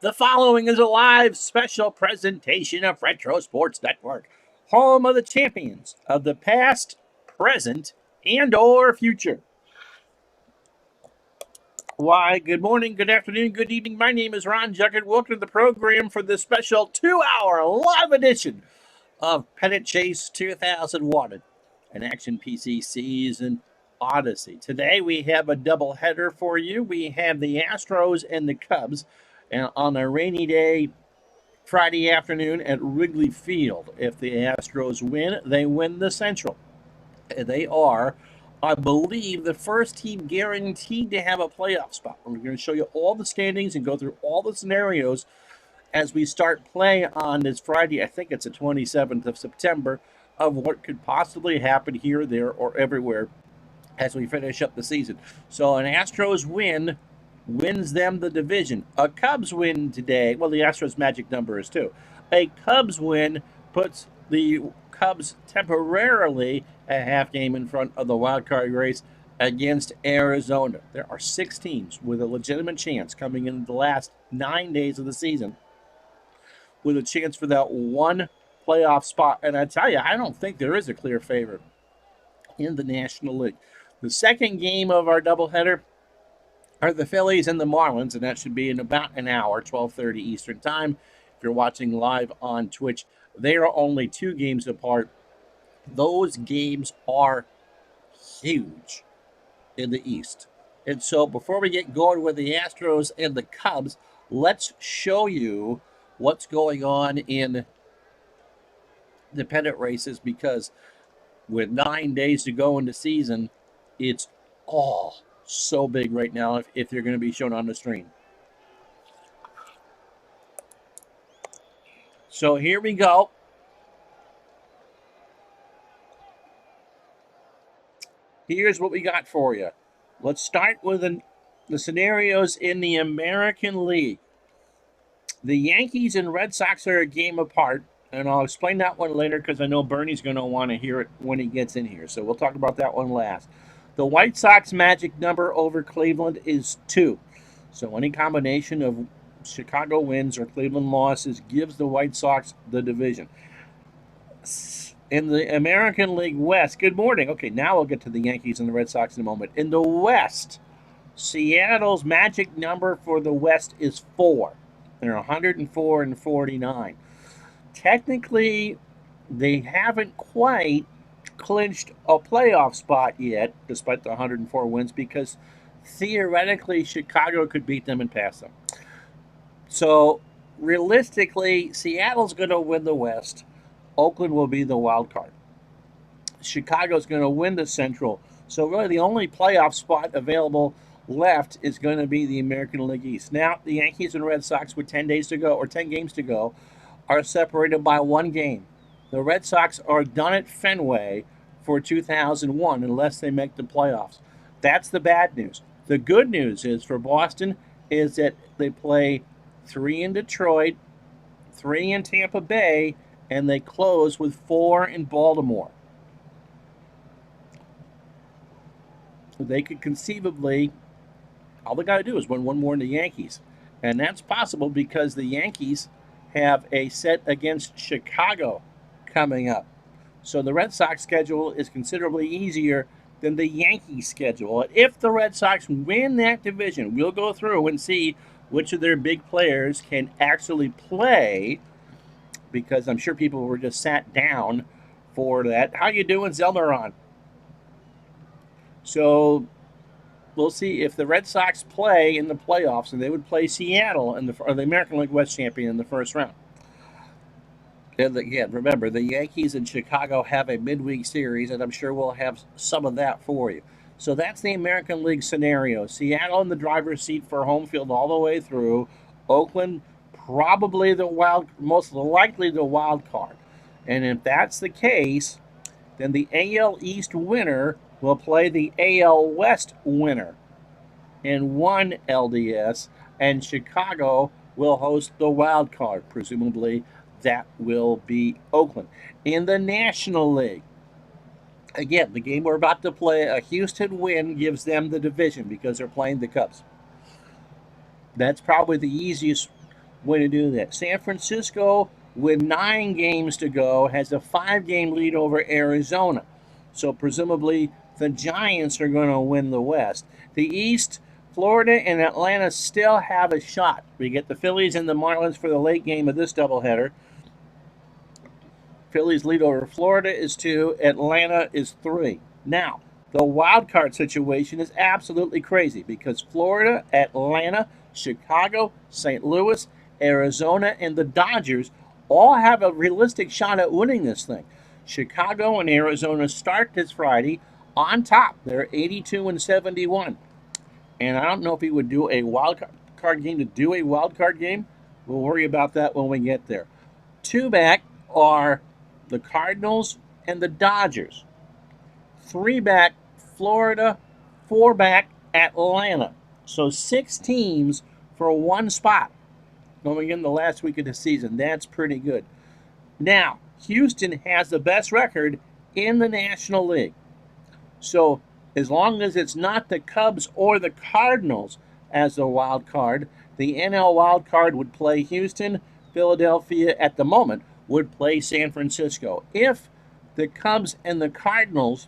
The following is a live special presentation of Retro Sports Network, home of the champions of the past, present, and or future. Why, good morning, good afternoon, good evening. My name is Ron Juggett. Welcome to the program for this special 2-hour live edition of Pennant Chase 2001, an Action PC Season Odyssey. Today we have a doubleheader for you. We have the Astros and the Cubs on a rainy day Friday afternoon at Wrigley Field. If the Astros win, they win the Central. They are, I believe, the first team guaranteed to have a playoff spot. We're going to show you all the standings and go through all the scenarios as we start play on this Friday. I think it's the 27th of September, of what could possibly happen here, there, or everywhere as we finish up the season. So an Astros win wins them the division. A Cubs win today, well, the Astros magic number is 2. A Cubs win puts the Cubs temporarily a half game in front of the wild card race against Arizona. There are 6 teams with a legitimate chance coming in the last 9 days of the season with a chance for that one playoff spot. And I tell you, I don't think there is a clear favorite in the National League. The second game of our doubleheader are the Phillies and the Marlins, and that should be in about an hour, 12:30 Eastern Time. If you're watching live on Twitch, they are only 2 games apart. Those games are huge in the East. And so before we get going with the Astros and the Cubs, let's show you what's going on in the pennant races, because with 9 days to go in the season, it's all so big right now if they're going to be shown on the screen. So here we go. Here's what we got for you. Let's start with the scenarios in the American League. The Yankees and Red Sox are a game apart, and I'll explain that one later because I know Bernie's going to want to hear it when he gets in here. So we'll talk about that one last. The White Sox magic number over Cleveland is 2. So any combination of Chicago wins or Cleveland losses gives the White Sox the division. In the American League West, good morning. Okay, now we'll get to the Yankees and the Red Sox in a moment. In the West, Seattle's magic number for the West is 4. They're 104 and 49. Technically, they haven't quite clinched a playoff spot yet, despite the 104 wins, because theoretically Chicago could beat them and pass them. So realistically, Seattle's going to win the West. Oakland will be the wild card. Chicago's going to win the Central. So really the only playoff spot available left is going to be the American League East. Now, the Yankees and Red Sox with 10 days to go, or 10 games to go, are separated by 1 game. The Red Sox are done at Fenway for 2001 unless they make the playoffs. That's the bad news. The good news is for Boston is that they play 3 in Detroit, 3 in Tampa Bay, and they close with 4 in Baltimore. They could conceivably, all they got to do is win 1 more than the Yankees. And that's possible because the Yankees have a set against Chicago coming up. So the Red Sox schedule is considerably easier than the Yankees schedule. And if the Red Sox win that division, we'll go through and see which of their big players can actually play, because I'm sure people were just sat down for that. How you doing, Zelmaron? So we'll see if the Red Sox play in the playoffs, and they would play Seattle in the American League West champion in the first round. And again, remember, the Yankees and Chicago have a midweek series, and I'm sure we'll have some of that for you. So that's the American League scenario. Seattle in the driver's seat for home field all the way through. Oakland probably most likely the wild card. And if that's the case, then the AL East winner will play the AL West winner in one LDS, and Chicago will host the wild card. Presumably, that will be Oakland. In the National League, again, the game we're about to play, a Houston win gives them the division because they're playing the Cubs. That's probably the easiest way to do that. San Francisco, with 9 games to go, has a 5-game lead over Arizona. So presumably the Giants are going to win the West. The East, Florida and Atlanta still have a shot. We get the Phillies and the Marlins for the late game of this doubleheader. Phillies lead over Florida is 2, Atlanta is 3. Now, the wild card situation is absolutely crazy because Florida, Atlanta, Chicago, St. Louis, Arizona, and the Dodgers all have a realistic shot at winning this thing. Chicago and Arizona start this Friday on top. They're 82 and 71. And I don't know if he would do a wild card game to do a wild card game. We'll worry about that when we get there. 2 back are the Cardinals and the Dodgers. 3 back, Florida. 4 back, Atlanta. So 6 teams for 1 spot going in the last week of the season. That's pretty good. Now, Houston has the best record in the National League. So as long as it's not the Cubs or the Cardinals as the wild card, the NL wild card would play Houston. Philadelphia at the moment would play San Francisco. If the Cubs and the Cardinals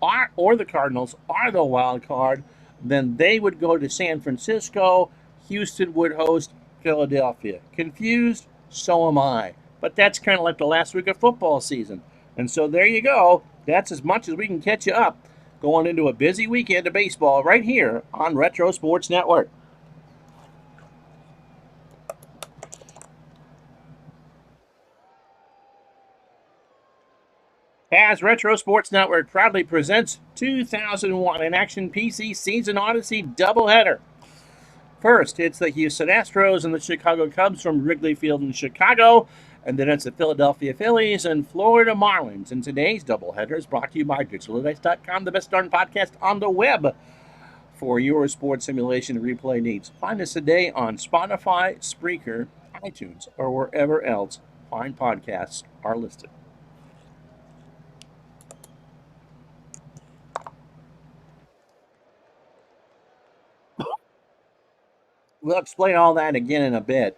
are the wild card, then they would go to San Francisco. Houston would host Philadelphia. Confused? So am I. But that's kind of like the last week of football season. And so there you go. That's as much as we can catch you up going into a busy weekend of baseball right here on Retro Sports Network. As Retro Sports Network proudly presents 2001 in Action PC Season Odyssey doubleheader. First, it's the Houston Astros and the Chicago Cubs from Wrigley Field in Chicago. And then it's the Philadelphia Phillies and Florida Marlins. And today's doubleheader is brought to you by DigitalAdvice.com, the best darn podcast on the web for your sports simulation and replay needs. Find us today on Spotify, Spreaker, iTunes, or wherever else fine podcasts are listed. We'll explain all that again in a bit.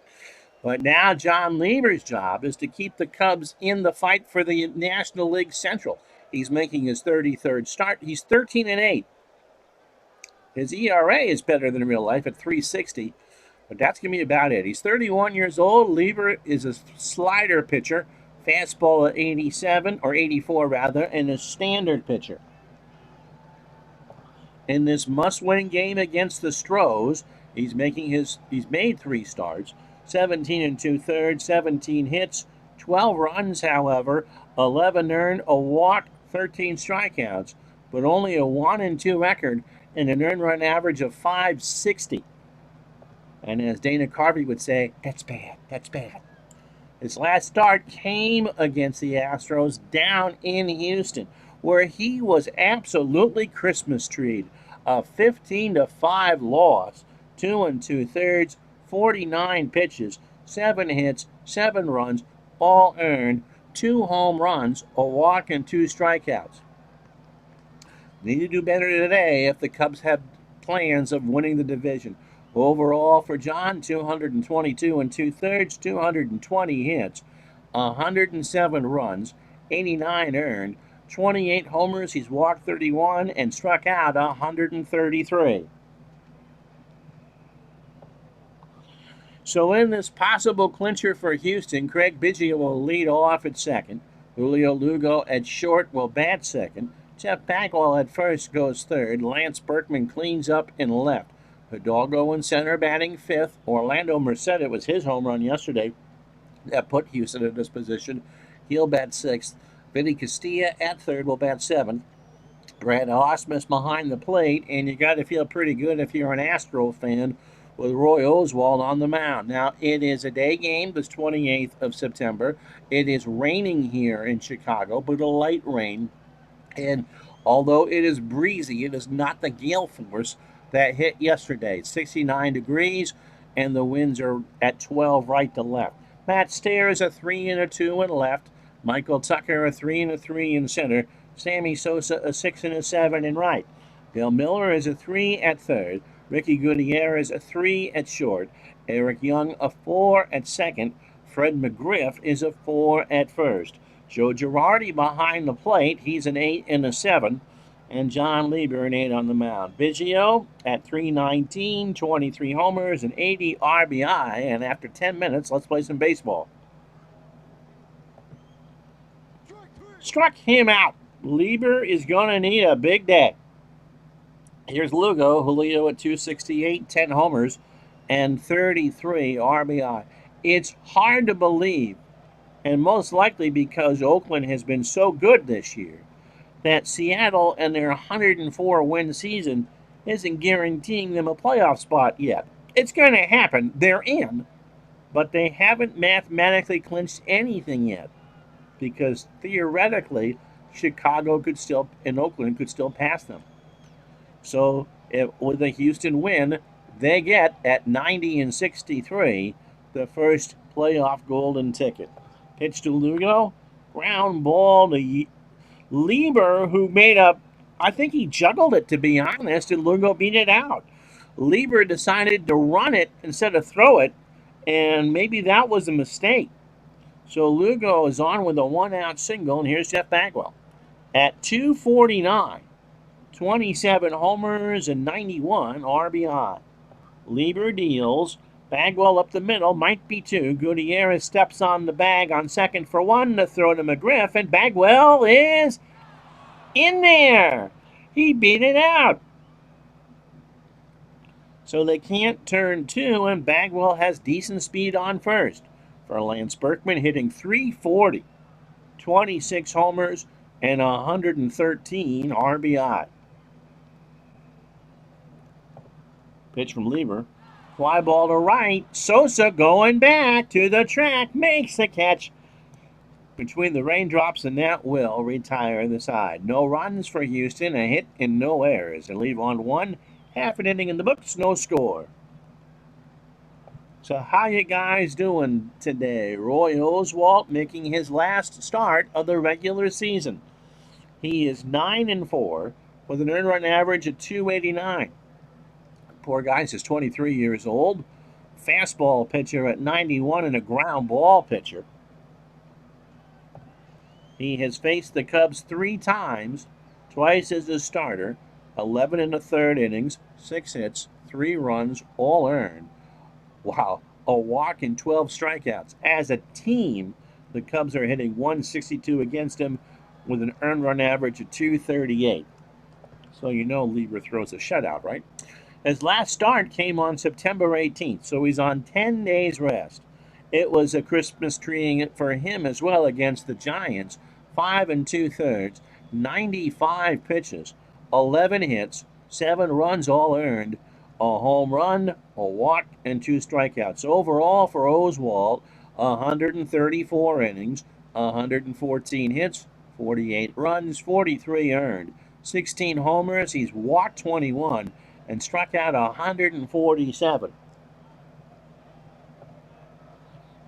But now John Lieber's job is to keep the Cubs in the fight for the National League Central. He's making his 33rd start. He's 13-8. His ERA is better than real life at 3.60, but that's going to be about it. He's 31 years old. Lieber is a slider pitcher, fastball at 87, or 84 rather, and a standard pitcher. In this must-win game against the Stros, he's made 3 starts, 17 2/3, 17 hits, 12 runs, however, 11 earned, a walk, 13 strikeouts, but only a 1-2 record and an earned run average of 560. And as Dana Carvey would say, that's bad, that's bad. His last start came against the Astros down in Houston, where he was absolutely Christmas treed. A 15-5 loss, 2 2/3, 49 pitches, 7 hits, 7 runs, all earned, 2 home runs, a walk, and 2 strikeouts. Need to do better today if the Cubs have plans of winning the division. Overall for John, 222 2/3, 220 hits, 107 runs, 89 earned, 28 homers. He's walked 31 and struck out 133. So in this possible clincher for Houston, Craig Biggio will lead off at second. Julio Lugo at short will bat second. Jeff Bagwell at first goes third. Lance Berkman cleans up in left. Hidalgo in center batting fifth. Orlando Merced, it was his home run yesterday that put Houston in this position. He'll bat sixth. Vinny Castilla at third will bat seventh. Brad Ausmus behind the plate, and you got to feel pretty good if you're an Astro fan with Roy Oswalt on the mound. Now, it is a day game, this 28th of September. It is raining here in Chicago, but a light rain. And although it is breezy, it is not the gale force that hit yesterday. It's 69 degrees, and the winds are at 12 right to left. Matt Steer is a 3 and a 2 in left. Michael Tucker a 3 and a 3 in center. Sammy Sosa a 6 and a 7 in right. Bill Miller is a 3 at third. Ricky Gutierrez a 3 at short. Eric Young a 4 at second. Fred McGriff is a 4 at first. Joe Girardi behind the plate. He's an 8 and a 7. And John Lieber an 8 on the mound. Biggio at 319, 23 homers, and 80 RBI. And after 10 minutes, let's play some baseball. Struck him out. Lieber is going to need a big day. Here's Lugo. Julio at 268, 10 homers, and 33 RBI. It's hard to believe, and most likely because Oakland has been so good this year, that Seattle and their 104-win season isn't guaranteeing them a playoff spot yet. It's going to happen. They're in, but they haven't mathematically clinched anything yet, because theoretically, Chicago could still, and Oakland could still pass them. So with a Houston win, they get at 90 and 63 the first playoff golden ticket. Pitch to Lugo, ground ball to Lieber, who I think he juggled it, to be honest, and Lugo beat it out. Lieber decided to run it instead of throw it, and maybe that was a mistake. So Lugo is on with a 1-out single, and here's Jeff Bagwell. At 249, 27 homers and 91 RBI. Lieber deals. Bagwell up the middle, might be 2. Gutierrez steps on the bag on second for 1 to throw to McGriff, and Bagwell is in there. He beat it out. So they can't turn 2, and Bagwell has decent speed on first. For Lance Berkman, hitting .340, 26 homers, and 113 RBI. Pitch from Lieber. Fly ball to right. Sosa going back to the track. Makes the catch. Between the raindrops, and that will retire the side. No runs for Houston. A hit and no errors. They leave on 1. Half an inning in the books. No score. So how you guys doing today? Roy Oswalt making his last start of the regular season. He is 9-4 with an earned run average of 289. Poor guy's just 23 years old. Fastball pitcher at 91 and a ground ball pitcher. He has faced the Cubs 3 times, twice as a starter, 11 1/3 innings, 6 hits, 3 runs, all earned. Wow, a walk and 12 strikeouts. As a team, the Cubs are hitting .162 against him with an earned run average of 238. So you know Lieber throws a shutout, right? His last start came on September 18th, so he's on 10 days rest. It was a Christmas tree for him as well against the Giants. 5 2/3, 95 pitches, 11 hits, 7 runs all earned, a home run, a walk, and 2 strikeouts. Overall for Oswalt, 134 innings, 114 hits, 48 runs, 43 earned, 16 homers. He's walked 21 and struck out 147.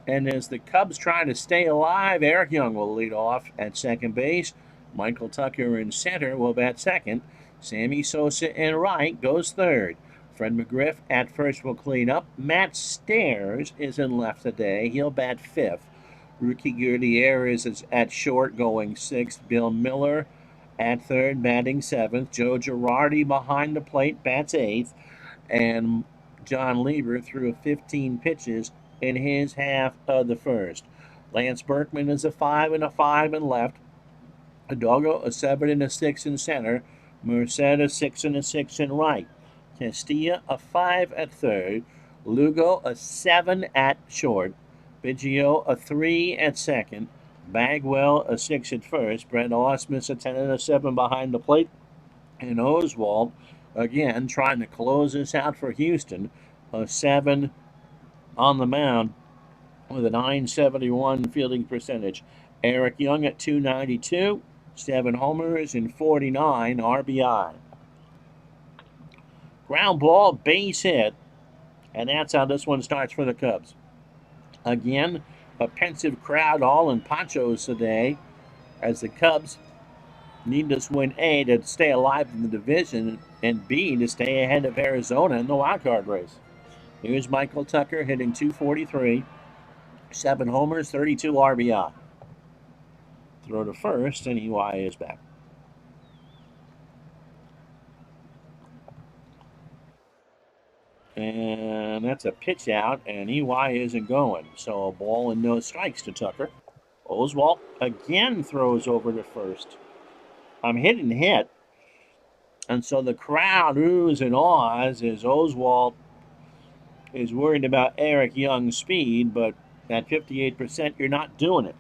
And as the Cubs try to stay alive, Eric Young will lead off at second base. Michael Tucker in center will bat second. Sammy Sosa in right goes third. Fred McGriff at first will clean up. Matt Stairs is in left today. He'll bat fifth. Ricky Gutierrez is at short going sixth. Bill Miller at third, batting seventh. Joe Girardi behind the plate, bats eighth. And John Lieber threw 15 pitches in his half of the first. Lance Berkman is a 5 and a 5 in left. Hidalgo a 7 and a 6 in center. Merced a 6 and a 6 in right. Castilla a 5 at third. Lugo a 7 at short. Biggio a 3 at second. Bagwell a 6 at first. Brent Ausmus a 10 and a 7 behind the plate. And Oswalt, again, trying to close this out for Houston, a 7 on the mound with a .971 fielding percentage. Eric Young at 292, 7 homers and 49 RBI. Ground ball, base hit, and that's how this one starts for the Cubs. Again, a pensive crowd all in ponchos today as the Cubs Need this win A to stay alive in the division, and B to stay ahead of Arizona in the wild card race. Here's Michael Tucker hitting .243, 7 homers, 32 RBI. Throw to first, and HOU is back. And that's a pitch out, and HOU isn't going. So a ball and no strikes to Tucker. Oswalt again throws over to first. I'm hit and hit. And so the crowd oohs and ahs as Oswalt is worried about Eric Young's speed, but at 58%, you're not doing it.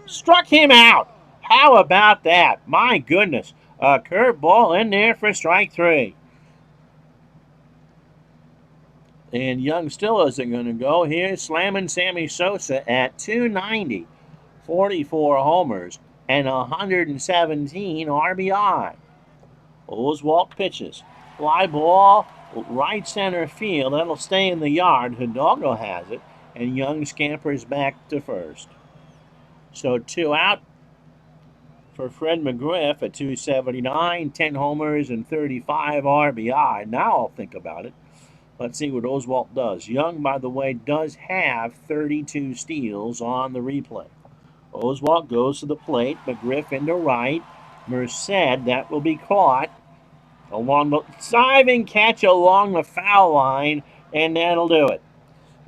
Struck him out. How about that? My goodness. A curveball in there for strike 3. And Young still isn't going to go. Here's slamming Sammy Sosa at .290, 44 homers, and 117 RBI. Oswalt pitches. Fly ball, right center field. That'll stay in the yard. Hidalgo has it, and Young scampers back to first. So 2 out for Fred McGriff at .279, 10 homers, and 35 RBI. Now I'll think about it. Let's see what Oswalt does. Young, by the way, does have 32 steals on the replay. Oswalt goes to the plate. McGriff into right. Merced, that will be caught. Along the diving catch along the foul line, and that'll do it.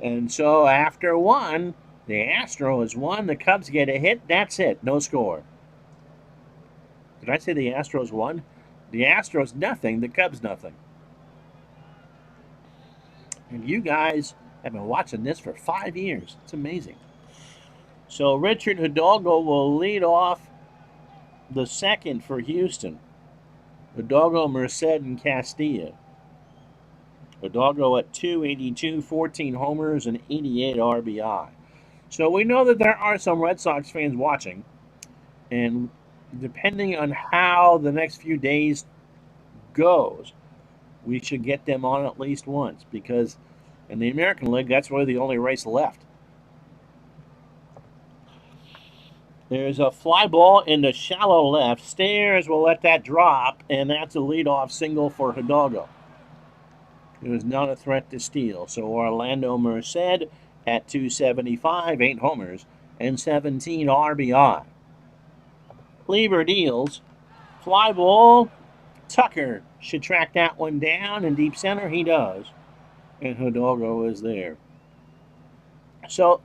And so after 1, the Astros won. The Cubs get a hit. That's it. No score. Did I say the Astros won? The Astros nothing. The Cubs nothing. And you guys have been watching this for 5 years. It's amazing. So Richard Hidalgo will lead off the second for Houston. Hidalgo, Merced, and Castilla. Hidalgo at .282, 14 homers, and 88 RBI. So we know that there are some Red Sox fans watching. And depending on how the next few days goes, we should get them on at least once, because in the American League, that's really the only race left. There's a fly ball in the shallow left. Stairs will let that drop, and that's a leadoff single for Hidalgo. It was not a threat to steal. So Orlando Merced at .275, 8 homers, and 17 RBI. Lieber deals. Fly ball. Tucker should track that one down in deep center. He does. And Hidalgo is there. So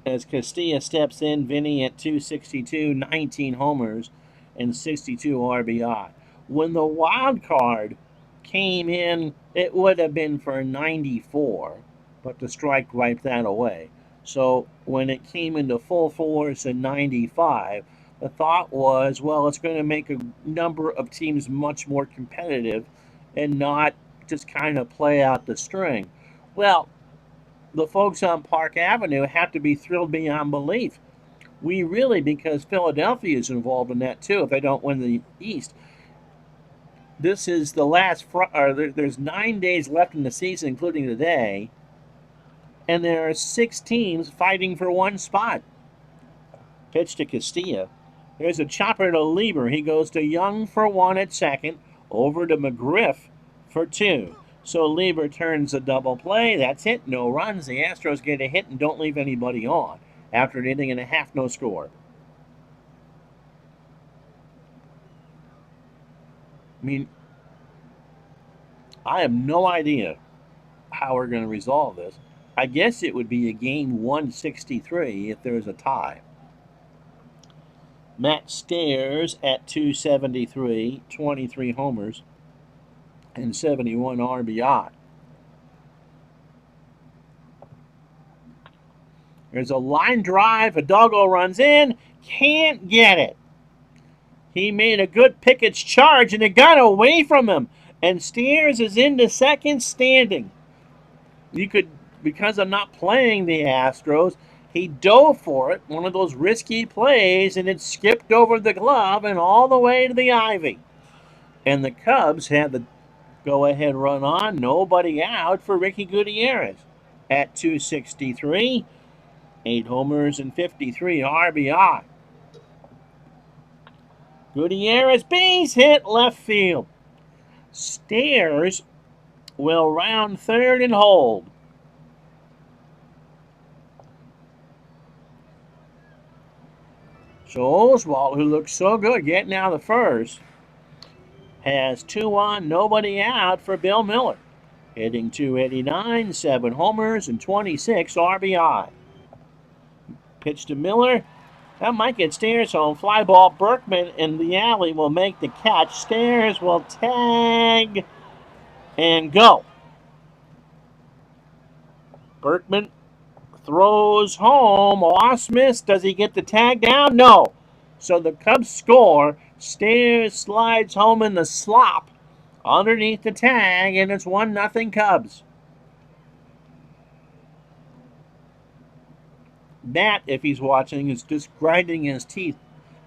as Castilla steps in, Vinny at .262, 19 homers, and 62 RBI. When the wild card came in, it would have been for 94, but the strike wiped that away. So when it came into full force in 95, the thought was, well, it's going to make a number of teams much more competitive and not just kind of play out the string. Well, the folks on Park Avenue have to be thrilled beyond belief. We really, because Philadelphia is involved in that too if they don't win the East. This is the last, there's 9 days left in the season, including today, and there are 6 teams fighting for 1 spot. Pitch to Castilla. There's a chopper to Lieber. He goes to Young for 1 at second, over to McGriff for 2. So Lieber turns a double play. That's it. No runs. The Astros get a hit and don't leave anybody on. After an inning and a half, no score. I mean, I have no idea how we're going to resolve this. I guess it would be a game 163 if there's a tie. Matt Stairs at .273, 23 homers, and 71 RBI. There's a line drive. Hidalgo runs in. Can't get it. He made a good Pickett's charge, and it got away from him. And Stairs is into second standing. You could, because I'm not playing the Astros, he dove for it, one of those risky plays, and it skipped over the glove and all the way to the ivy. And the Cubs had the go-ahead run on, nobody out for Ricky Gutierrez at .263, 8 homers and 53 RBI. Gutierrez, base hit left field. Stairs will round third and hold. So Oswald, who looks so good getting out of the first, has 2 on, nobody out for Bill Miller. Hitting .289, 7 homers, and 26 RBI. Pitch to Miller. That might get Stairs home. Fly ball. Berkman in the alley will make the catch. Stairs will tag and go. Berkman throws home. Osmus, does he get the tag down? No. So the Cubs score. Stairs slides home in the slop underneath the tag, and it's 1-0 Cubs. Matt, if he's watching, is just grinding his teeth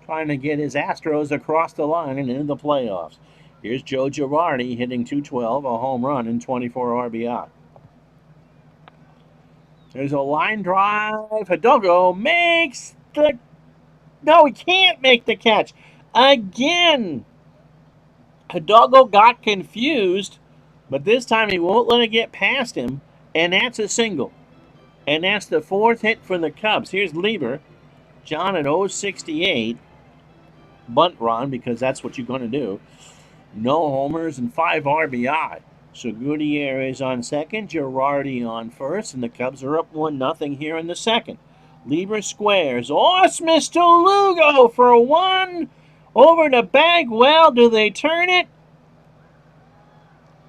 trying to get his Astros across the line and into the playoffs. Here's Joe Girardi hitting .212, a home run and 24 RBI. There's a line drive. Hidalgo makes the... No, he can't make the catch. Again, Hidalgo got confused, but this time he won't let it get past him, and that's a single. And that's the 4th hit for the Cubs. Here's Lieber. John at 068. Bunt run, because that's what you're going to do. No homers and 5 RBI. So Gutierrez on second, Girardi on first, and the Cubs are up 1-0 here in the second. Lieber squares. Osmus to Lugo for 1. Over to Bagwell. Do they turn it?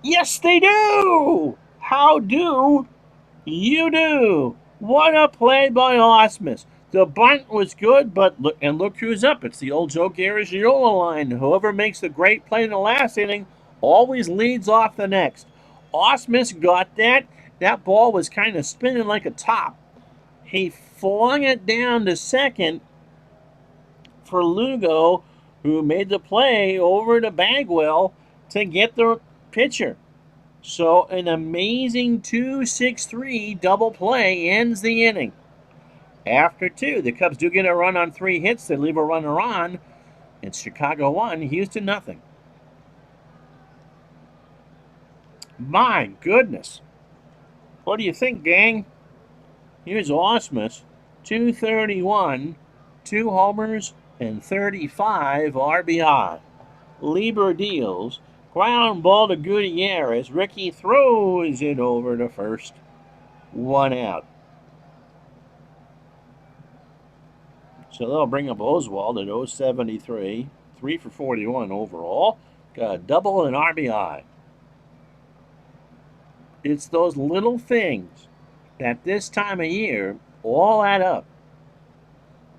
Yes, they do! How do you do? What a play by Osmus. The bunt was good, but look who's up. It's the old Joe Garagiola line. Whoever makes the great play in the last inning always leads off the next. Osmus got that. That ball was kind of spinning like a top. He flung it down to second for Lugo, who made the play over to Bagwell to get the pitcher. So an amazing 2-6-3 double play ends the inning. After 2, the Cubs do get a run on 3 hits. They leave a runner on. It's Chicago 1, Houston 0. My goodness. What do you think, gang? Here's Osmus, 231, 2 homers, and 35 RBI. Lieber deals. Ground ball to Gutierrez. Ricky throws it over to first. 1 out. So they'll bring up Oswald at 073. 3 for 41 overall. Got a double and RBI. It's those little things that this time of year all add up.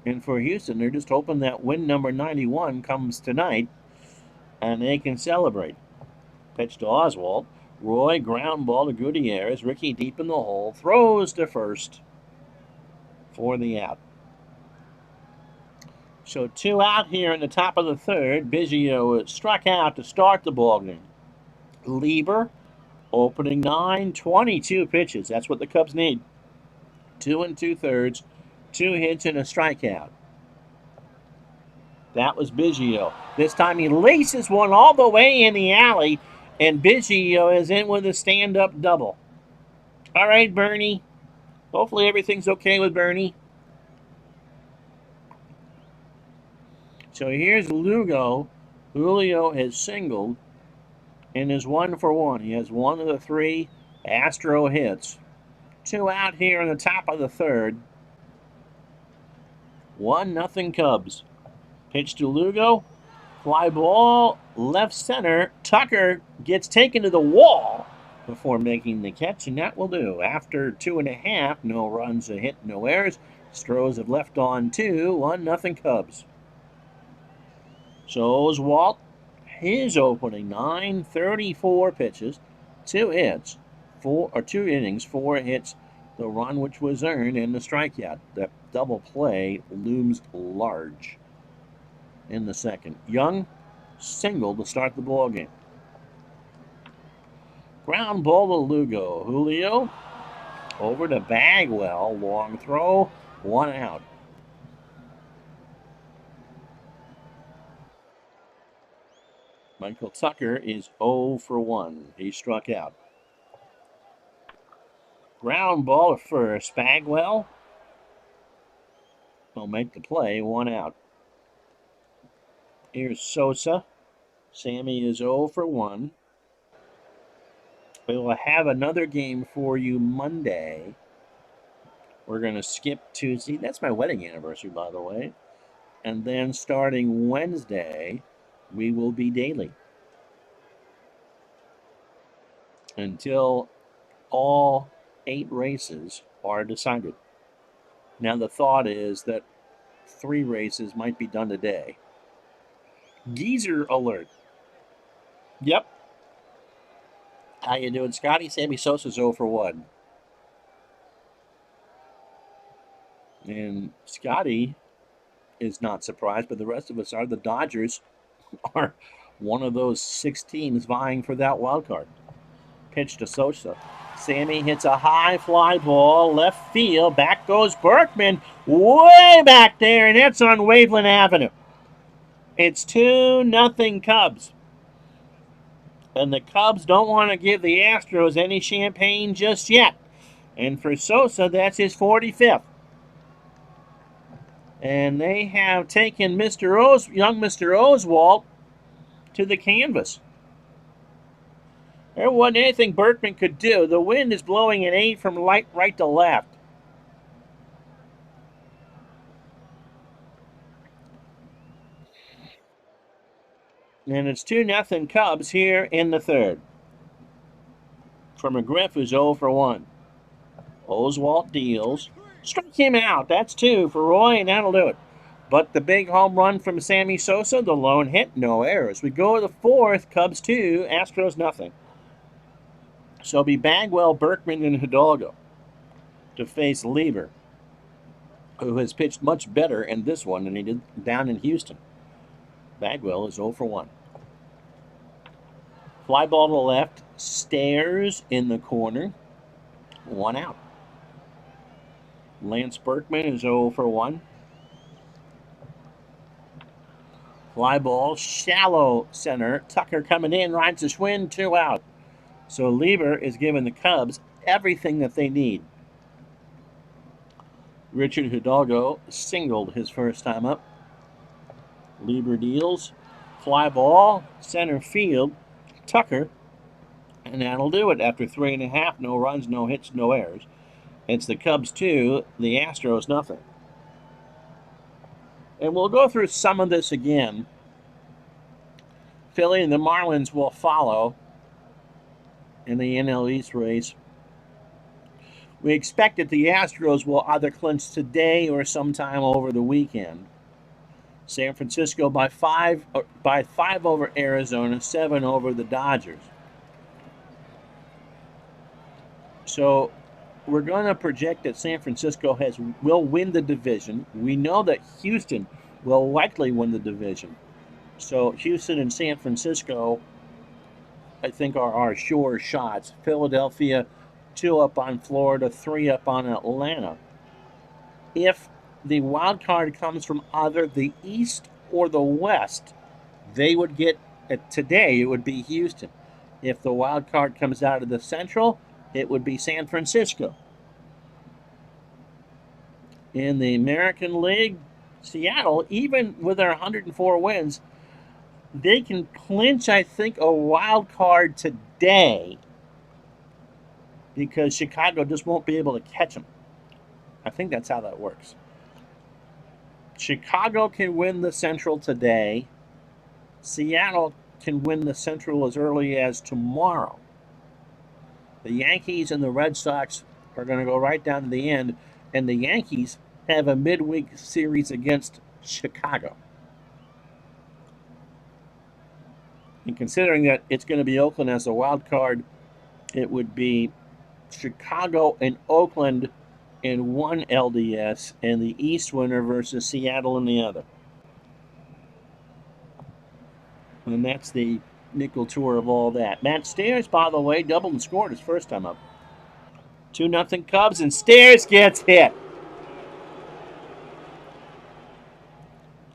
And for Houston, they're just hoping that win number 91 comes tonight and they can celebrate. Pitch to Oswald. Roy, ground ball to Gutierrez. Ricky deep in the hole. Throws to first for the out. So 2 out here in the top of the 3rd. Biggio struck out to start the ballgame. Lieber, opening 9, 22 pitches. That's what the Cubs need. 2 2/3, 2 hits and a strikeout. That was Biggio. This time he laces one all the way in the alley, and Biggio is in with a stand-up double. All right, Bernie. Hopefully everything's okay with Bernie. So here's Lugo. Julio has singled and is 1 for 1. He has 1 of the 3 Astro hits. 2 out here in the top of the 3rd. 1-0 Cubs. Pitch to Lugo. Fly ball left center. Tucker gets taken to the wall before making the catch, and that will do. After 2.5, no runs, a hit, no errors. Stros have left on 2. 1-0 Cubs. So Oswalt, his opening 9, 34 pitches, 2 hits, 2 innings, 4 hits, the run which was earned, and the strikeout. That double play looms large in the second. Young single to start the ball game. Ground ball to Lugo. Julio over to Bagwell. Long throw, 1 out. Michael Tucker is 0 for 1. He struck out. Ground ball to first. Bagwell will make the play. 1 out. Here's Sosa. Sammy is 0 for 1. We will have another game for you Monday. We're going to skip Tuesday. That's my wedding anniversary, by the way. And then starting Wednesday, we will be daily until all 8 races are decided. Now, the thought is that 3 races might be done today. Geezer alert. Yep. How you doing, Scotty? Sammy Sosa's 0 for 1. And Scotty is not surprised, but the rest of us are. The Dodgers are one of those 6 teams vying for that wild card. Pitch to Sosa. Sammy hits a high fly ball, left field. Back goes Berkman, way back there, and that's on Waveland Avenue. It's 2-0 Cubs. And the Cubs don't want to give the Astros any champagne just yet. And for Sosa, that's his 45th. And they have taken young Mr. Oswalt to the canvas. There wasn't anything Berkman could do. The wind is blowing at 8 from right to left. And it's 2-0 Cubs here in the 3rd. For McGriff, who's 0 for 1. Oswalt deals. Strike him out. That's 2 for Roy, and that'll do it. But the big home run from Sammy Sosa, the lone hit, no errors. We go to the 4th, Cubs 2, Astros nothing. So it'll be Bagwell, Berkman, and Hidalgo to face Lieber, who has pitched much better in this one than he did down in Houston. Bagwell is 0 for 1. Fly ball to the left, Stairs in the corner, 1 out. Lance Berkman is 0 for 1. Fly ball, shallow center. Tucker coming in, rides the Schwinn, 2 out. So Lieber is giving the Cubs everything that they need. Richard Hidalgo singled his first time up. Lieber deals. Fly ball, center field. Tucker. And that'll do it after 3.5. No runs, no hits, no errors. It's the Cubs 2, the Astros nothing. And we'll go through some of this again. Philly and the Marlins will follow in the NL East race. We expect that the Astros will either clinch today or sometime over the weekend. San Francisco by 5 over Arizona, 7 over the Dodgers. So we're going to project that San Francisco will win the division. We know that Houston will likely win the division. So Houston and San Francisco, I think, are our sure shots. Philadelphia, 2 up on Florida, 3 up on Atlanta. If the wild card comes from either the East or the West, they would get, today it would be Houston. If the wild card comes out of the Central, it would be San Francisco. In the American League, Seattle, even with their 104 wins, they can clinch, I think, a wild card today because Chicago just won't be able to catch them. I think that's how that works. Chicago can win the Central today. Seattle can win the Central as early as tomorrow. The Yankees and the Red Sox are going to go right down to the end, and the Yankees have a midweek series against Chicago. And considering that it's going to be Oakland as a wild card, it would be Chicago and Oakland in one LDS and the East winner versus Seattle in the other. And that's the nickel tour of all that. Matt Stairs, by the way, doubled and scored his first time up. 2-0 Cubs, and Stairs gets hit.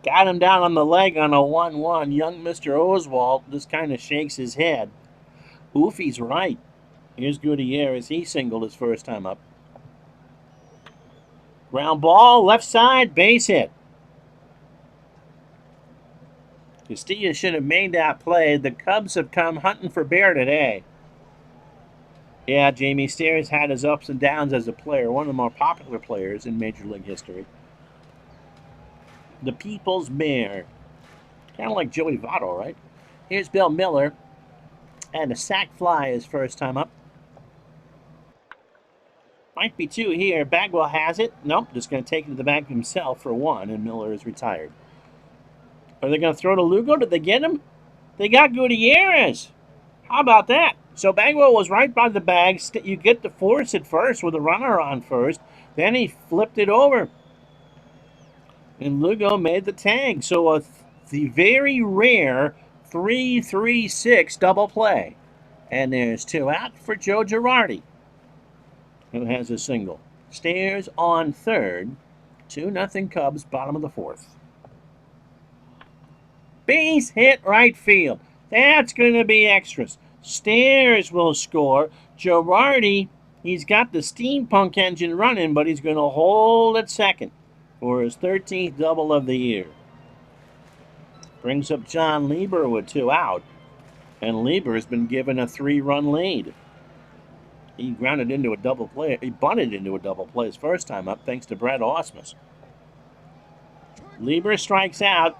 Got him down on the leg on a 1-1. Young Mr. Oswald just kind of shakes his head. Oofy's right. Here's Gutierrez. He singled his first time up. Ground ball, left side, base hit. Castilla should have made that play. The Cubs have come hunting for bear today. Yeah, Jamie Steers had his ups and downs as a player. One of the more popular players in Major League history. The People's Bear. Kind of like Joey Votto, right? Here's Bill Miller. And a sac fly his first time up. Might be two here. Bagwell has it. Nope, just going to take it to the bag himself for one, and Miller is retired. Are they going to throw to Lugo? Did they get him? They got Gutierrez. How about that? So Bagwell was right by the bag. You get to force it first with a runner on first. Then he flipped it over. And Lugo made the tag. So the very rare 3-3-6 double play. And there's two out for Joe Girardi, who has a single. Stairs on third. 2-0 Cubs, bottom of the fourth. Base hit right field. That's going to be extras. Stairs will score. Girardi, he's got the steampunk engine running, but he's going to hold at second for his 13th double of the year. Brings up John Lieber with two out. And Lieber has been given a 3-run lead. He grounded into a double play. He bunted into a double play his first time up, thanks to Brett Ausmus. Lieber strikes out,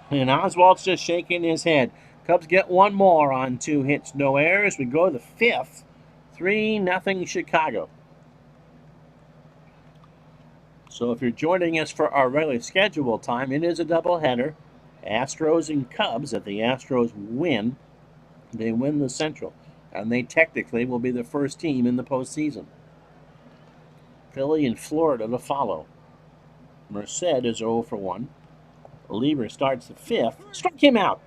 and Oswald's just shaking his head. Cubs get one more on 2 hits, no errors. We go to the fifth. 3-0 Chicago. So if you're joining us for our regular schedule time, it is a doubleheader. Astros and Cubs. If the Astros win, they win the Central. And they technically will be the first team in the postseason. Philly and Florida to follow. Merced is 0 for 1. Lieber starts the fifth. Struck him out.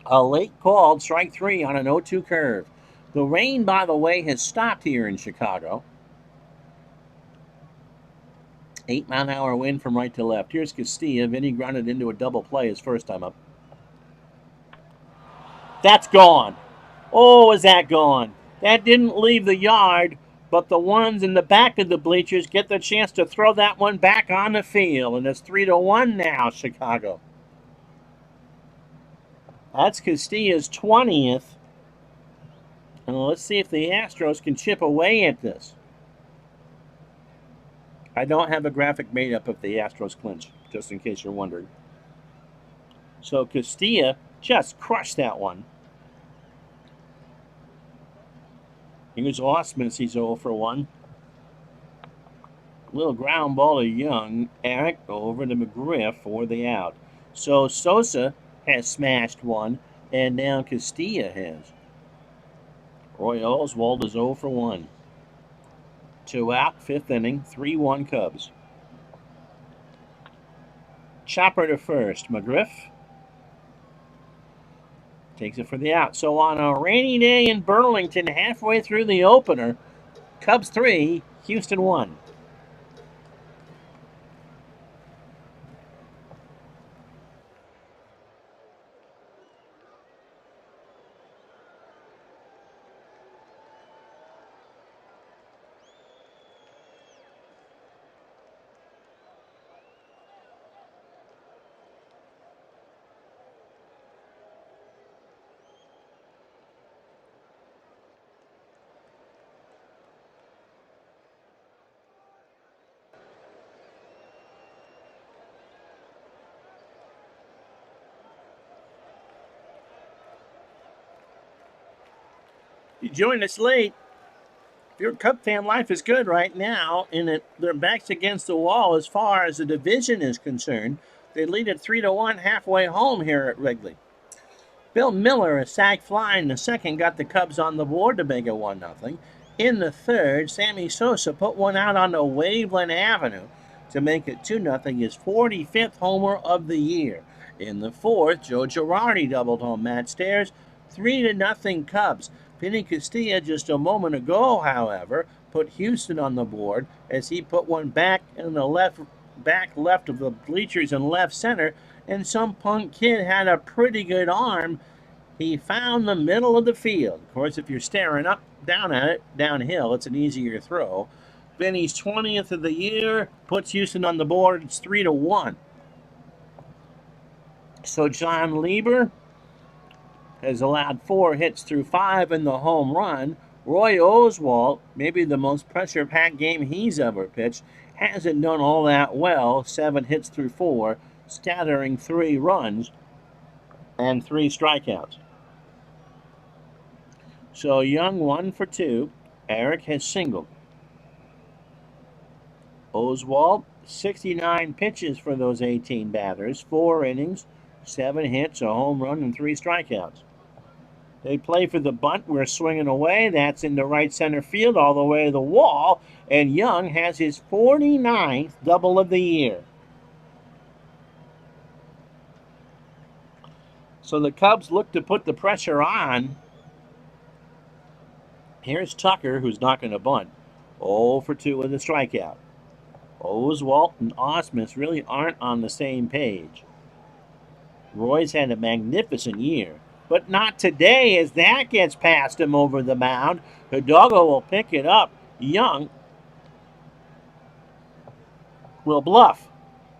A late called strike 3 on an 0-2 curve. The rain, by the way, has stopped here in Chicago. 8-mile-an-hour wind from right to left. Here's Castilla. Vinny grounded into a double play his first time up. That's gone. Oh, is that gone? That didn't leave the yard, but the ones in the back of the bleachers get the chance to throw that one back on the field, and it's 3-1 now, Chicago. That's Castilla's 20th. And let's see if the Astros can chip away at this. I don't have a graphic made up if the Astros clinch, just in case you're wondering. So Castilla just crushed that one. Here's Ausmus. He's 0 for 1. Little ground ball to Young. Eric over to McGriff for the out. So Sosa has smashed one, and now Castilla has. Roy Oswald is 0 for 1. 2 out, 5th inning, 3-1 Cubs. Chopper to first. McGriff takes it for the out. So on a rainy day in Burlington, halfway through the opener, Cubs 3, Houston 1. You joined us late. Your Cub fan life is good right now, and their backs against the wall as far as the division is concerned. They lead at 3-1 halfway home here at Wrigley. Bill Miller, a sac fly in the second, got the Cubs on the board to make it 1-0. In the third, Sammy Sosa put one out on the Waveland Avenue to make it 2-0, his 45th homer of the year. In the fourth, Joe Girardi doubled home Matt Stairs, 3-0 Cubs. Vinny Castilla just a moment ago, however, put Houston on the board as he put one back in the back left of the bleachers in left center. and some punk kid had a pretty good arm. He found the middle of the field. Of course, if you're staring up, down at it, downhill, it's an easier throw. Benny's 20th of the year, puts Houston on the board. It's 3-1. So John Lieber has allowed 4 hits through 5 in the home run. Roy Oswalt, maybe the most pressure-packed game he's ever pitched, hasn't done all that well. 7 hits through 4, scattering 3 runs and 3 strikeouts. So Young 1 for 2. Eric has singled. Oswalt, 69 pitches for those 18 batters, 4 innings, 7 hits, a home run, and 3 strikeouts. They play for the bunt. We're swinging away. That's in the right center field all the way to the wall. And Young has his 49th double of the year. So the Cubs look to put the pressure on. Here's Tucker, who's not going to bunt. 0 for 2 with a strikeout. Oswalt and Ausmus really aren't on the same page. Roy's had a magnificent year, but not today as that gets past him over the mound. Hidalgo will pick it up. Young will bluff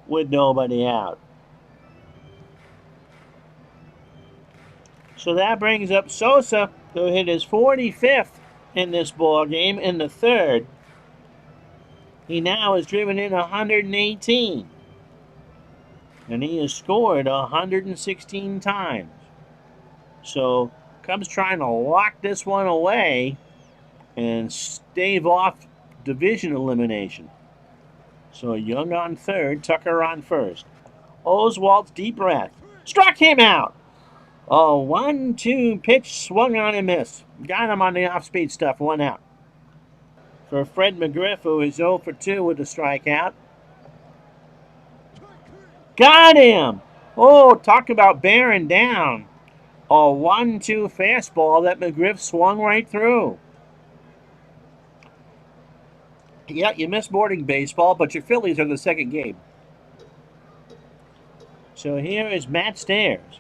with nobody out. So that brings up Sosa, who hit his 45th in this ball game in the 3rd. He now has driven in 118. And he has scored 116 times. So Cubs trying to lock this one away and stave off division elimination. So Young on 3rd, Tucker on 1st. Oswalt's deep breath. Struck him out. A 1-2 pitch swung on and missed. Got him on the off-speed stuff, 1 out. For Fred McGriff, who is 0 for 2 with a strikeout. Got him! Oh, talk about bearing down. A 1-2 fastball that McGriff swung right through. Yeah, you missed morning baseball, but your Phillies are the second game. So here is Matt Stairs.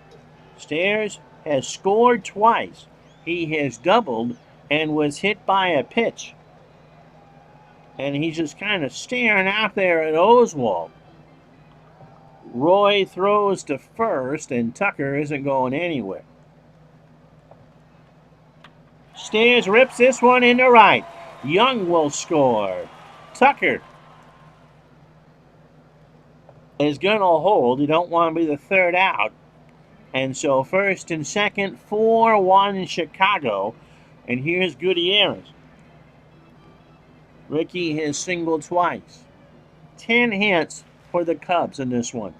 Stairs has scored twice. He has doubled and was hit by a pitch. And he's just kind of staring out there at Oswalt. Roy throws to first, and Tucker isn't going anywhere. Stairs rips this one into right. Young will score. Tucker is going to hold. You don't want to be the 3rd out. And so 1st and 2nd, 4-1 Chicago. And here's Gutierrez. Ricky has singled twice. 10 hits for the Cubs in this one.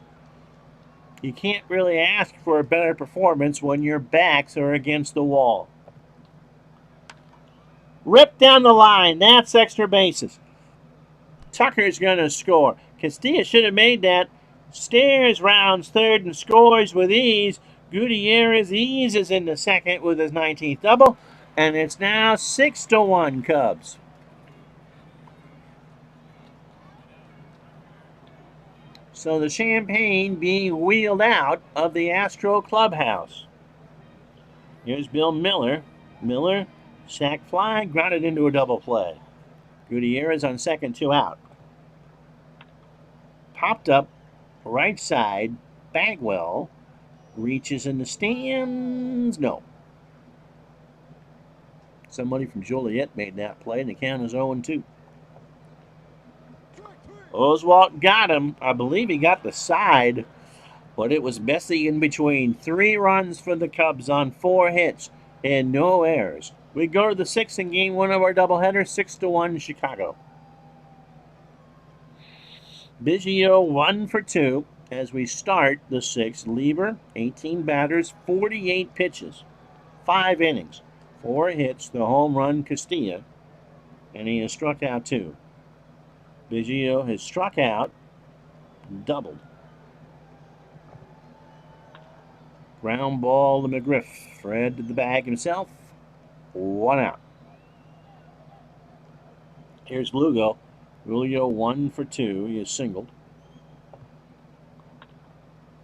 You can't really ask for a better performance when your backs are against the wall. Ripped down the line. That's extra bases. Tucker's going to score. Castilla should have made that. Stairs rounds 3rd and scores with ease. Gutierrez eases in the 2nd with his 19th double. And it's now 6-1 Cubs. So the champagne being wheeled out of the Astro clubhouse. Here's Bill Miller. Miller, sac fly, grounded into a double play. Gutierrez on 2nd, 2 out. Popped up, right side, Bagwell reaches in the stands. No. Somebody from Joliet made that play, and the count is 0-2. Oswalt got him. I believe he got the side, but it was messy in between. 3 runs for the Cubs on 4 hits and no errors. We go to the 6th in game 1 of our doubleheader, 6-1 Chicago. Biggio 1 for 2 as we start the 6th. Lieber, 18 batters, 48 pitches, 5 innings, 4 hits, the home run Castilla, and he has struck out 2. Biggio has struck out, doubled. Ground ball to McGriff. Fred to the bag himself. 1 out. Here's Lugo. Lugo 1 for 2. He is singled.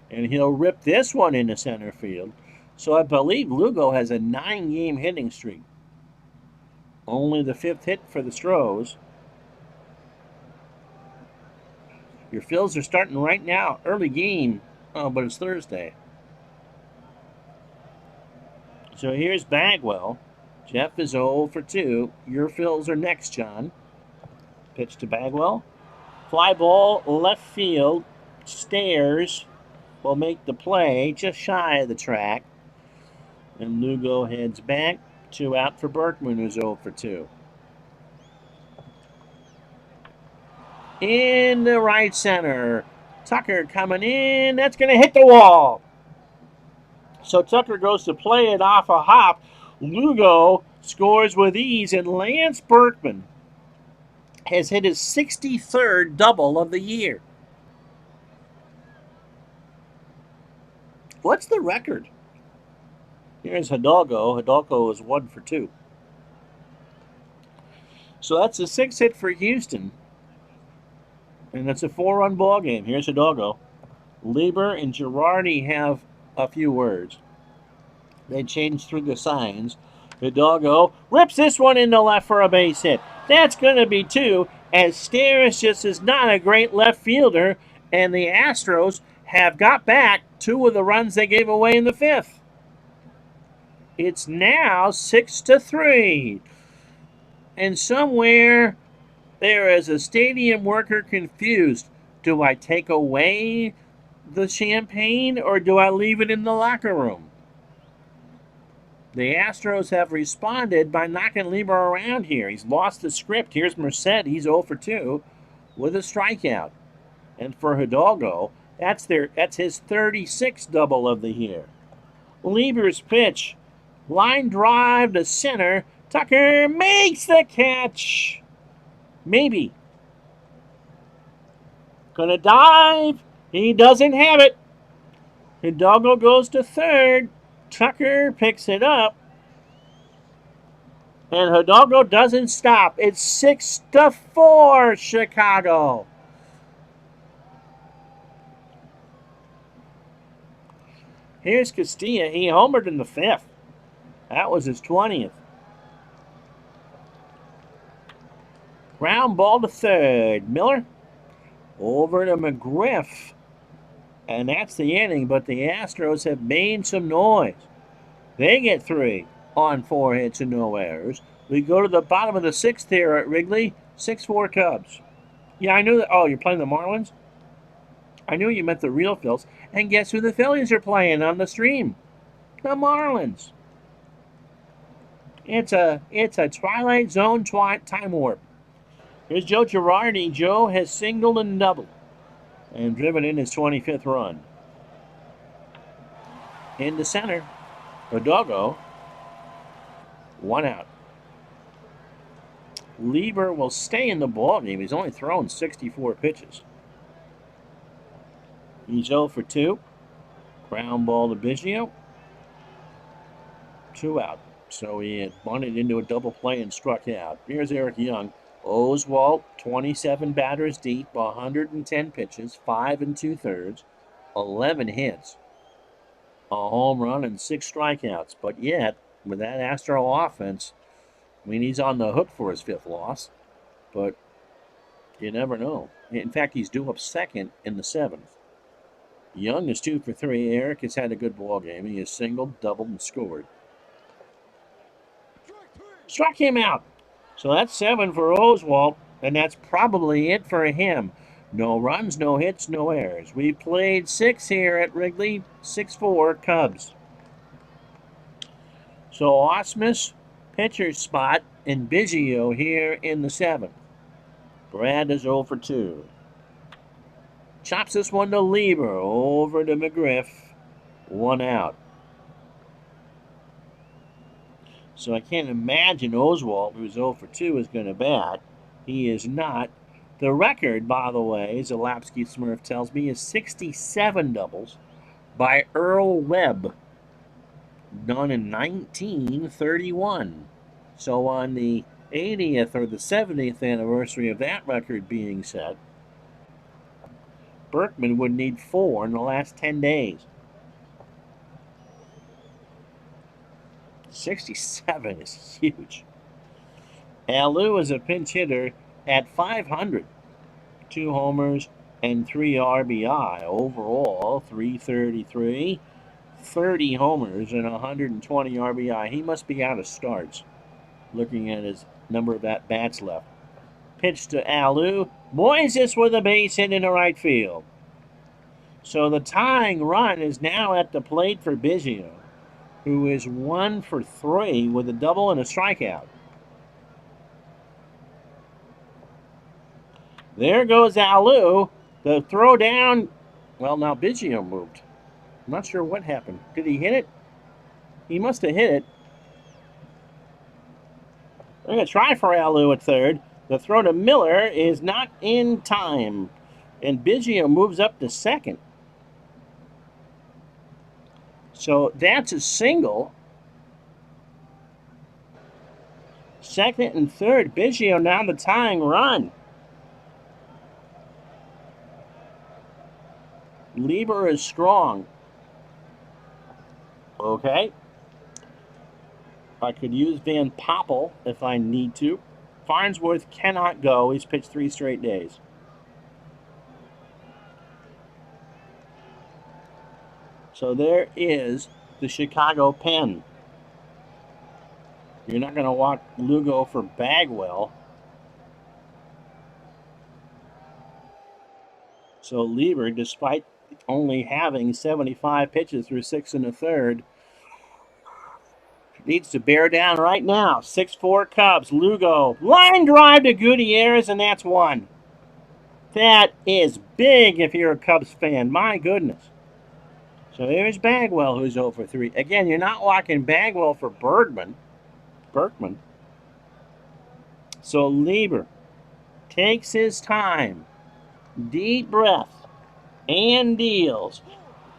And he'll rip this one into center field. So I believe Lugo has a 9-game hitting streak. Only the 5th hit for the Stros. Your Phils are starting right now. Early game. Oh, but it's Thursday. So here's Bagwell. Jeff is 0 for 2. Your Phils are next, John. Pitch to Bagwell. Fly ball, left field. Stairs will make the play just shy of the track. And Lugo heads back. 2 out for Berkman, who's 0 for 2. In the right center. Tucker coming in. That's going to hit the wall. So Tucker goes to play it off a hop. Lugo scores with ease, and Lance Berkman has hit his 63rd double of the year. What's the record? Here's Hidalgo. Hidalgo is 1 for 2. So that's a 6 hit for Houston. And that's a 4-run ball game. Here's Hidalgo. Lieber and Girardi have a few words. They changed through the signs. Hidalgo rips this one into left for a base hit. That's going to be 2, as Steres just is not a great left fielder, and the Astros have got back 2 of the runs they gave away in the 5th. It's now 6-3. And somewhere there is a stadium worker confused. Do I take away the champagne or do I leave it in the locker room? The Astros have responded by knocking Lieber around here. He's lost the script. Here's Merced. He's 0 for 2 with a strikeout. And for Hidalgo, that's his 36th double of the year. Lieber's pitch. Line drive to center. Tucker makes the catch. Maybe. Gonna dive. He doesn't have it. Hidalgo goes to third. Tucker picks it up. And Hidalgo doesn't stop. It's 6-4 Chicago. Here's Castilla. He homered in the 5th. That was his 20th. Ground ball to third. Miller over to McGriff. And that's the inning, but the Astros have made some noise. They get 3 on 4 hits and no errors. We go to the bottom of the 6th here at Wrigley. 6-4 Cubs. Yeah, I knew that. Oh, you're playing the Marlins? I knew you meant the real Phils. And guess who the Phillies are playing on the stream? The Marlins. It's a Twilight Zone time warp. Here's Joe Girardi. Joe has singled and doubled and driven in his 25th run. In the center, Hidalgo, 1 out. Lieber will stay in the ballgame. He's only thrown 64 pitches. He's 0 for 2. Ground ball to Biggio. 2 out. So he had bunted into a double play and struck out. Here's Eric Young. Oswalt, 27 batters deep, 110 pitches, 5 2/3, 11 hits, a home run, and 6 strikeouts. But yet, with that Astro offense, I mean, he's on the hook for his 5th loss. But you never know. In fact, he's due up second in the 7th. Young is 2 for 3. Eric has had a good ball game. He has singled, doubled, and scored. Struck him out. So that's 7 for Oswalt, and that's probably it for him. No runs, no hits, no errors. We played 6 here at Wrigley, 6-4 Cubs. So Osmus, pitcher's spot, and Biggio here in the 7th. Brad is 0 for 2. Chops this one to Lieber, over to McGriff, 1 out. So I can't imagine Oswalt, who's 0 for 2, is going to bat. He is not. The record, by the way, Zalapsky Smurf tells me, is 67 doubles by Earl Webb, done in 1931. So on the 80th or the 70th anniversary of that record being set, Berkman would need 4 in the last 10 days. 67 is huge. HOU is a pinch hitter at 500. 2 homers and 3 RBI. Overall, 333, 30 homers and 120 RBI. He must be out of starts, looking at his number of at-bats left. Pitch to HOU. Moises with a base hit into right field. So the tying run is now at the plate for Biggio, who is 1 for 3 with a double and a strikeout. There goes HOU. The throw down. Well, now Biggio moved. I'm not sure what happened. Did he hit it? He must have hit it. They're going to try for HOU at third. The throw to Miller is not in time. And Biggio moves up to second. So that's a single. Second and third. Biggio now the tying run. Lieber is strong. Okay. I could use Van Poppel if I need to. Farnsworth cannot go. He's pitched 3 straight days. So there is the Chicago pen. You're not going to walk Lugo for Bagwell. So Lieber, despite only having 75 pitches through 6 1/3, needs to bear down right now. 6-4 Cubs. Lugo. Line drive to Gutierrez, and that's 1. That is big if you're a Cubs fan. My goodness. So there's Bagwell, who's 0 for 3. Again, you're not walking Bagwell for Berkman. So Lieber takes his time. Deep breath. And deals.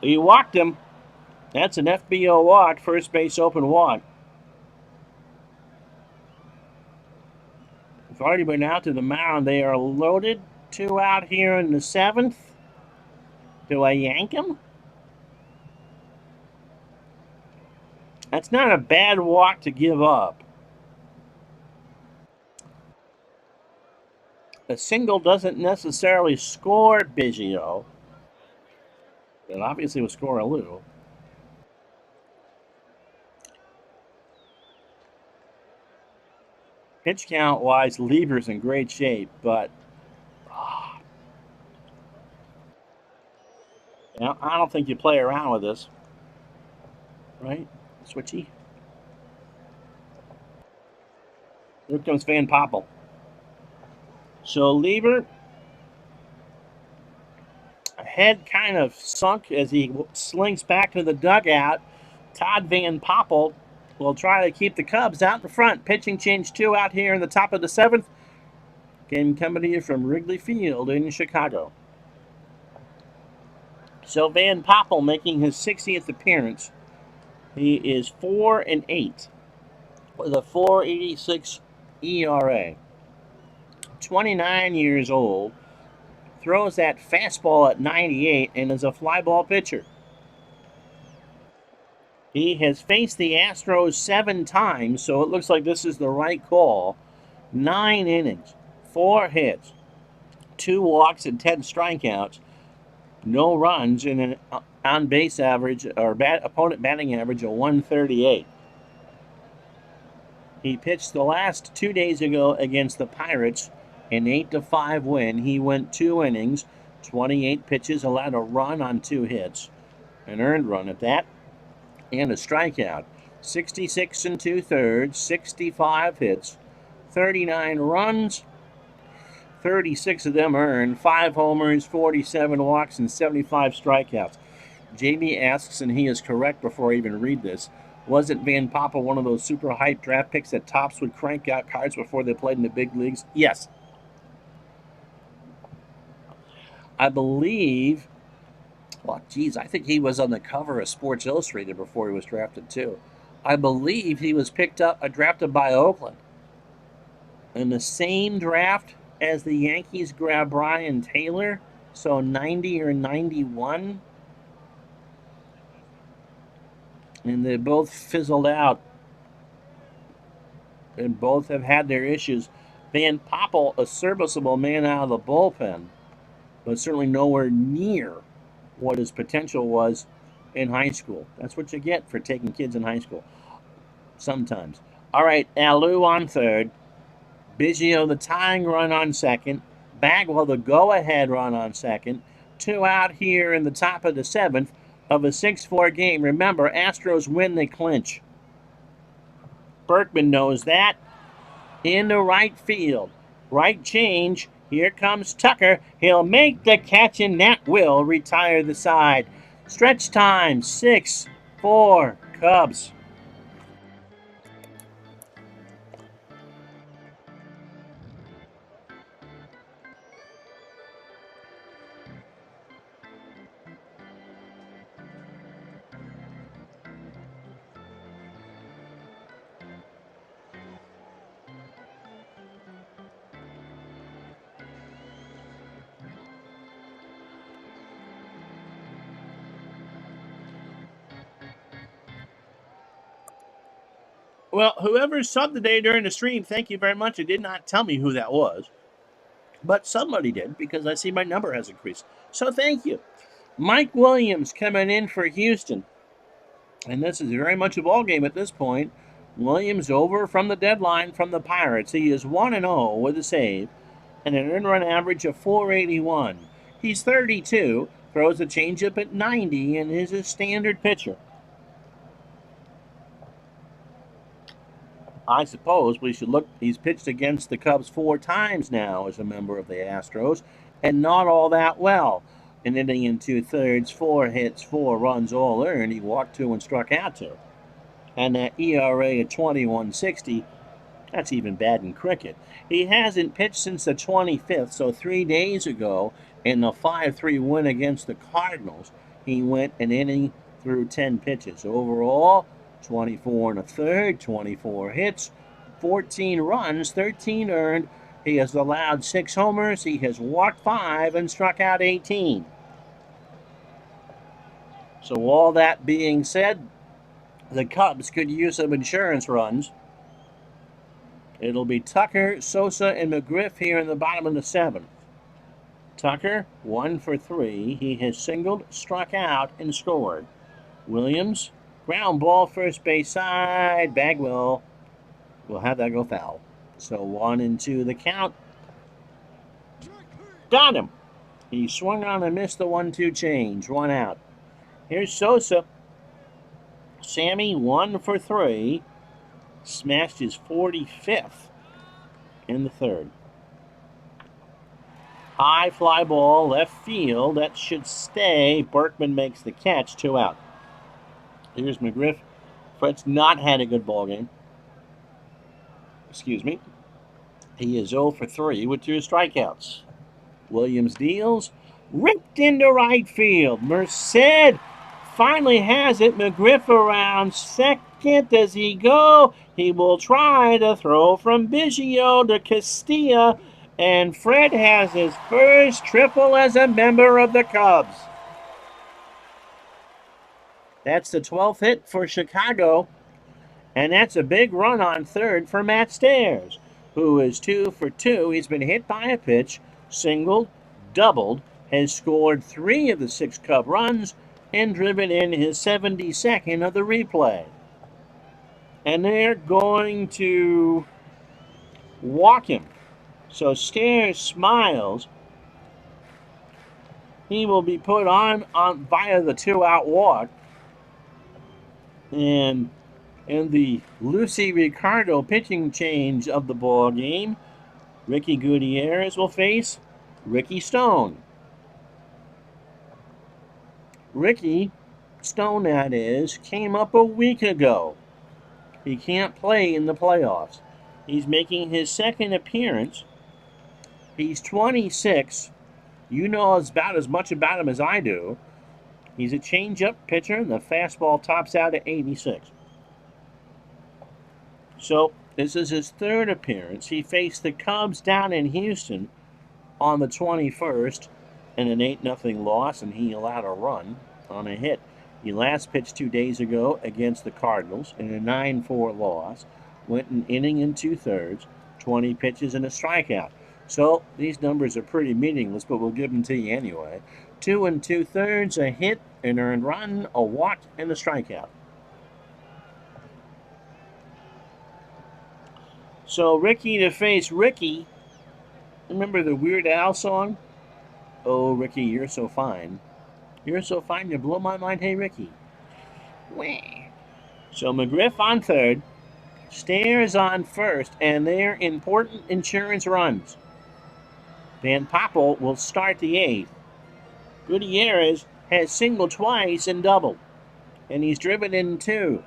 He walked him. That's an FBO walk. First base open walk. They've already been out to the mound. They are loaded. 2 out here in the 7th. Do I yank him? That's not a bad walk to give up. A single doesn't necessarily score Biggio. It obviously will score HOU. Pitch count wise, Lieber's in great shape, but I don't think you play around with this. Right? Switchy. Here comes Van Poppel. So Lieber, head kind of sunk as he slinks back to the dugout. Todd Van Poppel will try to keep the Cubs out in front. Pitching change 2 out here in the top of the 7th. Game coming to you from Wrigley Field in Chicago. So Van Poppel making his 60th appearance. He is 4-8 with a 4.86 ERA. 29 years old. Throws that fastball at 98 and is a fly ball pitcher. He has faced the Astros 7 times, so it looks like this is the right call. 9 innings, 4 hits, 2 walks, and 10 strikeouts. No runs, and an on-base average, or opponent batting average of 138. He pitched the last 2 days ago against the Pirates, an 8-5 win. He went 2 innings, 28 pitches, allowed a run on 2 hits, an earned run at that, and a strikeout. 66 2/3, 65 hits, 39 runs, 36 of them earned, 5 homers, 47 walks, and 75 strikeouts. JB asks, and he is correct before I even read this, wasn't Van Poppel one of those super hype draft picks that Topps would crank out cards before they played in the big leagues? Yes. I believe, well, geez, I think he was on the cover of Sports Illustrated before he was drafted too. I believe he was drafted by Oakland. In the same draft as the Yankees grabbed Brian Taylor, So 90 or 91. And they both fizzled out. And both have had their issues. Van Poppel, a serviceable man out of the bullpen, but certainly nowhere near what his potential was in high school. That's what you get for taking kids in high school. Sometimes. All right, HOU on third. Biggio the tying run on second. Bagwell the go-ahead run on second. 2 out here in the top of the 7th of a 6-4 game. Remember, Astros win, they clinch. Berkman knows that. Into right field. Right change. Here comes Tucker. He'll make the catch, and that will retire the side. Stretch time, 6-4 Cubs. Well, whoever subbed today during the stream, thank you very much. It did not tell me who that was, but somebody did because I see my number has increased. So thank you. Mike Williams coming in for Houston. And this is very much a ball game at this point. Williams over from the deadline from the Pirates. He is 1-0 with a save and an earned run average of 481. He's 32, throws a changeup at 90, and is a standard pitcher. I suppose we should look. He's pitched against the Cubs 4 times now as a member of the Astros, and not all that well. An inning and 2/3, 4 hits, 4 runs, all earned. He walked 2 and struck out 2. And that ERA at 21.60, that's even bad in cricket. He hasn't pitched since the 25th, so 3 days ago in the 5-3 win against the Cardinals, he went an inning through 10 pitches. Overall, 24 1/3, 24 hits, 14 runs, 13 earned. He has allowed 6 homers. He has walked 5 and struck out 18. So all that being said, the Cubs could use some insurance runs. It'll be Tucker, Sosa, and McGriff here in the bottom of the 7th. Tucker, 1 for 3. He has singled, struck out, and scored. Williams, ground ball, first base side. Bagwell will have that go foul. So 1-2 the count. Got him. He swung on and missed the 1-2 change. 1 out. Here's Sosa. Sammy, 1 for 3. Smashed his 45th in the 3rd. High fly ball, left field. That should stay. Berkman makes the catch. 2 out. Here's McGriff. Fred's not had a good ball game. Excuse me. He is 0 for 3 with 2 strikeouts. Williams deals. Ripped into right field. Merced finally has it. McGriff around second. Does he go? He will try to throw from Biggio to Castilla. And Fred has his first triple as a member of the Cubs. That's the 12th hit for Chicago. And that's a big run on 3rd for Matt Stairs, who is 2 for 2. He's been hit by a pitch, singled, doubled, has scored 3 of the 6 Cub runs, and driven in his 72nd of the replay. And they're going to walk him. So Stairs smiles. He will be put on via the 2-out walk. And in the Lucy Ricardo pitching change of the ball game, Ricky Gutierrez will face Ricky Stone. Ricky Stone, that is, came up a week ago. He can't play in the playoffs. He's making his 2nd appearance. He's 26. You know about as much about him as I do. He's a change-up pitcher, and the fastball tops out at 86. So this is his 3rd appearance. He faced the Cubs down in Houston on the 21st and an 8-0 loss, and he allowed a run on a hit. He last pitched 2 days ago against the Cardinals in a 9-4 loss. Went an inning and 2/3, 20 pitches and a strikeout. So these numbers are pretty meaningless, but we'll give them to you anyway. 2 2/3, a hit, an earned run, a walk, and a strikeout. So Ricky to face Ricky. Remember the Weird Al song? Oh, Ricky, you're so fine. You're so fine, you blow my mind, hey, Ricky. Wah. So McGriff on third, Stairs on first, and they're important insurance runs. Van Poppel will start the 8th. Gutierrez has singled twice and doubled, and he's driven in 2.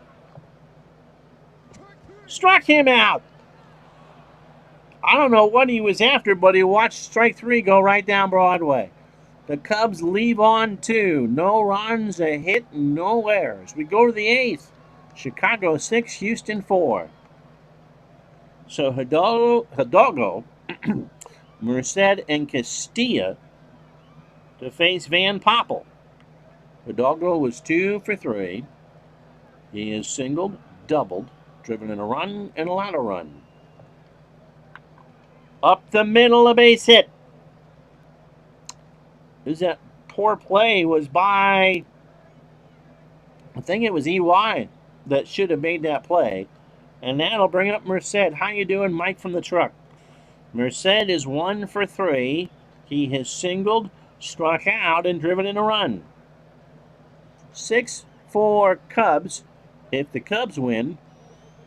Struck him out! I don't know what he was after, but he watched strike 3 go right down Broadway. The Cubs leave on 2. No runs, a hit, no errors. We go to the 8th. Chicago 6, Houston 4. So Hidalgo, Merced, and Castilla to face Van Poppel. Hidalgo was 2 for 3. He is singled, doubled, driven in a run, and allowed a run. Up the middle, a base hit. Who's that poor play was by, I think it was EY that should have made that play. And that'll bring up Merced. How you doing, Mike from the truck? Merced is 1 for 3. He has singled, struck out, and driven in a run. 6 for Cubs. If the Cubs win,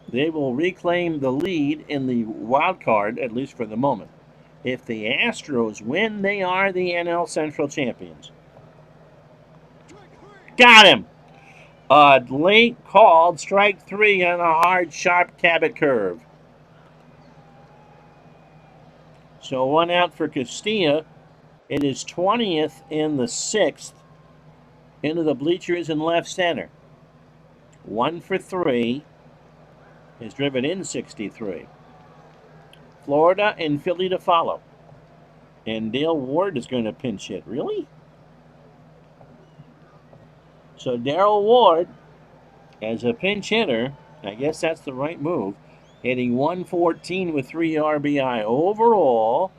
they will reclaim the lead in the wild card, at least for the moment. If the Astros win, they are the NL Central champions. Got him! A late called strike 3 on a hard, sharp Cabot curve. So 1 out for Castilla. It is 20th in the 6th. Into the bleachers in left center. 1 for 3. Is driven in 63. Florida and Philly to follow. And Dale Ward is going to pinch hit. Really? So Darrell Ward, as a pinch hitter, I guess that's the right move, hitting 114 with 3 RBI. Overall,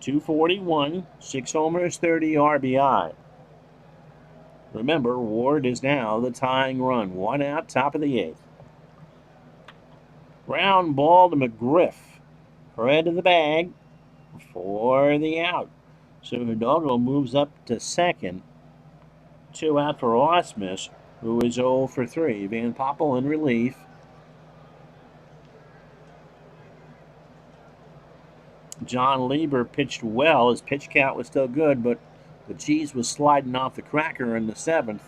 241, 6 homers, 30 RBI. Remember, Ward is now the tying run. 1 out, top of the 8th. Ground ball to McGriff. Red of the bag for the out. So Hidalgo moves up to second. 2 out for Osmus, who is 0 for 3. Van Poppel in relief. John Lieber pitched well. His pitch count was still good, but the cheese was sliding off the cracker in the 7th,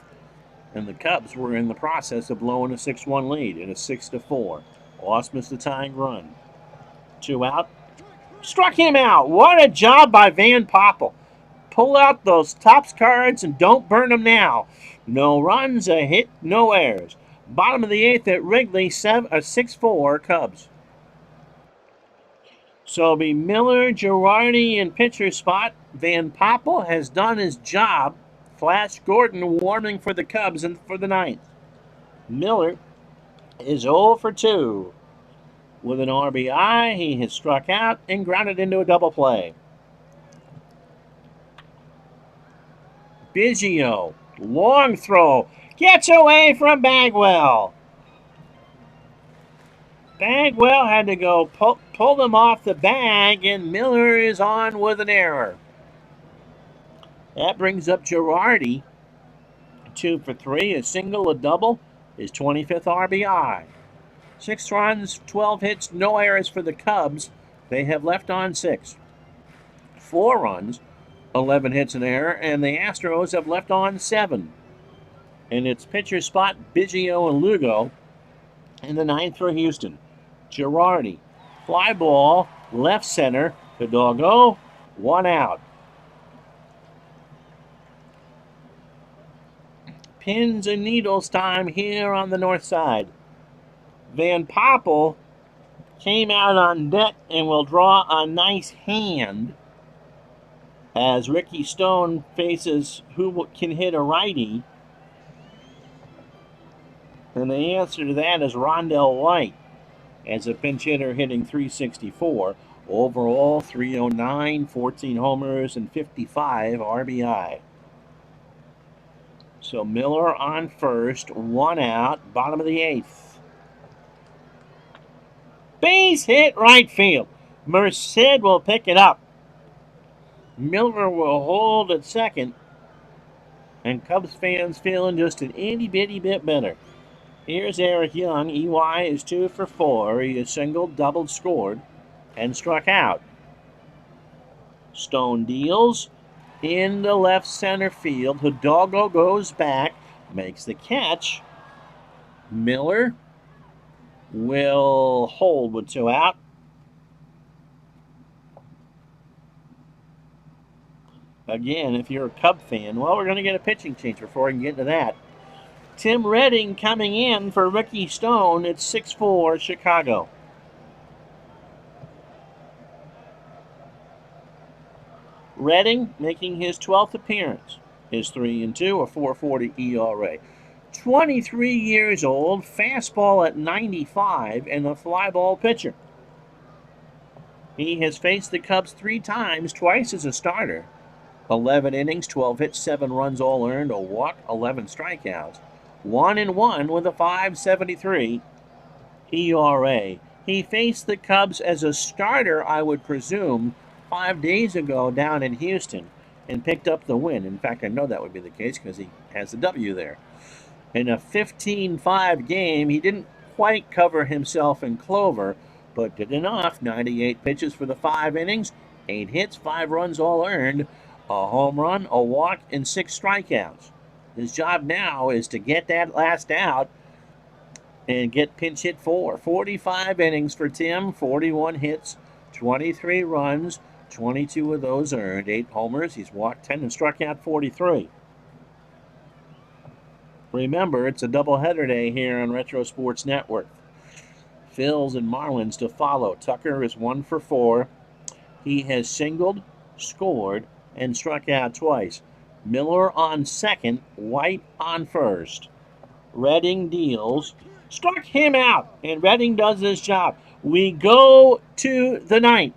and the Cubs were in the process of blowing a 6-1 lead in a 6-4. Osmus the tying run. 2 out. Struck him out. What a job by Van Poppel. Pull out those tops cards and don't burn them now. No runs, a hit, no errors. Bottom of the 8th at Wrigley, 6-4 Cubs. So it'll be Miller, Girardi in pitcher spot. Van Poppel has done his job. Flash Gordon warming for the Cubs and for the 9th. Miller is 0 for 2. With an RBI, he has struck out and grounded into a double play. Biggio, long throw, gets away from Bagwell. Bagwell had to go pull them off the bag, and Miller is on with an error. That brings up Girardi, 2 for 3, a single, a double, his 25th RBI. 6 runs, 12 hits, no errors for the Cubs. They have left on 6. 4 runs, 11 hits and error, and the Astros have left on 7. And it's pitcher spot Biggio and Lugo in the 9th for Houston. Girardi, fly ball, left center, Hidalgo, 1 out. Pins and needles time here on the north side. Van Poppel came out on deck and will draw a nice hand. as Ricky Stone faces who can hit a righty. And the answer to that is Rondell White, as a pinch hitter hitting .364. Overall, 309, 14 homers, and 55 RBI. So Miller on first, 1 out, bottom of the 8th. Base hit right field. Merced will pick it up. Miller will hold at second. And Cubs fans feeling just an itty-bitty bit better. Here's Eric Young. EY is 2 for 4. He is singled, doubled, scored, and struck out. Stone deals in the left center field. Hidalgo goes back, makes the catch. Miller will hold with 2 out. Again, if you're a Cub fan, well, we're going to get a pitching change before I can get into that. Tim Redding coming in for Ricky Stone. It's 6-4 Chicago. Redding making his 12th appearance. Is 3-2, a 4.40 ERA. 23 years old, fastball at 95, and a fly ball pitcher. He has faced the Cubs 3 times, twice as a starter. 11 innings, 12 hits, 7 runs all earned, a walk, 11 strikeouts. 1-1 with a 5.73 ERA. He faced the Cubs as a starter, I would presume, 5 days ago down in Houston and picked up the win. In fact, I know that would be the case because he has the W there. In a 15-5 game, he didn't quite cover himself in clover, but did enough. 98 pitches for the 5 innings, 8 hits, 5 runs all earned, a home run, a walk, and 6 strikeouts. His job now is to get that last out and get pinch hit 4. 45 innings for Tim, 41 hits, 23 runs, 22 of those earned, 8 homers. He's walked 10 and struck out 43. Remember, it's a doubleheader day here on Retro Sports Network. Phils and Marlins to follow. Tucker is 1 for 4. He has singled, scored, and struck out twice. Miller on second, White on first. Redding deals, struck him out, and Redding does his job. We go to the 9th.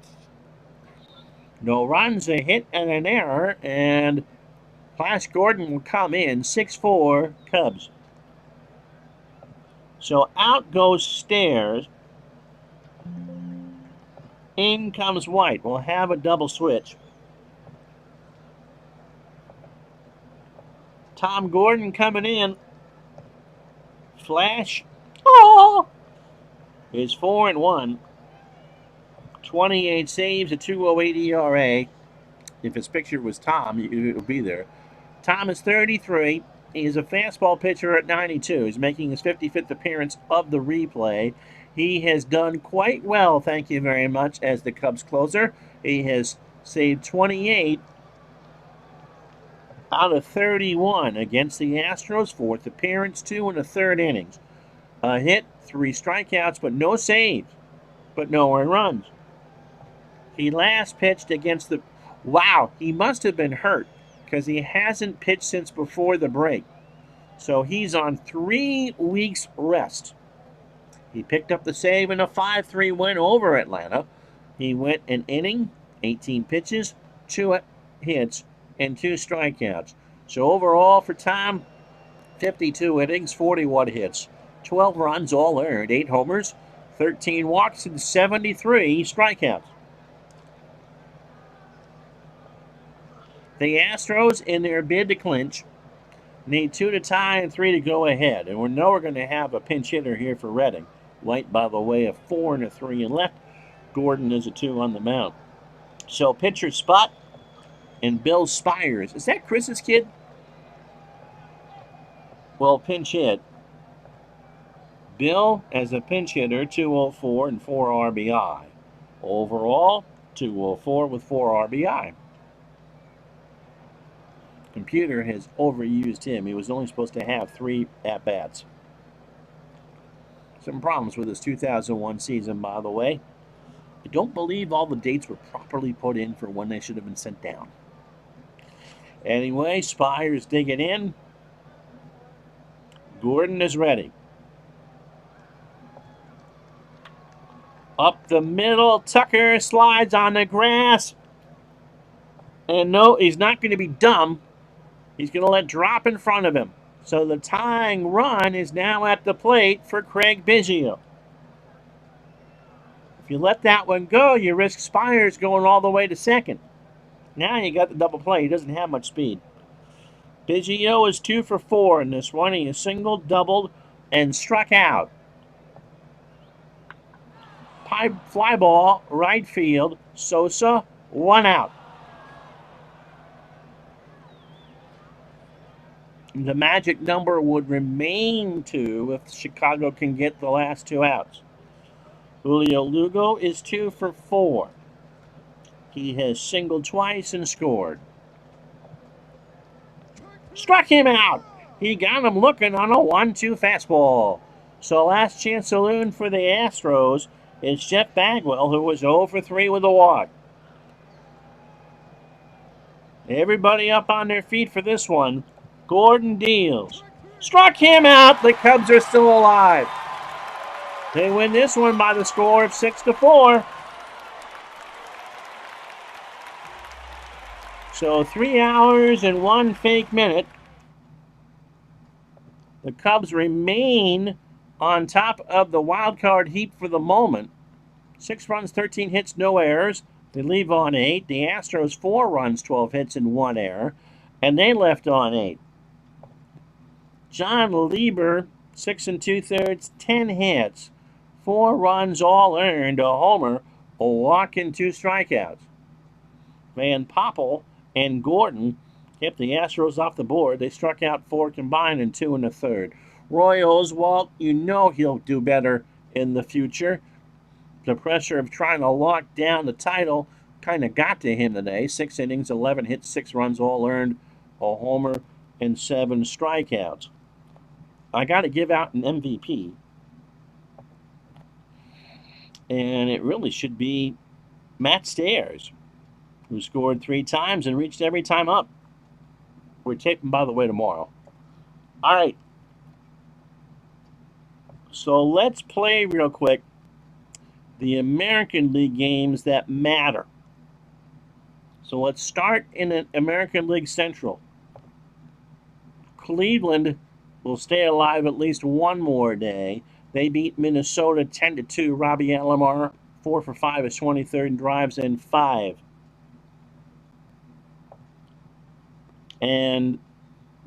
No runs, a hit, and an error, and Flash Gordon will come in, 6-4 Cubs. So out goes Stairs. In comes White. We'll have a double switch. Tom Gordon coming in. Flash is 4-1. 28 saves, a 2.08 ERA. If his picture was Tom, it would be there. Tom is 33. He is a fastball pitcher at 92. He's making his 55th appearance of the replay. He has done quite well, thank you very much, as the Cubs closer. He has saved 28 out of 31 against the Astros. 4th appearance, 2 1/3 innings. A hit, 3 strikeouts, but no saves, but no earned runs. He last pitched against the... Wow, he must have been hurt because he hasn't pitched since before the break. So he's on 3 weeks rest. He picked up the save in a 5-3 win over Atlanta. He went an inning, 18 pitches, 2 hits, and 2 strikeouts. So overall for Tom, 52 innings, 41 hits, 12 runs all earned, 8 homers, 13 walks, and 73 strikeouts. The Astros, in their bid to clinch, need 2 to tie and 3 to go ahead. And we know we're going to have a pinch hitter here for Redding. White, by the way, a 4 and a 3 and left. Gordon is a 2 on the mound. So pitcher spot and Bill Spires. Is that Chris's kid? Well, pinch hit. Bill, as a pinch hitter, 204 and 4 RBI. Overall, 204 with 4 RBI. Computer has overused him. He was only supposed to have 3 at-bats. Some problems with his 2001 season, by the way. I don't believe all the dates were properly put in for when they should have been sent down. Anyway, Spires digging in. Gordon is ready. Up the middle, Tucker slides on the grass. And no, he's not going to be dumb. He's going to let drop in front of him. So the tying run is now at the plate for Craig Biggio. If you let that one go, you risk Spires going all the way to second. Now you got the double play. He doesn't have much speed. Biggio is 2 for 4 in this one. He is singled, doubled, and struck out. Fly ball, right field. Sosa, 1 out. The magic number would remain 2 if Chicago can get the last 2 outs. Julio Lugo is 2 for 4. He has singled twice and scored. Struck him out. He got him looking on a 1-2 fastball. So last chance saloon for the Astros is Jeff Bagwell, who was 0 for 3 with a walk. Everybody up on their feet for this one. Gordon deals. Struck him out. The Cubs are still alive. They win this one by the score of 6-4. So 3 hours and 1 fake minute. The Cubs remain on top of the wild card heap for the moment. 6 runs, 13 hits, no errors. They leave on 8. The Astros 4 runs, 12 hits, and 1 error. And they left on 8. John Lieber, 6 2/3, 10 hits, 4 runs all earned, a homer, a walk, and 2 strikeouts. Van Poppel and Gordon kept the Astros off the board. They struck out 4 combined and 2 1/3. Roy Oswalt, you know he'll do better in the future. The pressure of trying to lock down the title kind of got to him today. 6 innings, 11 hits, 6 runs all earned, a homer, and 7 strikeouts. I got to give out an MVP. And it really should be Matt Stairs, who scored 3 times and reached every time up. We're taping, by the way, tomorrow. All right. So let's play real quick the American League games that matter. So let's start in the American League Central. Cleveland will stay alive at least one more day. They beat Minnesota 10-2. Robbie Alomar, 4 for 5, his 23rd drives and 5. And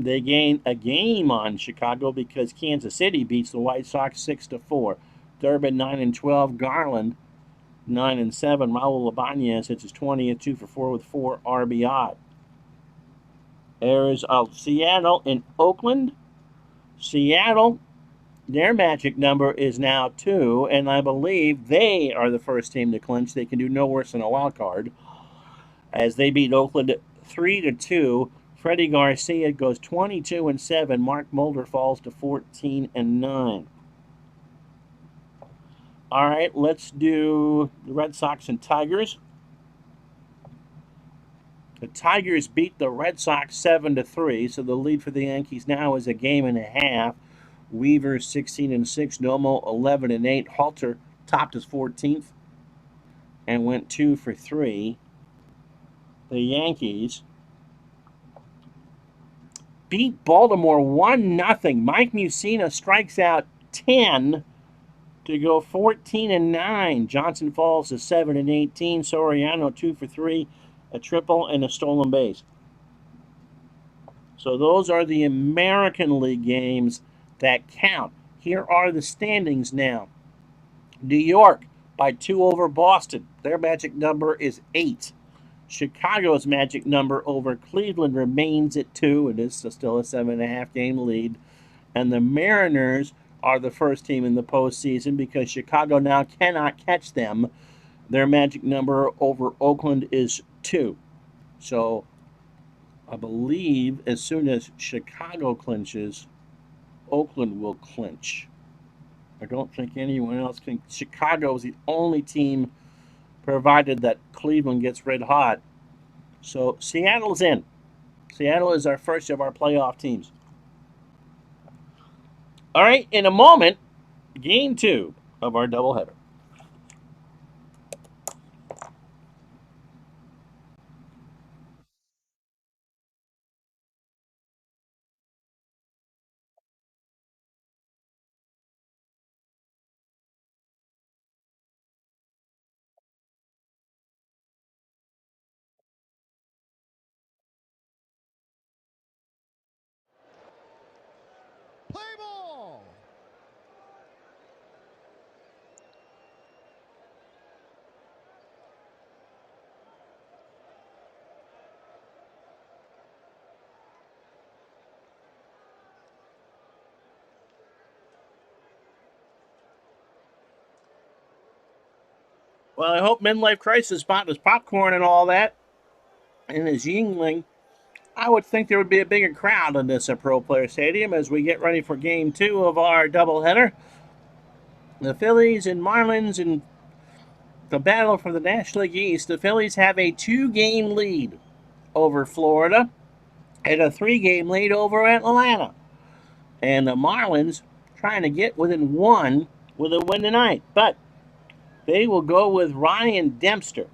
they gain a game on Chicago because Kansas City beats the White Sox 6-4. Durbin 9-12. Garland 9-7. Raul Ibanez hits his 20th, 2 for 4 with 4 RBI. There's Seattle and Oakland. Seattle, their magic number is now 2, and I believe they are the first team to clinch. They can do no worse than a wild card, as they beat Oakland 3-2. Freddie Garcia goes 22-7. Mark Mulder falls to 14-9. All right, let's do the Red Sox and Tigers. The Tigers beat the Red Sox 7-3, so the lead for the Yankees now is a game and a half. Weaver 16-6, Nomo 11-8. Halter topped his 14th and went 2 for 3. The Yankees beat Baltimore 1-0. Mike Mussina strikes out 10 to go 14-9. Johnson falls to 7-18. Soriano 2 for 3. A triple and a stolen base. So those are the American League games that count. Here are the standings now. New York by 2 over Boston. Their magic number is 8. Chicago's magic number over Cleveland remains at 2. It is still a 7.5 game lead. And the Mariners are the first team in the postseason because Chicago now cannot catch them. Their magic number over Oakland is 2. So I believe as soon as Chicago clinches, Oakland will clinch. I don't think anyone else can. Chicago is the only team, provided that Cleveland gets red hot. So Seattle's in. Seattle is our first of our playoff teams. All right, in a moment, game 2 of our doubleheader. Play ball. Well, I hope Midlife Crisis bought his popcorn and all that, and his Yingling. I would think there would be a bigger crowd in this Pro Player Stadium as we get ready for game 2 of our doubleheader. The Phillies and Marlins in the battle for the National League East. The Phillies have a 2-game lead over Florida and a 3-game lead over Atlanta. And the Marlins trying to get within 1 with a win tonight. But they will go with Ryan Dempster.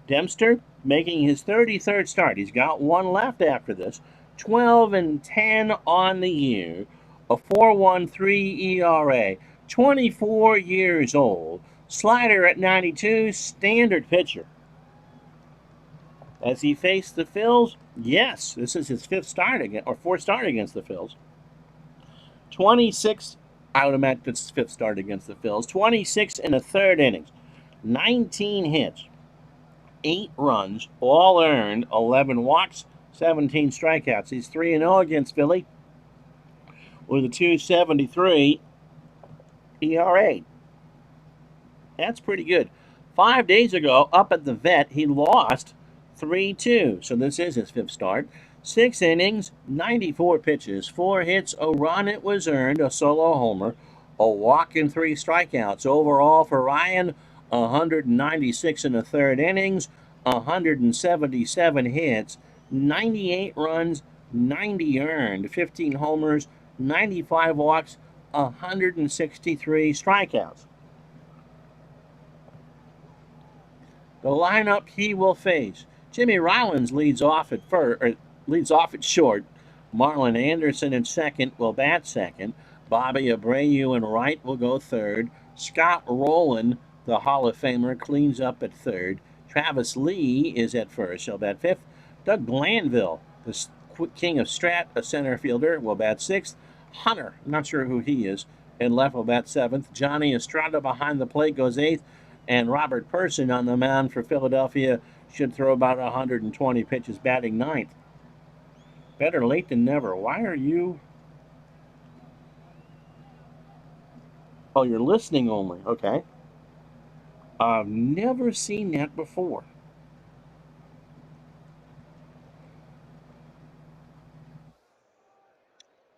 Dempster making his 33rd start. He's got 1 left after this. 12-10 on the year. A 4.13 ERA. 24 years old. Slider at 92. Standard pitcher. As he faced the Phils, yes, this is his 4th start against the Phils. 26, I would imagine it's his 5th start against the Phils. 26 in the 3rd innings. 19 hits. 8 runs, all earned, 11 walks, 17 strikeouts. He's 3-0 against Philly with a 2.73 ERA. That's pretty good. 5 days ago, up at the Vet, he lost 3-2. So this is his 5th start. 6 innings, 94 pitches, 4 hits, a run it was earned, a solo homer, a walk, and 3 strikeouts. Overall for Ryan, 196 in the 3rd innings, 177 hits, 98 runs, 90 earned, 15 homers, 95 walks, 163 strikeouts. The lineup he will face: Jimmy Rollins leads off at short. Marlon Anderson in second will bat second. Bobby Abreu in right will go third. Scott Rowland, the Hall of Famer, cleans up at third. Travis Lee is at first. He'll bat fifth. Doug Glanville, the king of Strat, a center fielder, will bat sixth. Hunter, not sure who he is, in left will bat seventh. Johnny Estrada behind the plate goes eighth. And Robert Person on the mound for Philadelphia should throw about 120 pitches, batting ninth. Better late than never. Why are you... Oh, you're listening only. Okay. I've never seen that before.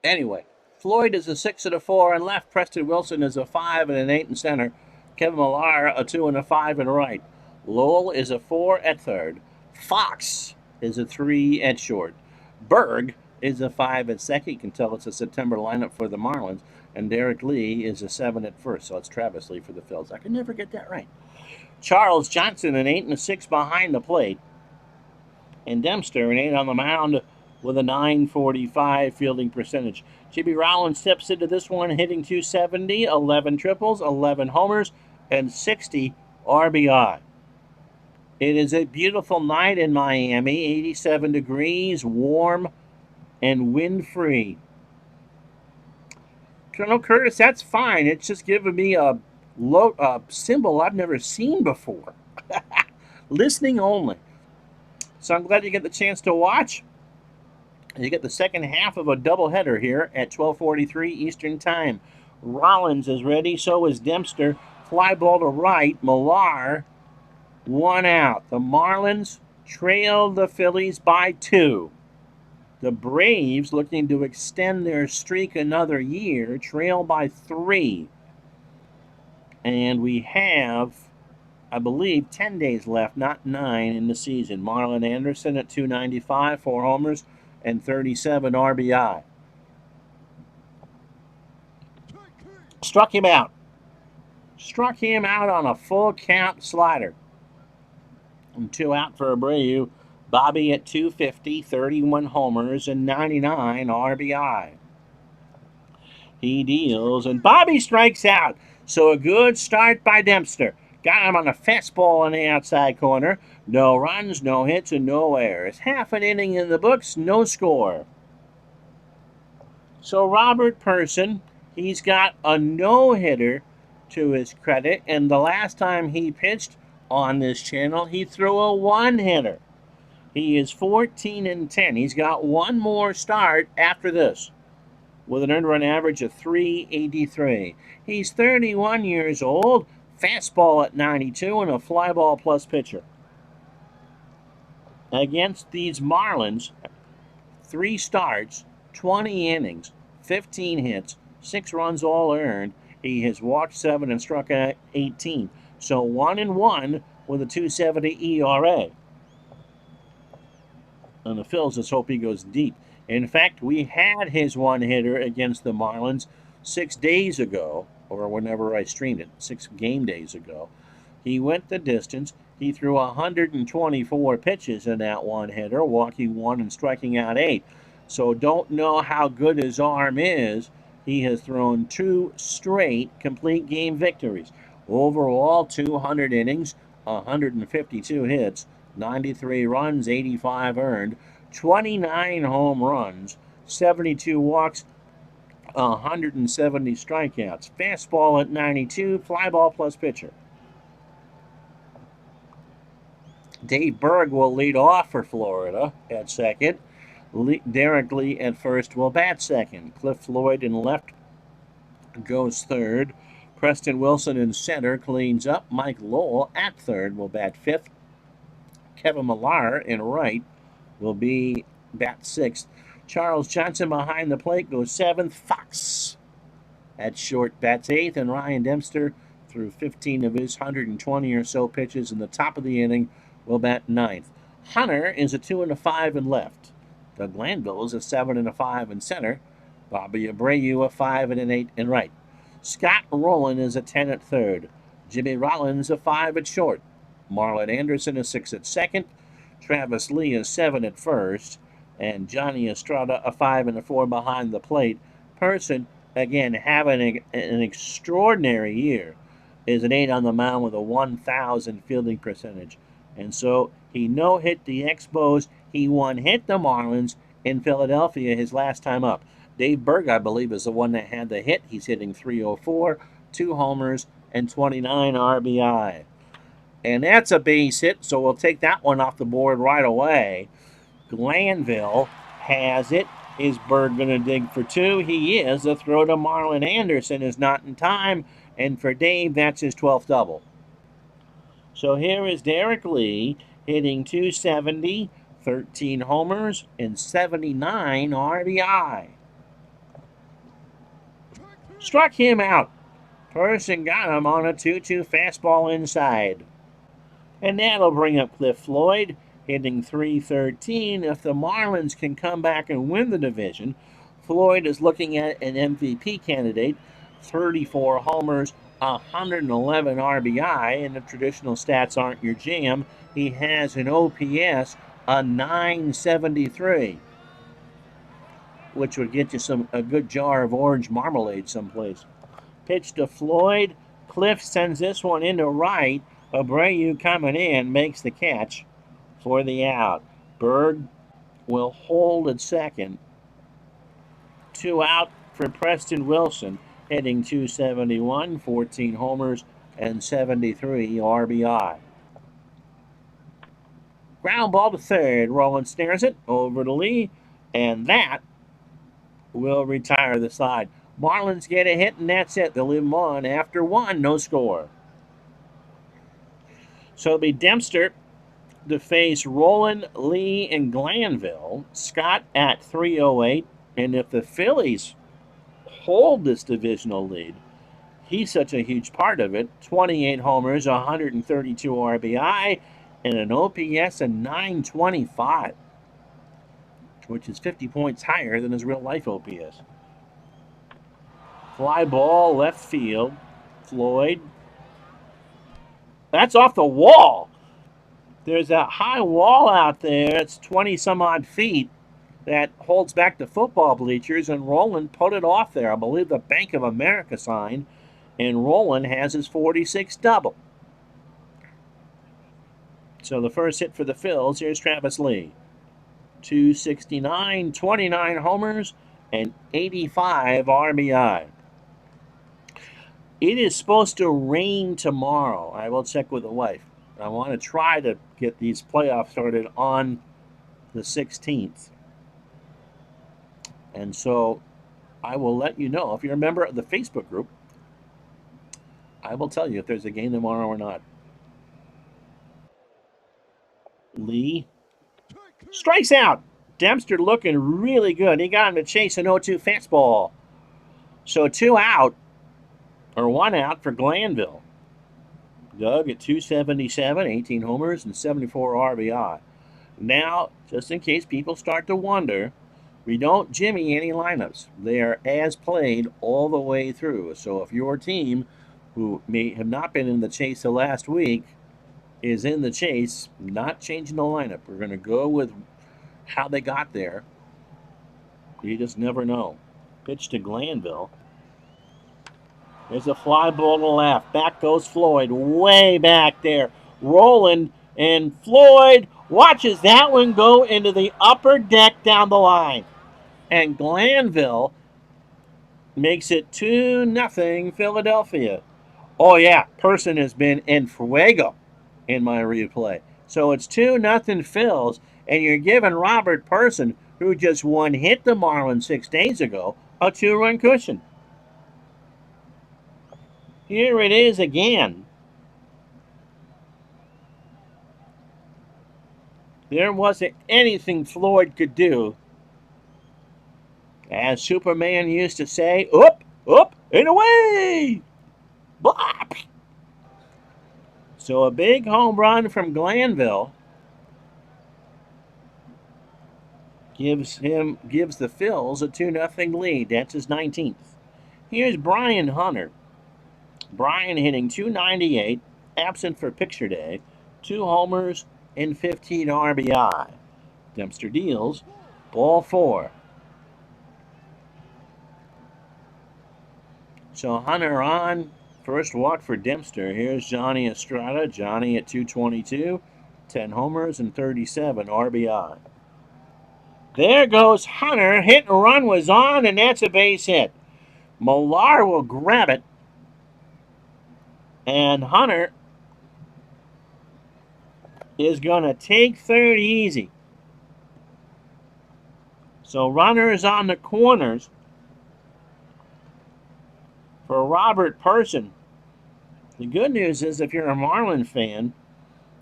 Anyway, Floyd is a 6 and a 4 in left. Preston Wilson is a 5 and an 8 in center. Kevin Millar a 2 and a 5 in right. Lowell is a 4 at third. Fox is a 3 at short. Berg is a 5 at second. You can tell it's a September lineup for the Marlins. And Derek Lee is a 7 at first. So it's Travis Lee for the Phils. I can never get that right. Charles Johnson an 8 and a 6 behind the plate. And Dempster an 8 on the mound with a 945 fielding percentage. Jimmy Rollins steps into this one hitting 270, 11 triples, 11 homers, and 60 RBI. It is a beautiful night in Miami, 87 degrees, warm, and wind-free. Colonel Curtis, that's fine. It's just giving me a symbol I've never seen before. Listening only. So I'm glad you get the chance to watch. You get the second half of a doubleheader here at 12:43 Eastern Time. Rollins is ready, so is Dempster. Fly ball to right. Millar, 1 out. The Marlins trail the Phillies by 2. The Braves, looking to extend their streak another year, trail by 3. And we have I believe, 10 days left, not 9 in the season. Marlon Anderson at 295, 4 homers, and 37 RBI. Struck him out. Struck him out on a full count slider. And 2 out for Abreu. Bobby at 250, 31 homers, and 99 RBI. He deals, and Bobby strikes out. So a good start by Dempster. Got him on a fastball in the outside corner. No runs, no hits, and no errors. Half an inning in the books, no score. So Robert Person, he's got a no-hitter to his credit, and the last time he pitched on this channel, he threw a one-hitter. He is 14-10. He's got one more start after this, with an earned run average of 383. He's 31 years old, fastball at 92, and a fly ball plus pitcher. Against these Marlins, 3 starts, 20 innings, 15 hits, 6 runs all earned. He has walked 7 and struck out 18. So 1-1 with a 2.70 ERA. And the Phils, let's hope he goes deep. In fact, we had his one-hitter against the Marlins 6 days ago, or whenever I streamed it, 6 game days ago. He went the distance. He threw 124 pitches in that one-hitter, walking 1 and striking out 8. So don't know how good his arm is. He has thrown 2 straight complete game victories. Overall, 200 innings, 152 hits, 93 runs, 85 earned, 29 home runs, 72 walks, 170 strikeouts. Fastball at 92, fly ball plus pitcher. Dave Berg will lead off for Florida at second. Derek Lee at first will bat second. Cliff Floyd in left goes third. Preston Wilson in center cleans up. Mike Lowell at third will bat fifth. Kevin Millar in right will bat sixth. Charles Johnson behind the plate goes seventh. Fox at short bats eighth. And Ryan Dempster, through 15 of his 120 or so pitches in the top of the inning, will bat ninth. Hunter is a 2 and a 5 in left. Doug Glanville is a 7 and a 5 in center. Bobby Abreu a 5 and an 8 in right. Scott Rowland is a 10 at third. Jimmy Rollins a 5 at short. Marlon Anderson a 6 at second. Travis Lee a 7 at first. And Johnny Estrada a 5 and a 4 behind the plate. Person, again, having an extraordinary year, is an 8 on the mound with a 1,000 fielding percentage. And so he no-hit the Expos. He one-hit the Marlins in Philadelphia his last time up. Dave Berg, I believe, is the one that had the hit. He's hitting .304, 2 homers, and 29 RBI. And that's a base hit, so we'll take that one off the board right away. Glanville has it. Is Berg going to dig for 2? He is. The throw to Marlon Anderson is not in time. And for Dave, that's his 12th double. So here is Derek Lee hitting .270, 13 homers, and 79 RBI. Struck him out. Person got him on a 2-2 fastball inside. And that'll bring up Cliff Floyd, hitting .313. If the Marlins can come back and win the division, Floyd is looking at an MVP candidate, 34 homers, 111 RBI, and the traditional stats aren't your jam. He has an OPS, a 973. Which would get you a good jar of orange marmalade someplace. Pitch to Floyd. Cliff sends this one into right. Abreu coming in makes the catch for the out. Berg will hold at second. 2 out for Preston Wilson, hitting .271, 14 homers, and 73 RBI. Ground ball to third. Rowland snares it over to Lee, and that will retire the side. Marlins get a hit, and that's it. They'll leave them on after 1, no score. So it'll be Dempster to face Rowland, Lee, and Glanville. Scott at .308. And if the Phillies hold this divisional lead, he's such a huge part of it. 28 homers, 132 RBI, and an OPS of 925, which is 50 points higher than his real life OPS. Fly ball, left field. Floyd. That's off the wall. There's a high wall out there. It's 20 some odd feet that holds back the football bleachers, and Roland put it off there. I believe the Bank of America sign, and Roland has his 46th double. So the first hit for the Phils, here's Travis Lee. 269, 29 homers, and 85 RBI. It is supposed to rain tomorrow. I will check with the wife. I want to try to get these playoffs started on the 16th. And so I will let you know. If you're a member of the Facebook group, I will tell you if there's a game tomorrow or not. Lee strikes out. Dempster looking really good. He got him to chase an 0-2 fastball. So 2 out, or 1 out for Glanville. Doug at 277, 18 homers, and 74 RBI. Now, just in case people start to wonder, we don't jimmy any lineups. They are as played all the way through. So if your team, who may have not been in the chase the last week, is in the chase, not changing the lineup. We're going to go with how they got there. You just never know. Pitch to Glanville. There's a fly ball to left. Back goes Floyd, way back there. Roland, and Floyd watches that one go into the upper deck down the line. And Glanville makes it 2-0 Philadelphia. Oh yeah, Person has been en fuego in my replay. So it's 2-0 Phils, and you're giving Robert Person, who just hit the Marlins 6 days ago, a 2-run cushion. Here it is again. There wasn't anything Floyd could do. As Superman used to say, up, and away! Bop! So a big home run from Glanville gives the Phils a 2-0 lead. That's his 19th. Here's Brian Hunter. Brian hitting 298, absent for picture day, 2 homers and 15 RBI. Dempster deals, ball 4. So Hunter on, first walk for Dempster. Here's Johnny Estrada. Johnny at 222, 10 homers and 37 RBI. There goes Hunter. Hit and run was on, and that's a base hit. Millar will grab it. And Hunter is going to take third easy. So runners on the corners for Robert Person. The good news is if you're a Marlin fan,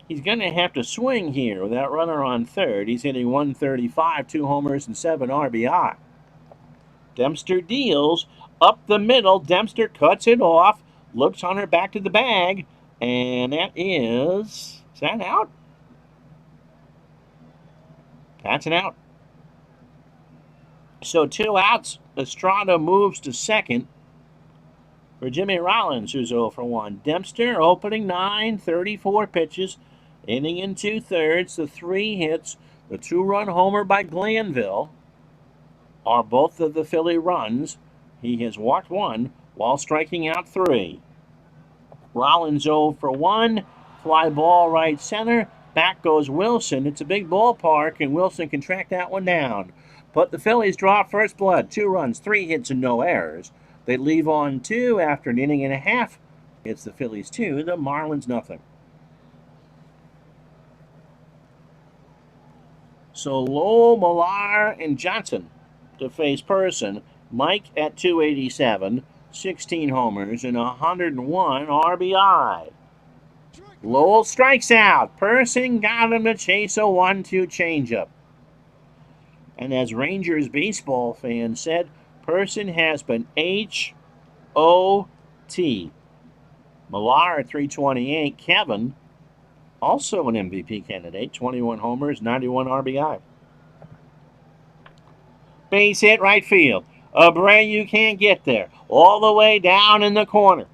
he's going to have to swing here with that runner on third. He's hitting 135, 2 homers, and 7 RBI. Dempster deals up the middle. Dempster cuts it off. Looks Hunter back to the bag, and that is that out? That's an out. So 2 outs. Estrada moves to second for Jimmy Rollins, who's 0 for 1. Dempster opening 9, 34 pitches, inning in 2/3, the 3 hits, the 2-run homer by Glanville are both of the Philly runs. He has walked 1 while striking out 3. Rollins 0 for 1, fly ball right center, back goes Wilson. It's a big ballpark, and Wilson can track that one down. But the Phillies draw first blood, 2 runs, 3 hits, and no errors. They leave on 2 after an inning and a half. It's the Phillies 2, the Marlins nothing. So Lowell, Millar, and Johnson to face Person. Mike at 287, 16 homers, and 101 RBI. Lowell strikes out. Person got him to chase a 1-2 changeup. And as Rangers baseball fans said, Person has been HOU. T. Millar at 328. Kevin, also an MVP candidate, 21 homers, 91 RBI. Base hit right field. Abreu can't get there. All the way down in the corner.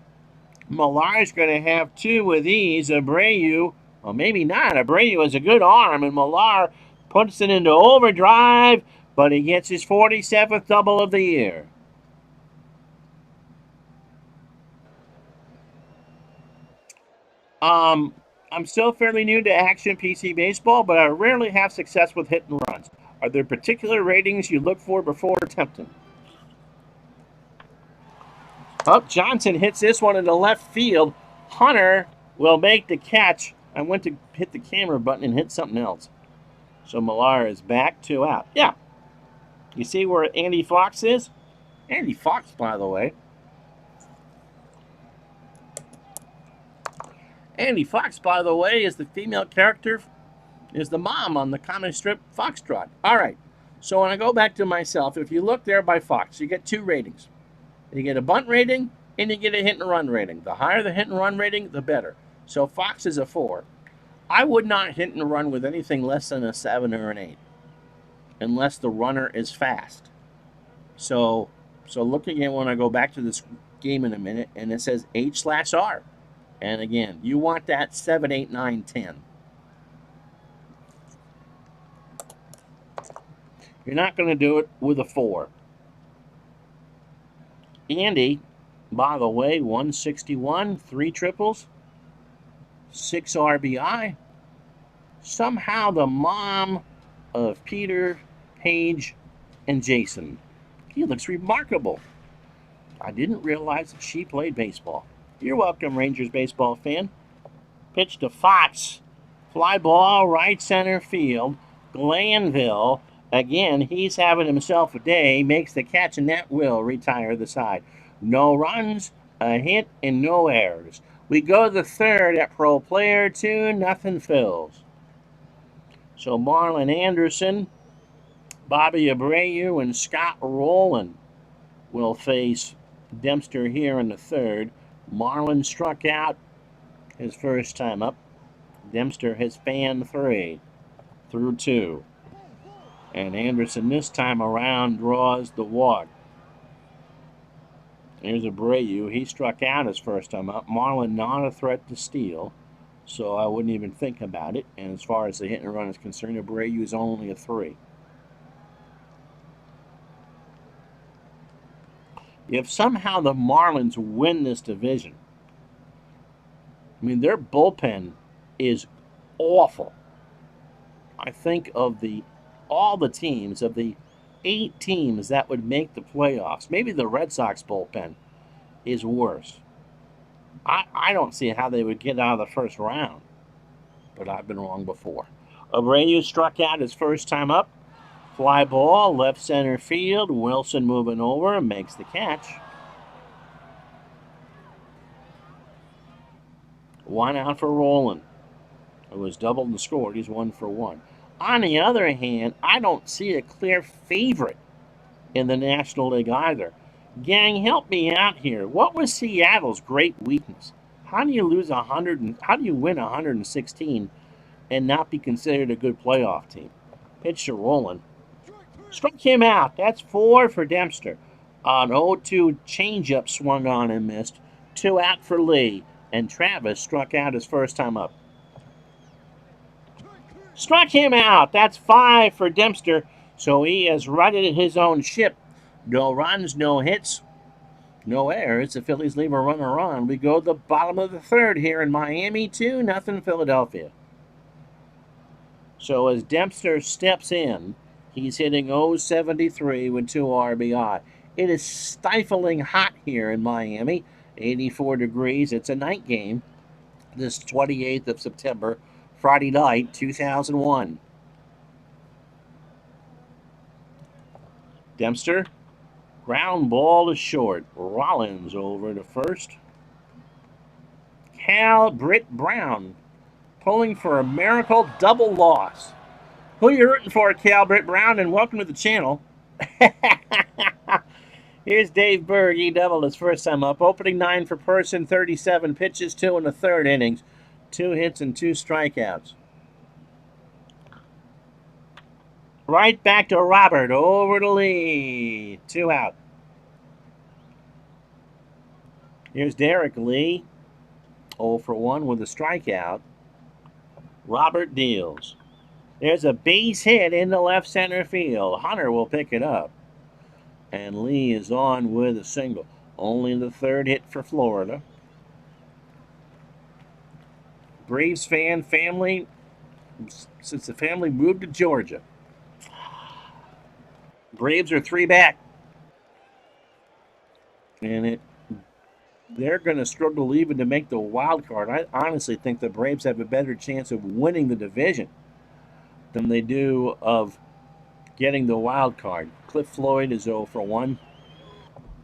Millar's going to have two with ease. Abreu, well, maybe not. Abreu has a good arm, and Millar puts it into overdrive, but he gets his 47th double of the year. I'm still fairly new to action PC baseball, but I rarely have success with hit and runs. Are there particular ratings you look for before attempting? Oh, Johnson hits this one in the left field. Hunter will make the catch. I went to hit the camera button and hit something else. So Millar is back, 2 out. Yeah. You see where Andy Fox is? Andy Fox, by the way. Andy Fox, by the way, is the female character, is the mom on the comic strip Foxtrot. All right. So when I go back to myself, if you look there by Fox, you get 2 ratings. You get a bunt rating, and you get a hit and run rating. The higher the hit and run rating, the better. So Fox is a 4. I would not hit and run with anything less than a 7 or an 8, unless the runner is fast. So looking at when I go back to this game in a minute, and it says H/R. And again, you want that 7, 8, 9, 10. You're not going to do it with a 4. Andy, by the way, 161, 3 triples, 6 RBI. Somehow the mom of Peter, Paige, and Jason. He looks remarkable. I didn't realize that she played baseball. You're welcome, Rangers baseball fan. Pitch to Fox. Fly ball, right center field. Glanville. Again, he's having himself a day. Makes the catch, and that will retire the side. No runs, a hit, and no errors. We go to the third at Pro Player 2. Nothing fills. So Marlon Anderson, Bobby Abreu, and Scott Rowland will face Dempster here in the third. Marlon struck out his first time up. Dempster has fanned 3 through 2. And Anderson this time around draws the walk. Here's Abreu. He struck out his first time up. Marlon not a threat to steal, so I wouldn't even think about it. And as far as the hit and run is concerned, Abreu is only a 3. If somehow the Marlins win this division, I mean, their bullpen is awful. I think of all the teams, of the 8 teams that would make the playoffs, maybe the Red Sox bullpen is worse. I don't see how they would get out of the first round, but I've been wrong before. Abreu struck out his first time up. Fly ball, left center field. Wilson moving over and makes the catch. 1 out for Rowland. It was doubled and scored. He's 1 for 1. On the other hand, I don't see a clear favorite in the National League either. Gang, help me out here. What was Seattle's great weakness? How do you lose 100? How do you win 116 and not be considered a good playoff team? Pitch to Rowland. Struck him out. That's 4 for Dempster. An 0-2 changeup swung on and missed. 2 out for Lee. And Travis struck out his first time up. Struck him out. That's 5 for Dempster. So he has righted his own ship. No runs, no hits, no errors. The Phillies leave a runner on. We go to the bottom of the third here in Miami, 2-0 Philadelphia. So as Dempster steps in, he's hitting .073 with 2 RBI. It is stifling hot here in Miami. 84 degrees. It's a night game. This 28th of September, Friday night, 2001. Dempster. Ground ball is short. Rollins over to first. Cal Britt Brown pulling for a miracle double loss. Who you rooting for, Cal Britt Brown, and welcome to the channel. Here's Dave Berg. He doubled his first time up. Opening 9 for Person, 37 pitches, 2 in the third innings. 2 hits and 2 strikeouts. Right back to Robert. Over to Lee. 2 out. Here's Derek Lee. 0 for 1 with a strikeout. Robert deals. There's a base hit in the left center field. Hunter will pick it up. And Lee is on with a single. Only the third hit for Florida. Braves fan family, since the family moved to Georgia. Braves are 3 back. And they're going to struggle even to make the wild card. I honestly think the Braves have a better chance of winning the division than they do of getting the wild card. Cliff Floyd is 0 for 1.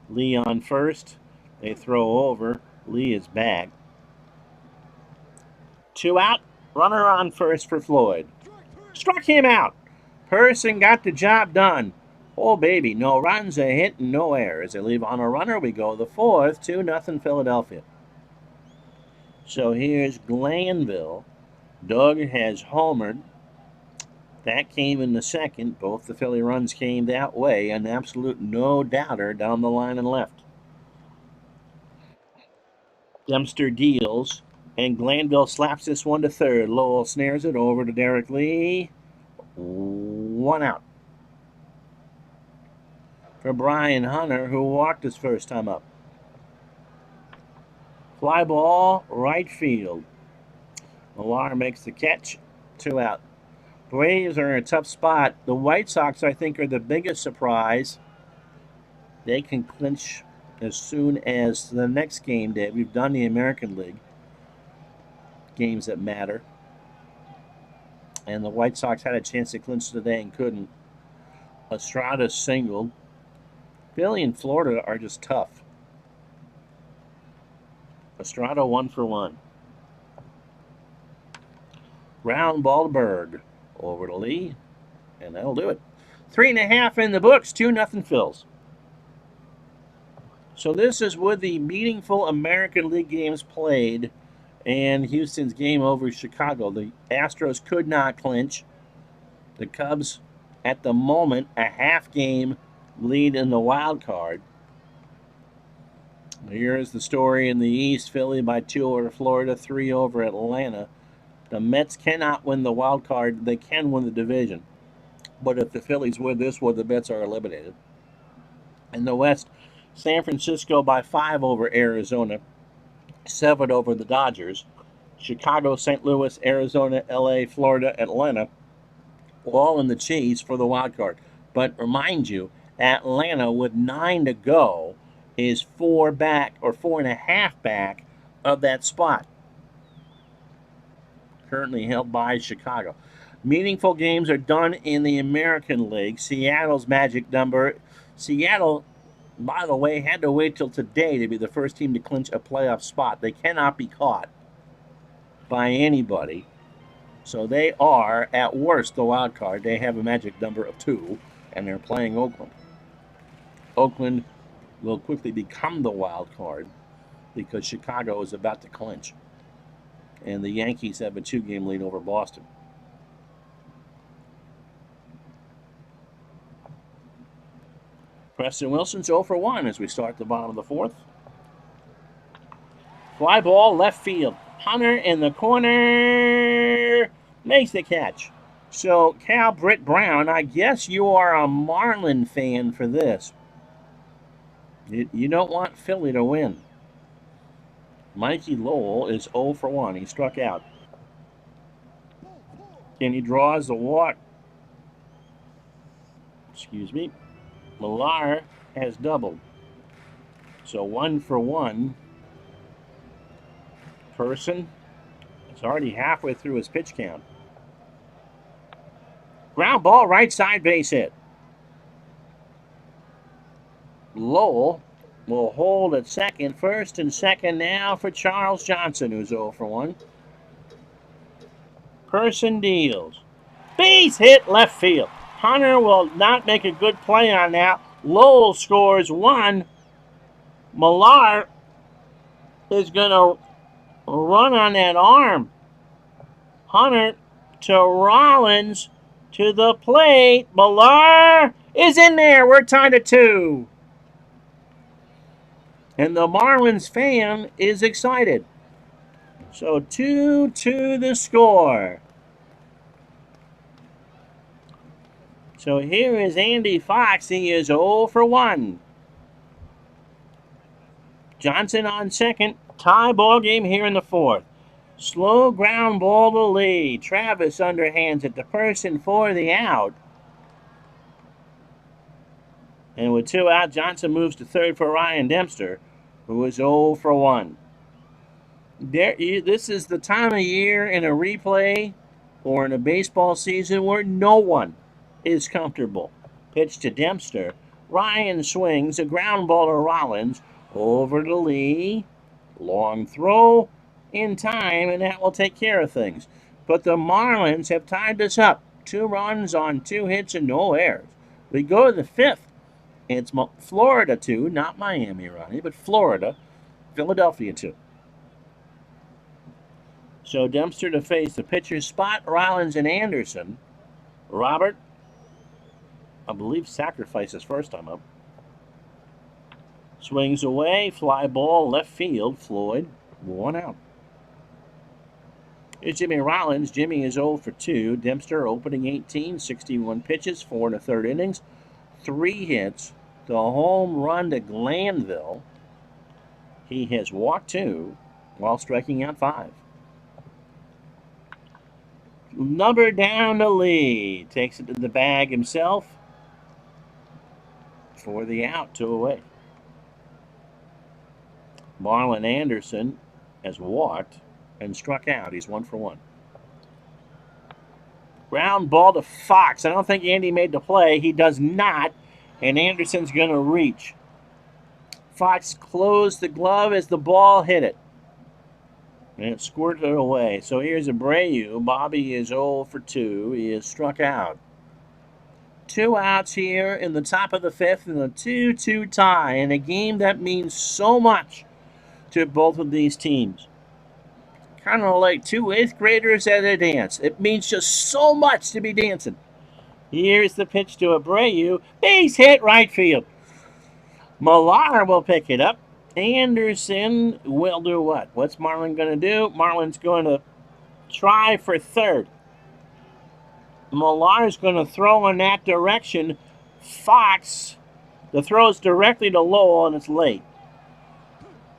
Lee on first. They throw over. Lee is back. 2 out. Runner on first for Floyd. Struck him out. Person got the job done. Oh, baby. No runs, a hit, and no errors. They leave on a runner. We go the fourth. 2-0 Philadelphia. So here's Glanville. Doug has homered. That came in the second. Both the Philly runs came that way. An absolute no-doubter down the line and left. Dempster deals. And Glanville slaps this one to third. Lowell snares it over to Derek Lee. 1 out. For Brian Hunter, who walked his first time up. Fly ball, right field. Millar makes the catch. 2 out. Braves are in a tough spot. The White Sox, I think, are the biggest surprise. They can clinch as soon as the next game day. We've done the American League. Games that matter. And the White Sox had a chance to clinch today and couldn't. Estrada singled. Philly and Florida are just tough. Estrada 1 for 1. Ground ball to Berg. Over to Lee. And that'll do it. 3.5 in the books. 2-0 Phils. So this is with the meaningful American League games played and Houston's game over Chicago. The Astros could not clinch. The Cubs, at the moment, a half-game lead in the wild card. Here's the story in the East. Philly by 2 over Florida, 3 over Atlanta. The Mets cannot win the wild card. They can win the division. But if the Phillies win this one, the Mets are eliminated. In the West, San Francisco by 5 over Arizona. 7 over the Dodgers. Chicago, St. Louis, Arizona, LA, Florida, Atlanta, all in the chase for the wild card. But remind you, Atlanta with 9 to go is 4 back or 4.5 back of that spot. Currently held by Chicago. Meaningful games are done in the American League. Seattle's magic number. Seattle, by the way, had to wait till today to be the first team to clinch a playoff spot. They cannot be caught by anybody. So they are, at worst, the wild card. They have a magic number of 2, and they're playing Oakland. Oakland will quickly become the wild card because Chicago is about to clinch. And the Yankees have a 2-game lead over Boston. Preston Wilson's 0 for 1 as we start the bottom of the fourth. Fly ball, left field. Hunter in the corner. Makes the catch. So, Cal Britt Brown, I guess you are a Marlin fan for this. You don't want Philly to win. Mikey Lowell is 0 for 1. He struck out. And he draws the walk. Excuse me. Millar has doubled. So 1 for 1. Person is already halfway through his pitch count. Ground ball, right side base hit. Lowell will hold at second. First and second now for Charles Johnson, who's 0 for 1. Person deals. Base hit left field. Hunter will not make a good play on that. Lowell scores 1. Millar is going to run on that arm. Hunter to Rollins to the plate. Millar is in there. We're tied at 2. And the Marlins fan is excited. So 2-2 the score. So here is Andy Fox. He is 0 for 1. Johnson on second. Tie ball game here in the 4th. Slow ground ball to Lee. Travis underhands it to Person for the out. And with 2 out, Johnson moves to third for Ryan Dempster, who is 0 for 1. This is the time of year in a replay or in a baseball season where no one is comfortable. Pitch to Dempster. Ryan swings. A ground ball to Rollins. Over to Lee. Long throw in time, and that will take care of things. But the Marlins have tied this up. 2 runs on 2 hits and no errors. We go to the 5th. It's Florida 2, not Miami, Ronnie, but Florida. Philadelphia 2. So Dempster to face the pitcher's spot. Rollins and Anderson. Robert, I believe, sacrifices first time up. Swings away. Fly ball left field. Floyd, 1 out. Here's Jimmy Rollins. Jimmy is 0 for 2. Dempster opening 18, 61 pitches, 4 1/3 innings, 3 hits. The home run to Glanville. He has walked 2 while striking out 5. Number down to Lee. Takes it to the bag himself for the out, 2 away. Marlon Anderson has walked and struck out. He's 1 for 1. Ground ball to Fox. I don't think Andy made the play. He does not. And Anderson's going to reach. Fox closed the glove as the ball hit it. And it squirted away. So here's Abreu. Bobby is 0 for 2. He is struck out. 2 outs here in the top of the 5th in a 2-2 tie in a game that means so much to both of these teams. Kind of like 2 8th graders at a dance. It means just so much to be dancing. Here's the pitch to Abreu. Base hit right field. Millar will pick it up. Anderson will do what? What's Marlon going to do? Marlon's going to try for third. Millar's going to throw in that direction. Fox, the throw's directly to Lowell, and it's late.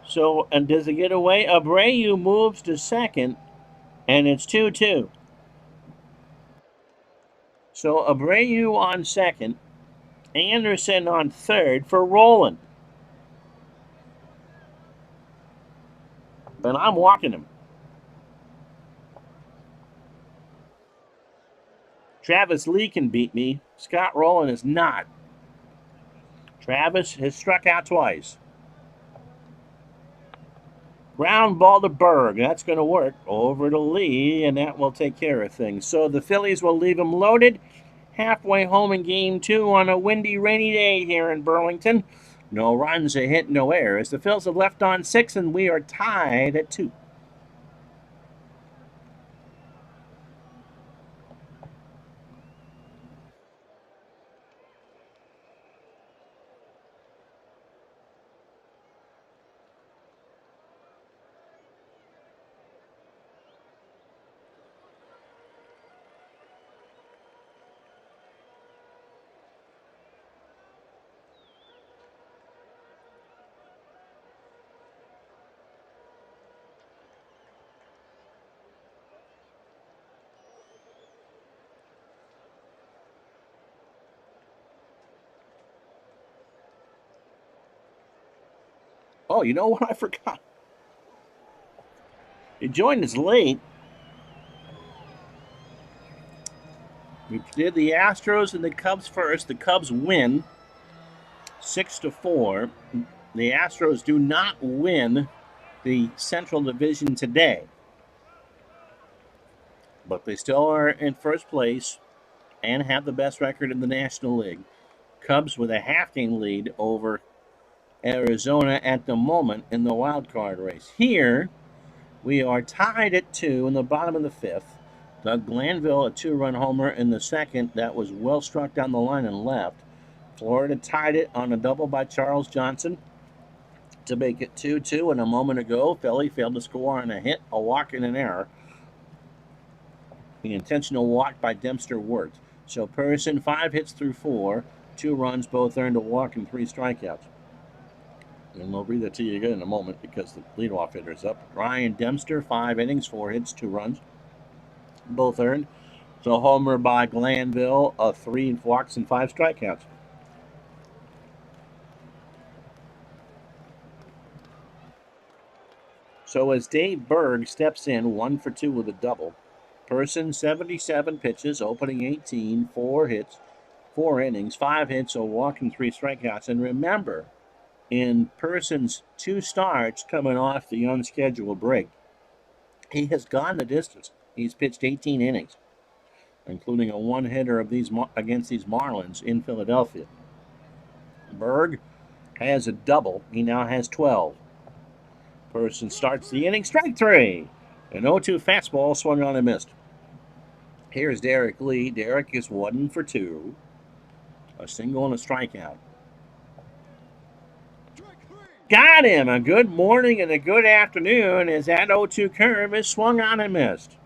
So, and does it get away? Abreu moves to second, and it's 2-2. So Abreu on second, Anderson on third for Roland. And I'm walking him. Travis Lee can beat me. Scott Rowland is not. Travis has struck out twice. Ground ball to Berg. That's going to work. Over to Lee, and that will take care of things. So the Phillies will leave him loaded. Halfway home in Game 2 on a windy, rainy day here in Burlington. No runs, a hit, no errors. The Phils have left on 6, and we are tied at 2. Oh, you know what? I forgot. You joined us late. We did the Astros and the Cubs first. The Cubs win 6-4. The Astros do not win the Central Division today, but they still are in first place and have the best record in the National League. Cubs with a half-game lead over Arizona at the moment in the wild card race. Here, we are tied at 2 in the bottom of the 5th. Doug Glanville, a 2-run homer in the second. That was well struck down the line and left. Florida tied it on a double by Charles Johnson to make it 2-2. And a moment ago, Philly failed to score on a hit, a walk, and an error. The intentional walk by Dempster worked. So Person, 5 hits through 4, 2 runs, both earned, a walk, and 3 strikeouts. And we'll read that to you again in a moment because the leadoff hitter is up. Ryan Dempster, 5 innings, 4 hits, 2 runs, both earned. So homer by Glanville, 3 walks and 5 strikeouts. So as Dave Berg steps in, 1 for 2 with a double. Person, 77 pitches, opening 18, 4 hits, 4 innings, 5 hits, a walk, and 3 strikeouts. And remember, in Person's 2 starts coming off the unscheduled break, he has gone the distance. He's pitched 18 innings, including a 1-hitter against these Marlins in Philadelphia. Berg has a double. He now has 12. Person starts the inning, strike 3. An 0-2 fastball swung on and missed. Here's Derek Lee. Derek is 1 for 2. A single and a strikeout. Got him! A good morning and a good afternoon as that 0-2 curve is swung on and missed.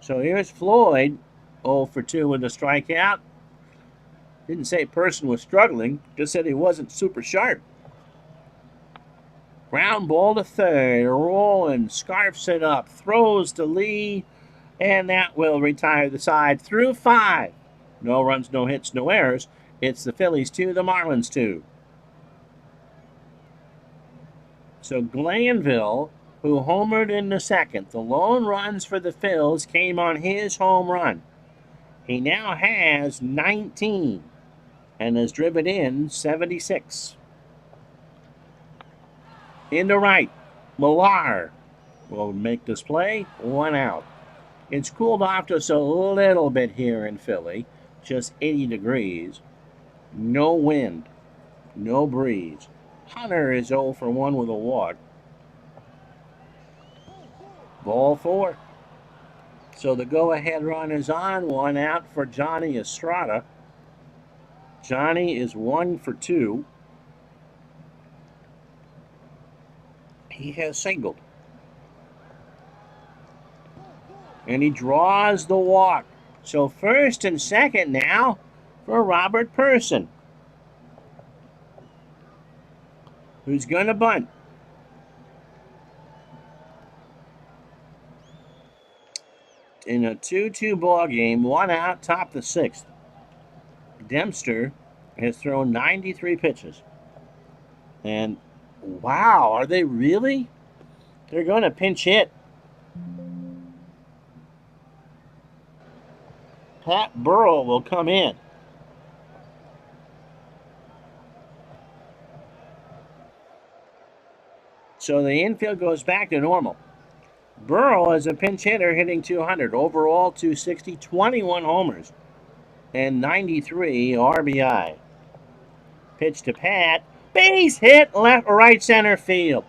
So here's Floyd, 0 for 2 with a strikeout. Didn't say Person was struggling, just said he wasn't super sharp. Ground ball to third, rolling, scarfs it up, throws to Lee, and that will retire the side through 5. No runs, no hits, no errors. It's the Phillies 2, the Marlins 2. So Glanville, who homered in the second, the lone runs for the Phils came on his home run. He now has 19 and has driven in 76. Into right, Millar will make this play, 1 out. It's cooled off just a little bit here in Philly, just 80 degrees. No wind, no breeze. Hunter is 0 for 1 with a walk. Ball 4. So the go-ahead run is on, 1 out for Johnny Estrada. Johnny is 1 for 2. He has singled. And he draws the walk. So first and second now for Robert Person, who's going to bunt. In a 2-2 ball game, 1 out, top the 6th. Dempster has thrown 93 pitches. And wow, are they really? They're going to pinch hit. Pat Burrell will come in. So the infield goes back to normal. Burrell is a pinch hitter hitting 200. Overall, 260, 21 homers, and 93 RBI. Pitch to Pat. Base hit, right center field.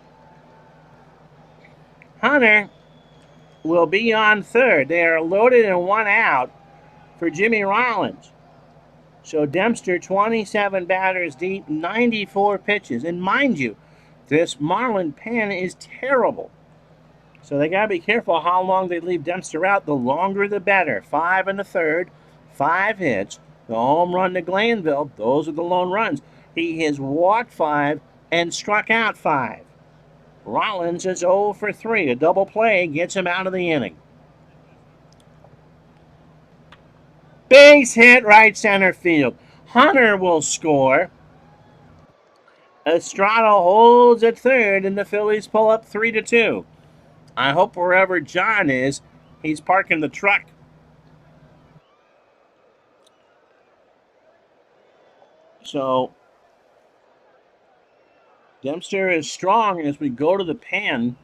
Hunter will be on third. They are loaded and 1 out for Jimmy Rollins. So Dempster, 27 batters deep, 94 pitches. And mind you, this Marlin pen is terrible. So they got to be careful how long they leave Dempster out. The longer, the better. 5 in the third, 5 hits. The home run to Glanville, those are the lone runs. He has walked 5 and struck out 5. Rollins is 0 for 3. A double play gets him out of the inning. Base hit, right center field. Hunter will score. Estrada holds at third, and the Phillies pull up 3-2. I hope wherever John is, he's parking the truck. So Dempster is strong as we go to the pen.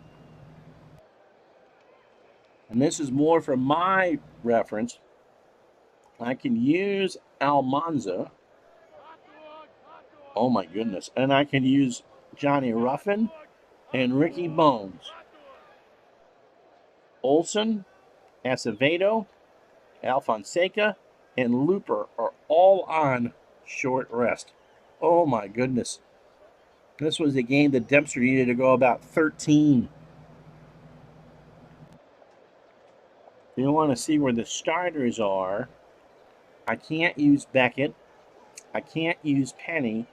And this is more from my reference. I can use Almanza. Oh my goodness. And I can use Johnny Ruffin and Ricky Bones. Olson, Acevedo, Alfonseca, and Looper are all on short rest. Oh my goodness. This was a game that Dempster needed to go about 13. You want to see where the starters are. I can't use Beckett. I can't use Penny.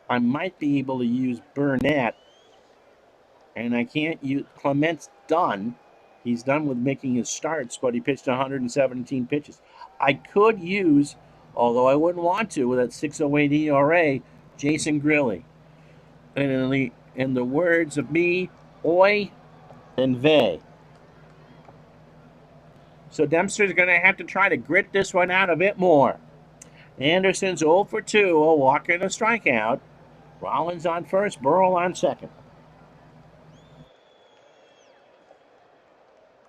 I might be able to use Burnett. And I can't use Clement's done. He's done with making his starts, but he pitched 117 pitches. I could use, although I wouldn't want to, with that 6.08 ERA, Jason Grilly. And in the words of me, oi and vey. So Dempster's going to have to try to grit this one out a bit more. Anderson's 0 for 2, a walk and a strikeout. Rollins on first, Burrell on second.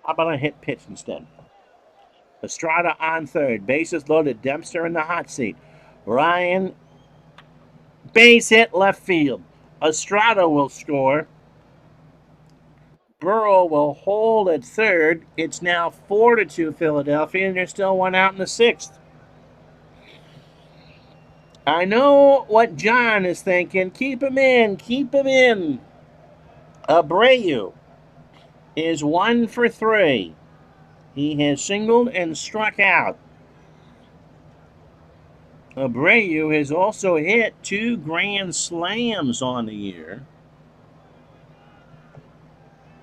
How about a hit pitch instead? Estrada on third. Bases loaded. Dempster in the hot seat. Ryan, base hit left field. Estrada will score. Burrow will hold at third. It's now 4-2 Philadelphia, and there's still one out in the sixth. I know what John is thinking. Keep him in. Keep him in. Abreu is 1 for 3. He has singled and struck out. Abreu has also hit 2 grand slams on the year.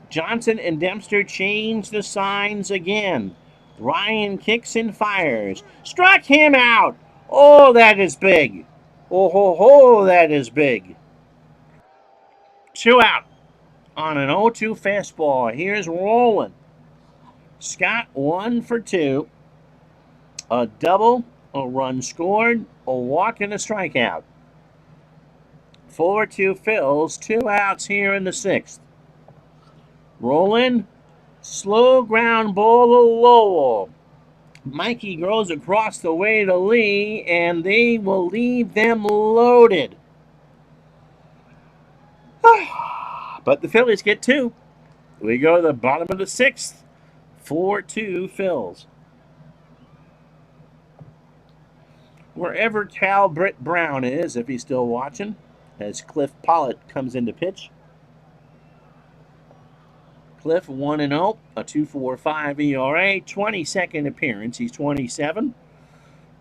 Johnson and Dempster change the signs again. Ryan kicks and fires. Struck him out. Oh, that is big. Oh, ho, ho, that is big. 2 out on an 0-2 fastball. Here's Roland. Scott 1 for 2. A double, a run scored, a walk, and a strikeout. 4-2 Phils. 2 outs here in the sixth. Roland, slow ground ball to Lowell. Mikey goes across the way to Lee, and they will leave them loaded. But the Phillies get 2. We go to the bottom of the sixth. 4-2 Phils. Wherever Cal Britt Brown is, if he's still watching, as Cliff Pollitt comes into pitch. Cliff 1-0, a 2.45 ERA, 22nd appearance. He's 27.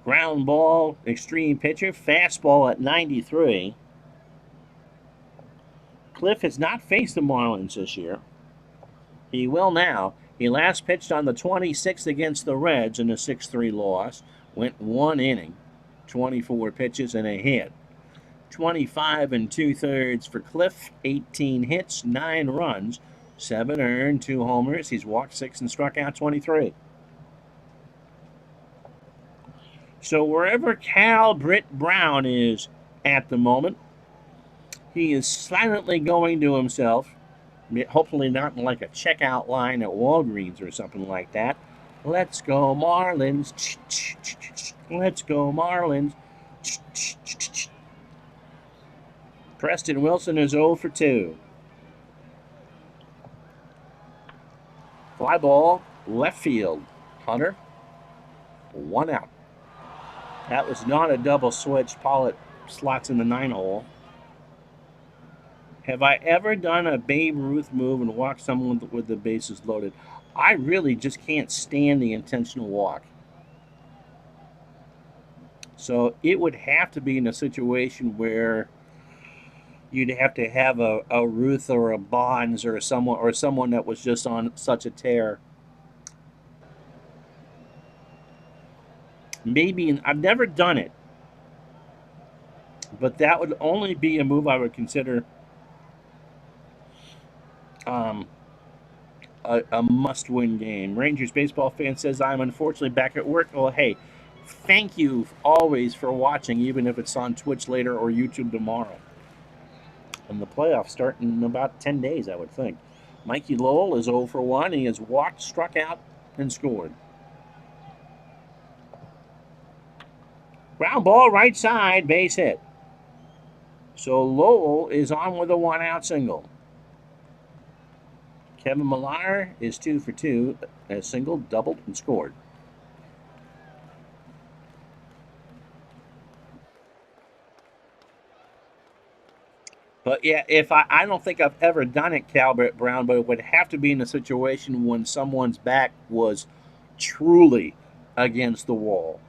Ground ball, extreme pitcher, fastball at 93. Cliff has not faced the Marlins this year. He will now. He last pitched on the 26th against the Reds in a 6-3 loss. Went 1 inning, 24 pitches and a hit. 25 2/3 for Cliff, 18 hits, 9 runs, 7 earned, 2 homers. He's walked 6 and struck out 23. So wherever Cal Britt Brown is at the moment, he is silently going to himself, hopefully not in like a checkout line at Walgreens or something like that. Let's go Marlins. Let's go Marlins. Preston Wilson is 0 for 2. Fly ball, left field. Hunter, 1 out. That was not a double switch. Pollitt slots in the 9-hole. Have I ever done a Babe Ruth move and walked someone with the bases loaded? I really just can't stand the intentional walk. So it would have to be in a situation where you'd have to have a Ruth or a Bonds or someone that was just on such a tear. Maybe, I've never done it, but that would only be a move I would consider a must-win game. Rangers baseball fan says, I'm unfortunately back at work. Well, hey, thank you always for watching, even if it's on Twitch later or YouTube tomorrow. And the playoffs start in about 10 days, I would think. Mikey Lowell is 0 for 1. He has walked, struck out, and scored. Ground ball right side, base hit. So Lowell is on with a 1-out single. Kevin Millar is 2 for 2, as single, doubled, and scored. But yeah, if I don't think I've ever done it, Calvert Brown, but it would have to be in a situation when someone's back was truly against the wall.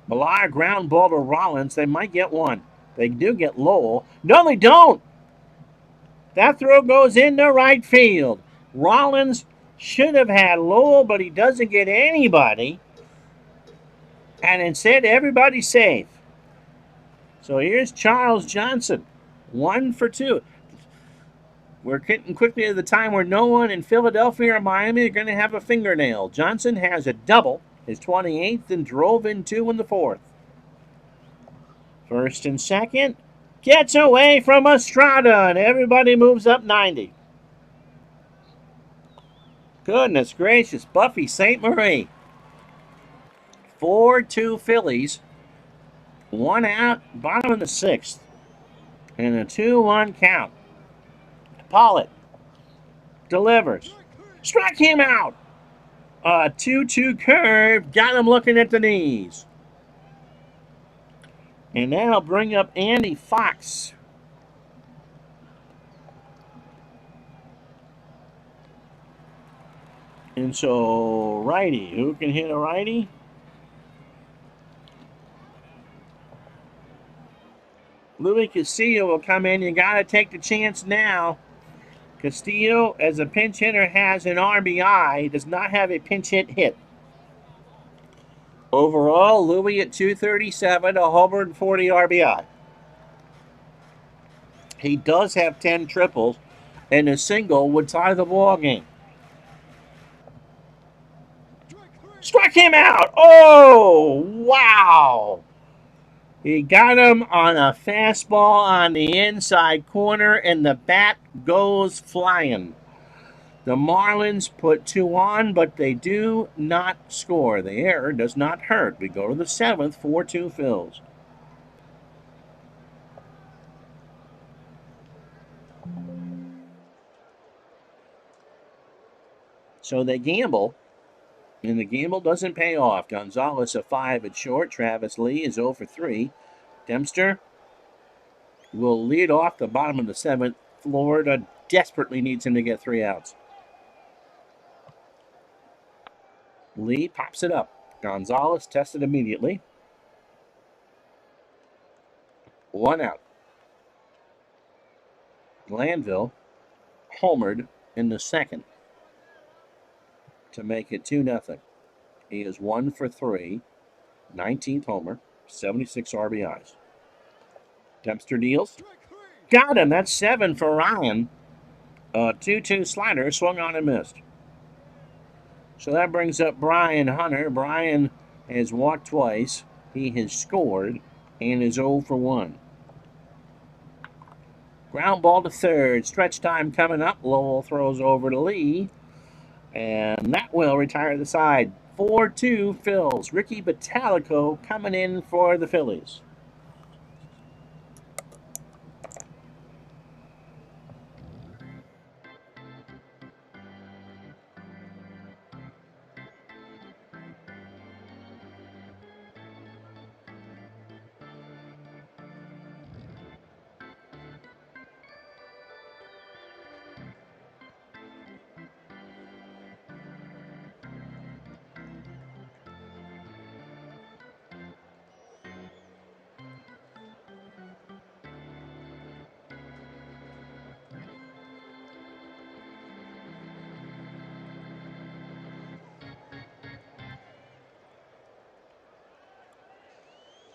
Millar ground ball to Rollins. They might get one. They do get Lowell. No, they don't. That throw goes into right field. Rollins should have had Lowell, but he doesn't get anybody. And instead, everybody's safe. So here's Charles Johnson, 1 for 2. We're getting quickly to the time where no one in Philadelphia or Miami are going to have a fingernail. Johnson has a double, his 28th, and drove in 2 in the 4th. First and second, gets away from Estrada, and everybody moves up 90. Goodness gracious, Buffy St. Marie. 4-2 Phillies. 1 out, bottom of the 6th. And a 2-1 count. Pollitt delivers. Struck him out. A 2-2 curve. Got him looking at the knees. And that'll bring up Andy Fox. And so, righty. Who can hit a righty? Louis Castillo will come in. You got to take the chance now. Castillo, as a pinch hitter, has an RBI. He does not have a pinch hit. Overall, Louis at 237, a homer and 40 RBI. He does have 10 triples, and a single would tie the ball game. Struck him out. Oh, wow. He got him on a fastball on the inside corner, and the bat goes flying. The Marlins put 2 on, but they do not score. The error does not hurt. We go to the 7th, 4-2 Phils. So they gamble, and the gamble doesn't pay off. Gonzalez a 5 at short. Travis Lee is 0 for 3. Dempster will lead off the bottom of the 7th. Florida desperately needs him to get 3 outs. Lee pops it up. Gonzalez tested immediately. 1 out. Glanville homered in the 2nd to make it 2-0. He is 1 for 3, 19th homer, 76 RBIs. Dempster deals. Got him. That's 7 for Ryan. 2-2 slider, swung on and missed. So that brings up Brian Hunter. Brian has walked twice. He has scored and is 0 for 1. Ground ball to third. Stretch time coming up. Lowell throws over to Lee. And that will retire the side. 4-2 Phils. Ricky Batalico coming in for the Phillies.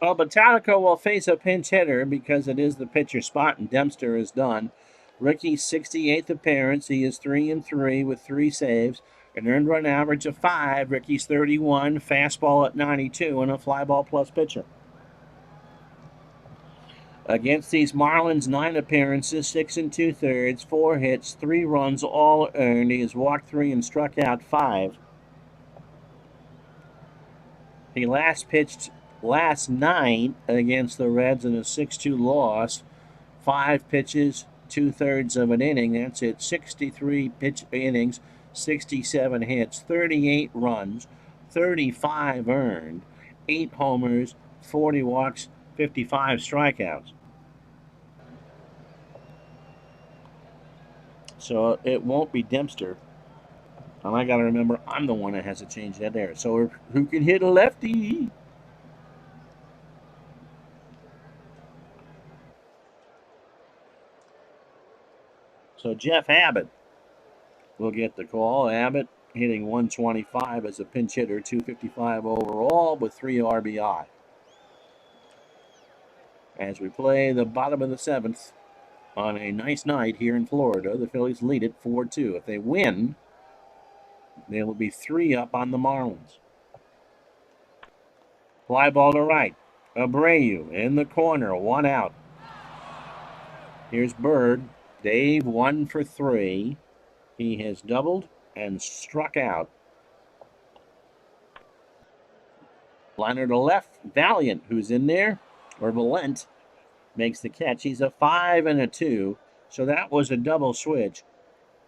Well, Batalico will face a pinch hitter because it is the pitcher spot, and Dempster is done. Ricky's 68th appearance. He is 3-3 with 3 saves, an earned run average of 5. Ricky's 31, fastball at 92, and a fly ball plus pitcher. Against these Marlins, 9 appearances, 6 2/3, 4 hits, 3 runs, all earned. He has walked 3 and struck out 5. He last pitched last night against the Reds in a 6-2 loss. 5 pitches, 2/3 of an inning. That's it. 63 pitch innings, 67 hits, 38 runs, 35 earned, 8 homers, 40 walks, 55 strikeouts. So it won't be Dempster. And I got to remember, I'm the one that has to change that there. So who can hit a lefty? So Jeff Abbott will get the call. Abbott hitting 125 as a pinch hitter, 255 overall with 3 RBI. As we play the bottom of the 7th on a nice night here in Florida, the Phillies lead it 4-2. If they win, they will be 3 up on the Marlins. Fly ball to right. Abreu in the corner, 1 out. Here's Bird. Dave 1 for 3. He has doubled and struck out. Liner to left. Valiant, who's in there, or Valent, makes the catch. He's a 5 and a 2. So that was a double switch.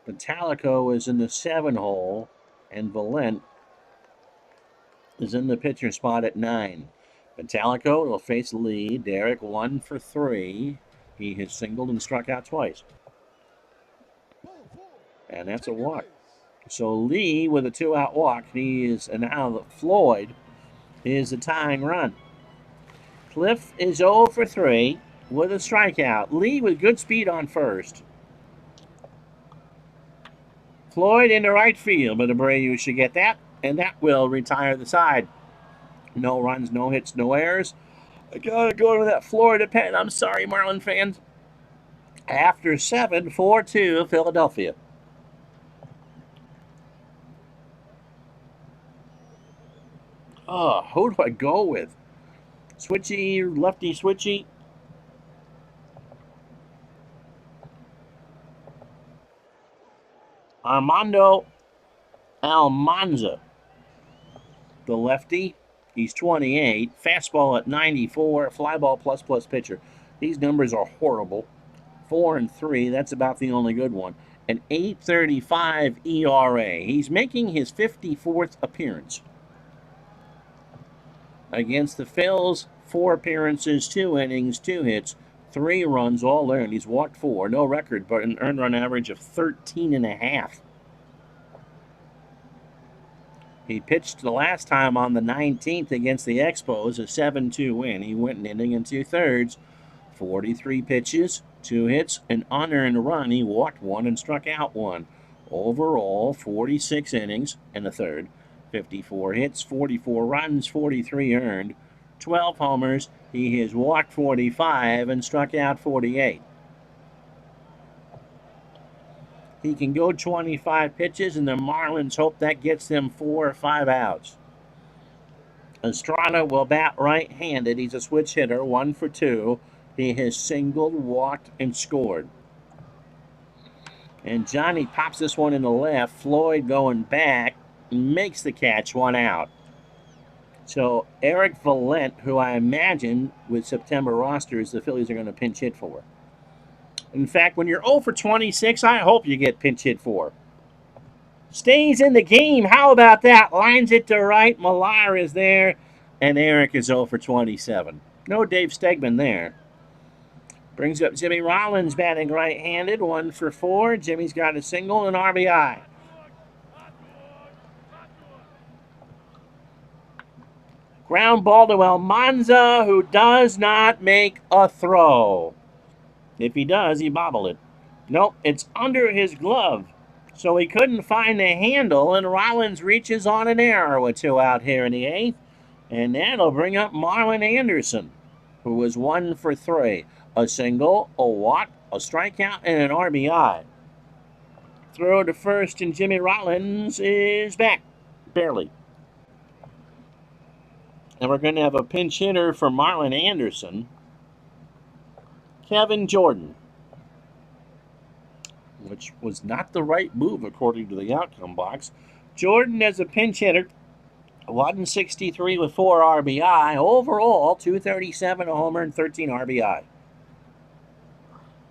Metallico is in the 7 hole, and Valent is in the pitcher spot at 9. Metallico will face Lee. Derek 1 for 3. He has singled and struck out twice. And that's a walk. So Lee with a 2-out walk. He is, and now Floyd is the tying run. Cliff is 0 for 3 with a strikeout. Lee with good speed on first. Floyd into right field, but Abreu should get that, and that will retire the side. No runs, no hits, no errors. I gotta go to that Florida pen. I'm sorry, Marlin fans. After 7, 4-2, Philadelphia. Oh, who do I go with? Switchy, lefty switchy. Armando Almanza, the lefty. He's 28. Fastball at 94. Fly ball plus pitcher. These numbers are horrible. 4 and 3. That's about the only good one. An 8.35 ERA. He's making his 54th appearance. Against the Phils, 4 appearances, 2 innings, 2 hits, 3 runs, all earned. He's walked 4. No record, but an earned run average of 13.5. He pitched the last time on the 19th against the Expos, a 7-2 win. He went an inning and 2/3, 43 pitches, 2 hits, an unearned run. He walked 1 and struck out 1. Overall, 46 innings and a third, 54 hits, 44 runs, 43 earned, 12 homers. He has walked 45 and struck out 48. He can go 25 pitches, and the Marlins hope that gets them 4 or 5 outs. Estrada will bat right-handed. He's a switch hitter, 1 for 2. He has singled, walked, and scored. And Johnny pops this one in the left. Floyd going back, makes the catch, 1 out. So Eric Valent, who I imagine with September rosters, the Phillies are going to pinch hit for. In fact, when you're 0 for 26, I hope you get pinch hit for. Stays in the game. How about that? Lines it to right. Millar is there. And Eric is 0 for 27. No Dave Stegman there. Brings up Jimmy Rollins batting right-handed. 1 for 4. Jimmy's got a single and RBI. Ground ball to Almanza, who does not make a throw. If he does, he bobbled it. Nope, it's under his glove. So he couldn't find the handle, and Rollins reaches on an error with 2 out here in the 8th. And that'll bring up Marlon Anderson, who was 1 for 3. A single, a walk, a strikeout, and an RBI. Throw to first, and Jimmy Rollins is back. Barely. And we're going to have a pinch hitter for Marlon Anderson. Kevin Jordan, which was not the right move according to the outcome box. Jordan as a pinch hitter, 163 with 4 RBI. Overall, 237, a homer, and 13 RBI.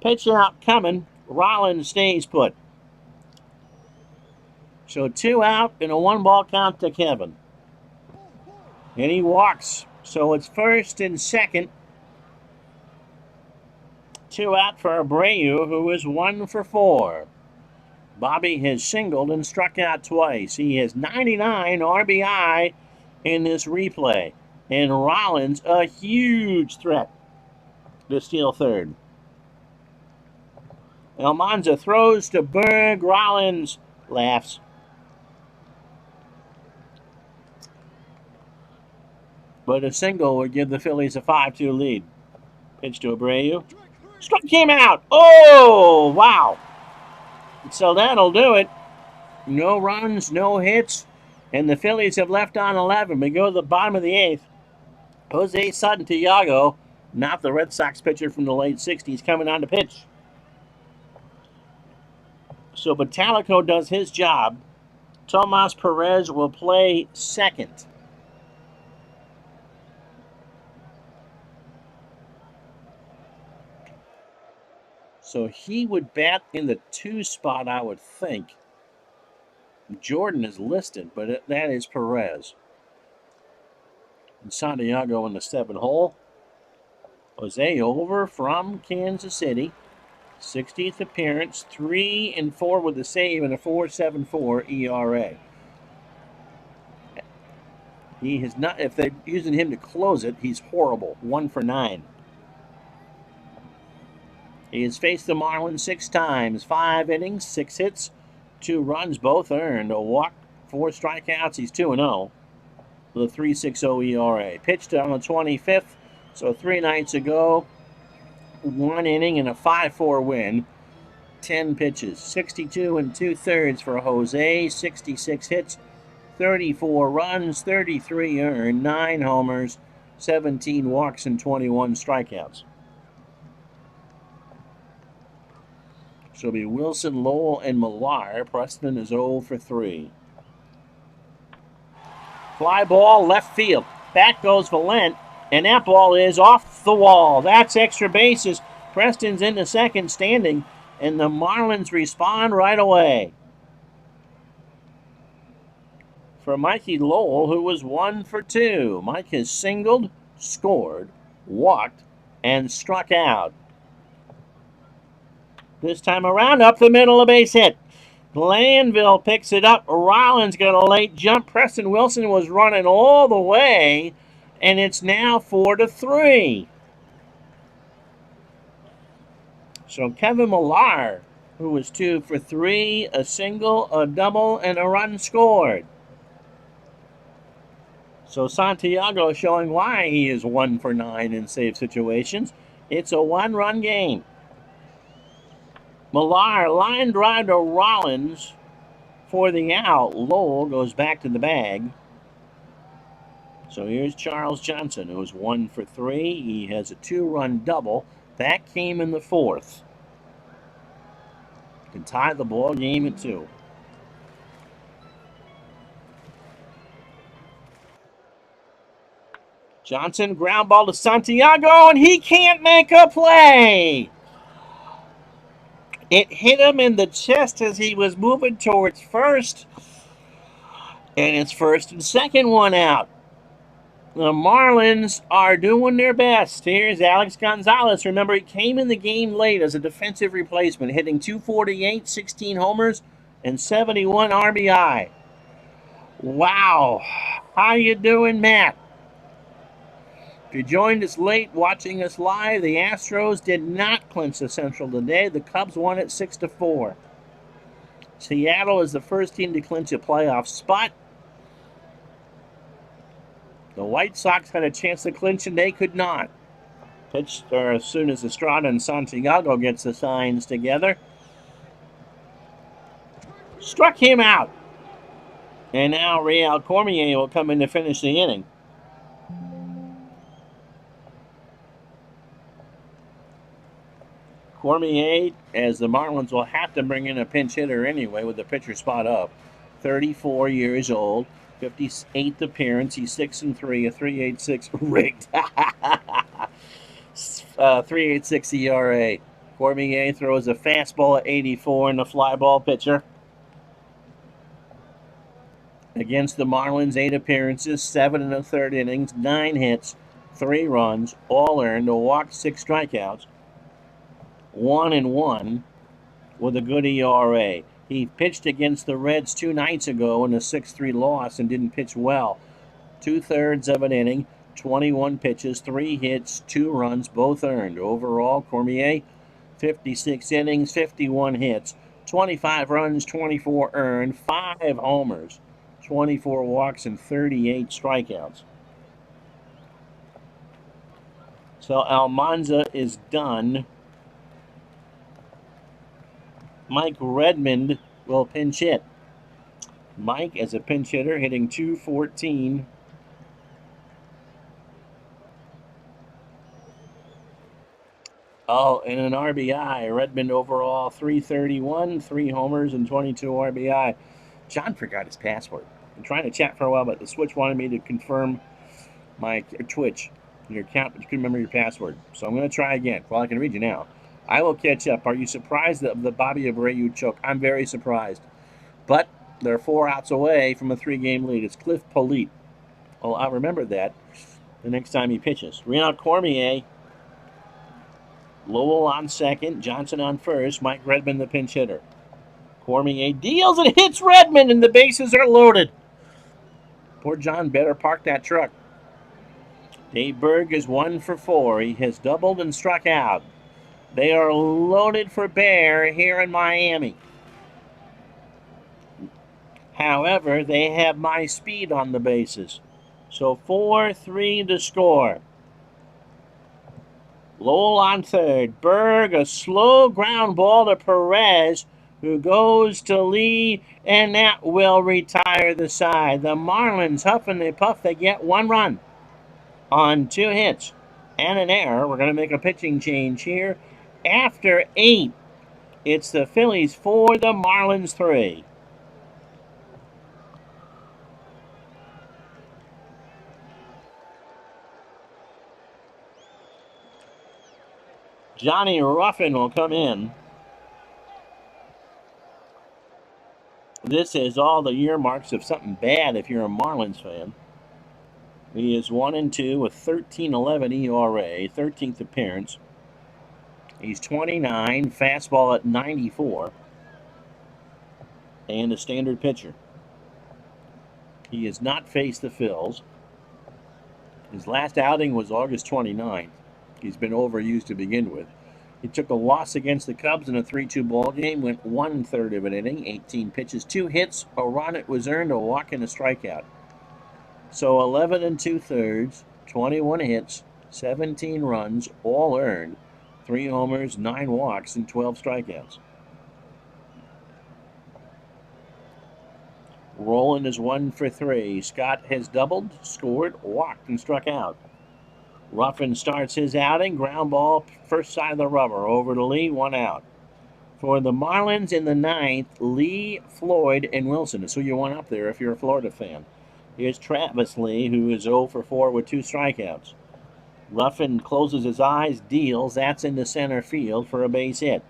Pitch out coming. Rollins stays put. So 2 out and a 1-ball count to Kevin. And he walks. So it's first and second. 2 out for Abreu, who is 1 for 4. Bobby has singled and struck out twice. He has 99 RBI in this replay. And Rollins, a huge threat to steal third. Almanza throws to Berg. Rollins laughs. But a single would give the Phillies a 5-2 lead. Pitch to Abreu. Strike came out. Oh, wow. So that'll do it. No runs, no hits, and the Phillies have left on 11. We go to the bottom of the 8th. Jose Santiago, not the Red Sox pitcher from the late 60s, coming on to pitch. So Batalico does his job. Tomas Perez will play second. So he would bat in the 2 spot, I would think. Jordan is listed, but that is Perez. And Santiago in the 7 hole. Jose over from Kansas City. 60th appearance, 3-4 with a save and a 4.74 ERA. He has not, if they're using him to close it, he's horrible. 1 for 9. He has faced the Marlins 6 times, 5 innings, 6 hits, 2 runs, both earned. A walk, 4 strikeouts. He's 2-0 with a 3.60 ERA. Pitched on the 25th, so 3 nights ago. 1 inning and a 5-4 win. 10 pitches, 62 2/3 for Jose. 66 hits, 34 runs, 33 earned, 9 homers, 17 walks, and 21 strikeouts. So it'll be Wilson, Lowell, and Millar. Preston is 0 for 3. Fly ball, left field. Back goes Valent, and that ball is off the wall. That's extra bases. Preston's in the second standing, and the Marlins respond right away. For Mikey Lowell, who was 1 for 2. Mike has singled, scored, walked, and struck out. This time around, up the middle, a base hit. Glanville picks it up. Rollins got a late jump. Preston Wilson was running all the way, and it's now 4-3. So Kevin Millar, who was 2 for 3, a single, a double, and a run scored. So Santiago showing why he is 1 for 9 in save situations. It's a 1-run game. Millar line drive to Rollins for the out. Lowell goes back to the bag. So here's Charles Johnson, who is 1 for 3. He has a 2-run double. That came in the 4th. Can tie the ball game at 2. Johnson, ground ball to Santiago, and he can't make a play. It hit him in the chest as he was moving towards first. And it's first and second, 1 out. The Marlins are doing their best. Here's Alex Gonzalez. Remember, he came in the game late as a defensive replacement, hitting .248, 16 homers, and 71 RBI. Wow. How you doing, Matt? If you joined us late watching us live, the Astros did not clinch the Central today. The Cubs won it 6-4. Seattle is the first team to clinch a playoff spot. The White Sox had a chance to clinch and they could not. Pitched as soon as Estrada and Santiago gets the signs together. Struck him out. And now Real Cormier will come in to finish the inning. Cormier, as the Marlins will have to bring in a pinch hitter anyway with the pitcher spot up. 34 years old. 58th appearance. He's 6-3, a 3.86 rigged. 3.86 ERA. Cormier throws a fastball at 84 and a fly ball pitcher. Against the Marlins, 8 appearances, 7 1/3 innings, 9 hits, 3 runs, all earned, a walk, 6 strikeouts, 1-1 with a good ERA. He pitched against the Reds 2 nights ago in a 6-3 loss and didn't pitch well. 2/3 of an inning, 21 pitches, 3 hits, 2 runs, both earned. Overall, Cormier, 56 innings, 51 hits, 25 runs, 24 earned, 5 homers, 24 walks, and 38 strikeouts. So Almanza is done. Mike Redmond will pinch hit. Mike, as a pinch hitter, hitting .214. Oh, and an RBI. Redmond overall, .331, 3 homers, and 22 RBI. John forgot his password. I'm trying to chat for a while, but the Switch wanted me to confirm my Twitch, your account, but you couldn't remember your password. So I'm going to try again. Well, I can read you now. I will catch up. Are you surprised of the Bobby Abreu choke? I'm very surprised. But they're 4 outs away from a 3-game lead. It's Cliff Polite. Well, I'll remember that the next time he pitches. Reinald Cormier, Lowell on second, Johnson on first, Mike Redmond the pinch hitter. Cormier deals and hits Redmond, and the bases are loaded. Poor John better park that truck. Dave Berg is 1 for 4. He has doubled and struck out. They are loaded for bear here in Miami. However, they have my speed on the bases. So 4-3 to score. Lowell on third. Berg, a slow ground ball to Perez, who goes to Lee, and that will retire the side. The Marlins huff and they puff. They get 1 run on 2 hits and an error. We're going to make a pitching change here. After 8, it's the Phillies 4, the Marlins 3. Johnny Ruffin will come in. This is all the earmarks of something bad if you're a Marlins fan. He is 1-2 with 13.11 ERA, 13th appearance. He's 29, fastball at 94, and a standard pitcher. He has not faced the Phils. His last outing was August 29th. He's been overused to begin with. He took a loss against the Cubs in a 3-2 ball game, went 1/3 of an inning, 18 pitches, 2 hits, a run. It was earned, a walk, and a strikeout. So 11 2/3, 21 hits, 17 runs, all earned, 3 homers, 9 walks, and 12 strikeouts. Roland is 1 for 3. Scott has doubled, scored, walked, and struck out. Ruffin starts his outing. Ground ball, first side of the rubber. Over to Lee, 1 out. For the Marlins in the 9th, Lee, Floyd, and Wilson. That's who you want up there if you're a Florida fan. Here's Travis Lee, who is 0 for 4 with 2 strikeouts. Ruffin closes his eyes, deals. That's into center field for a base hit.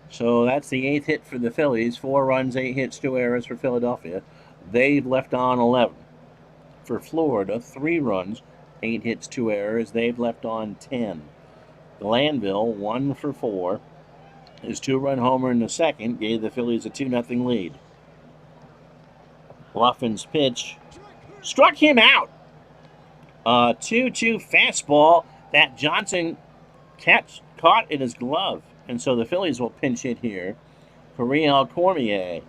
So that's the 8th hit for the Phillies. 4 runs, 8 hits, 2 errors for Philadelphia. They've left on 11. For Florida, 3 runs, 8 hits, 2 errors. They've left on 10. Glanville, 1 for 4. His 2-run homer in the second gave the Phillies a 2-0 lead. Ruffin's pitch struck him out. 2-2 fastball that Johnson caught in his glove. And so the Phillies will pinch hit here for Reinald Cormier.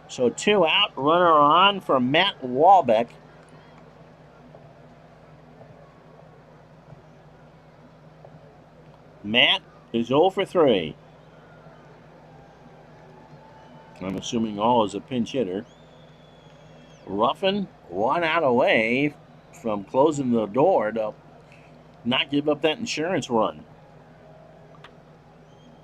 So 2 out, runner on for Matt Walbeck. Matt is 0 for 3. I'm assuming all is a pinch hitter. Ruffin 1 out away from closing the door to not give up that insurance run.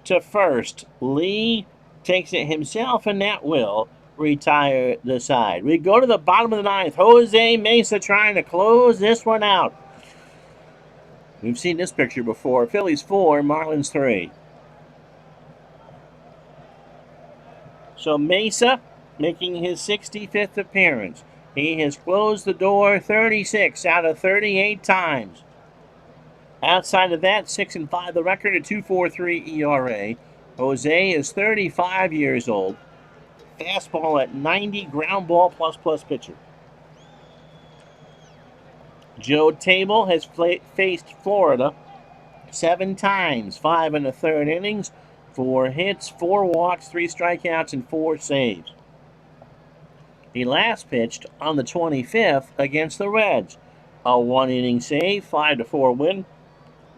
To first, Lee takes it himself, and that will retire the side. We go to the bottom of the ninth. Jose Mesa trying to close this one out. We've seen this picture before. Phillies 4, Marlins 3. So Mesa making his 65th appearance. He has closed the door 36 out of 38 times. Outside of that, 6-5 the record, a 2.43 ERA. Jose is 35 years old. Fastball at 90, ground ball plus pitcher. Joe Table has faced Florida 7 times, 5 in the third innings, 4 hits, 4 walks, 3 strikeouts, and 4 saves. He last pitched on the 25th against the Reds. A 1-inning save, 5-4 win,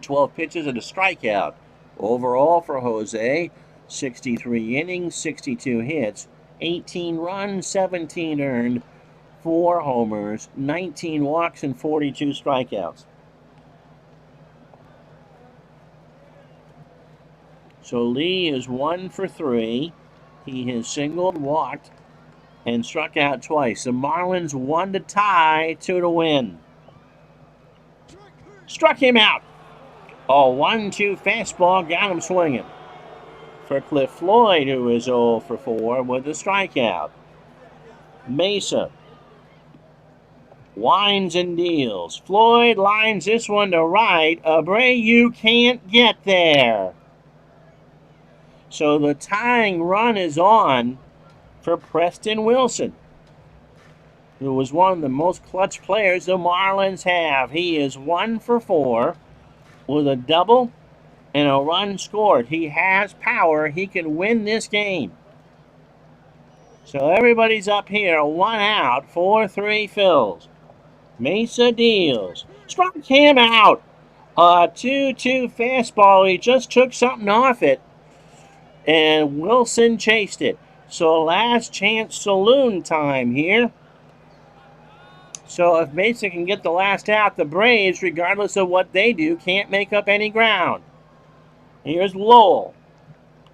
12 pitches and a strikeout. Overall for Jose, 63 innings, 62 hits, 18 runs, 17 earned, 4 homers, 19 walks, and 42 strikeouts. So Lee is 1 for 3. He has singled, walked, and struck out twice. The Marlins 1 to tie, 2 to win. Struck him out. A 1-2 fastball got him swinging. For Cliff Floyd, who is 0 for 4 with a strikeout. Mesa winds and deals. Floyd lines this one to right. Abreu can't get there. So the tying run is on for Preston Wilson, who was one of the most clutch players the Marlins have. He is 1 for 4 with a double and a run scored. He has power. He can win this game. So everybody's up here, 1 out, 4-3 fills. Mesa deals. Struck him out. A 2-2 fastball. He just took something off it, and Wilson chased it. So last chance saloon time here. So if Mesa can get the last out, the Braves, regardless of what they do, can't make up any ground. Here's Lowell.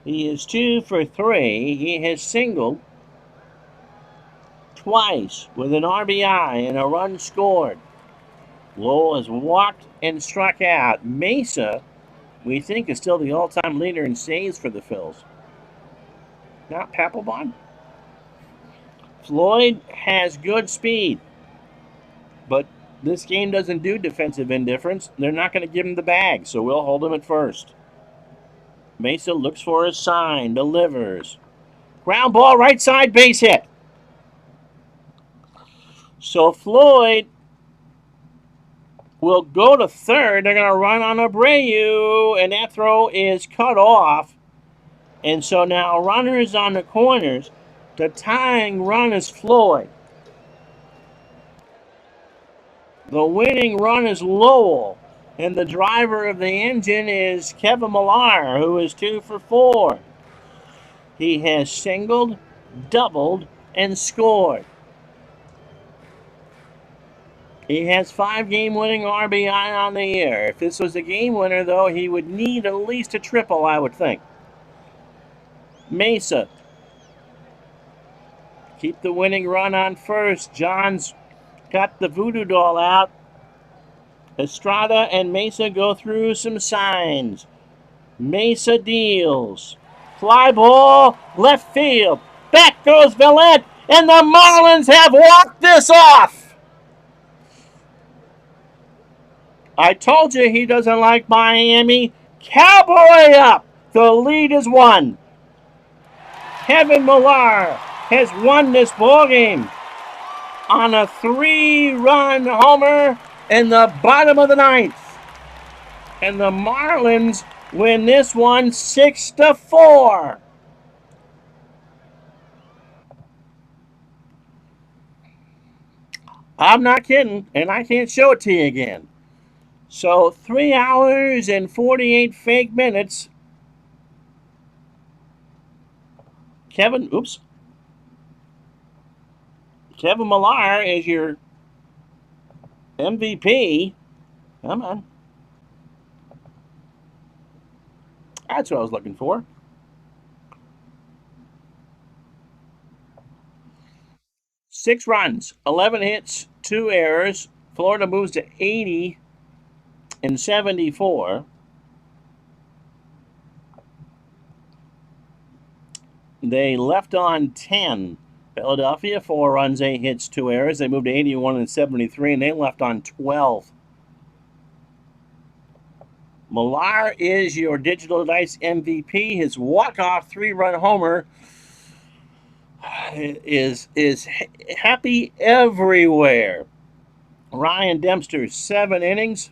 He is 2 for 3. He has singled twice with an RBI and a run scored. Lowell has walked and struck out. Mesa, we think, is still the all-time leader in saves for the Phils. Not Papelbon. Floyd has good speed, but this game doesn't do defensive indifference. They're not going to give him the bag, so we'll hold him at first. Mesa looks for his sign, delivers. Ground ball, right side, base hit. So Floyd will go to third. They're going to run on Abreu, and that throw is cut off. And so now runners on the corners. The tying run is Floyd. The winning run is Lowell. And the driver of the engine is Kevin Millar, who is 2 for 4. He has singled, doubled, and scored. He has 5 game-winning RBI on the year. If this was a game winner, though, he would need at least a triple, I would think. Mesa. Keep the winning run on first. John's got the voodoo doll out. Estrada and Mesa go through some signs. Mesa deals. Fly ball, left field. Back goes Villette, and the Marlins have walked this off. I told you he doesn't like Miami. Cowboy up. The lead is 1. Kevin Millar has won this ballgame on a 3-run homer in the bottom of the 9th. And the Marlins win this one 6-4. I'm not kidding, and I can't show it to you again. So 3 hours and 48 fake minutes. Kevin Millar is your MVP. Come on. That's what I was looking for. 6 runs, 11 hits, 2 errors. Florida moves to 80 and 74. They left on 10. Philadelphia, 4 runs, 8 hits, 2 errors. They moved to 81 and 73, and they left on 12. Millar is your digital dice MVP. His walk-off 3-run homer is happy everywhere. Ryan Dempster, 7 innings.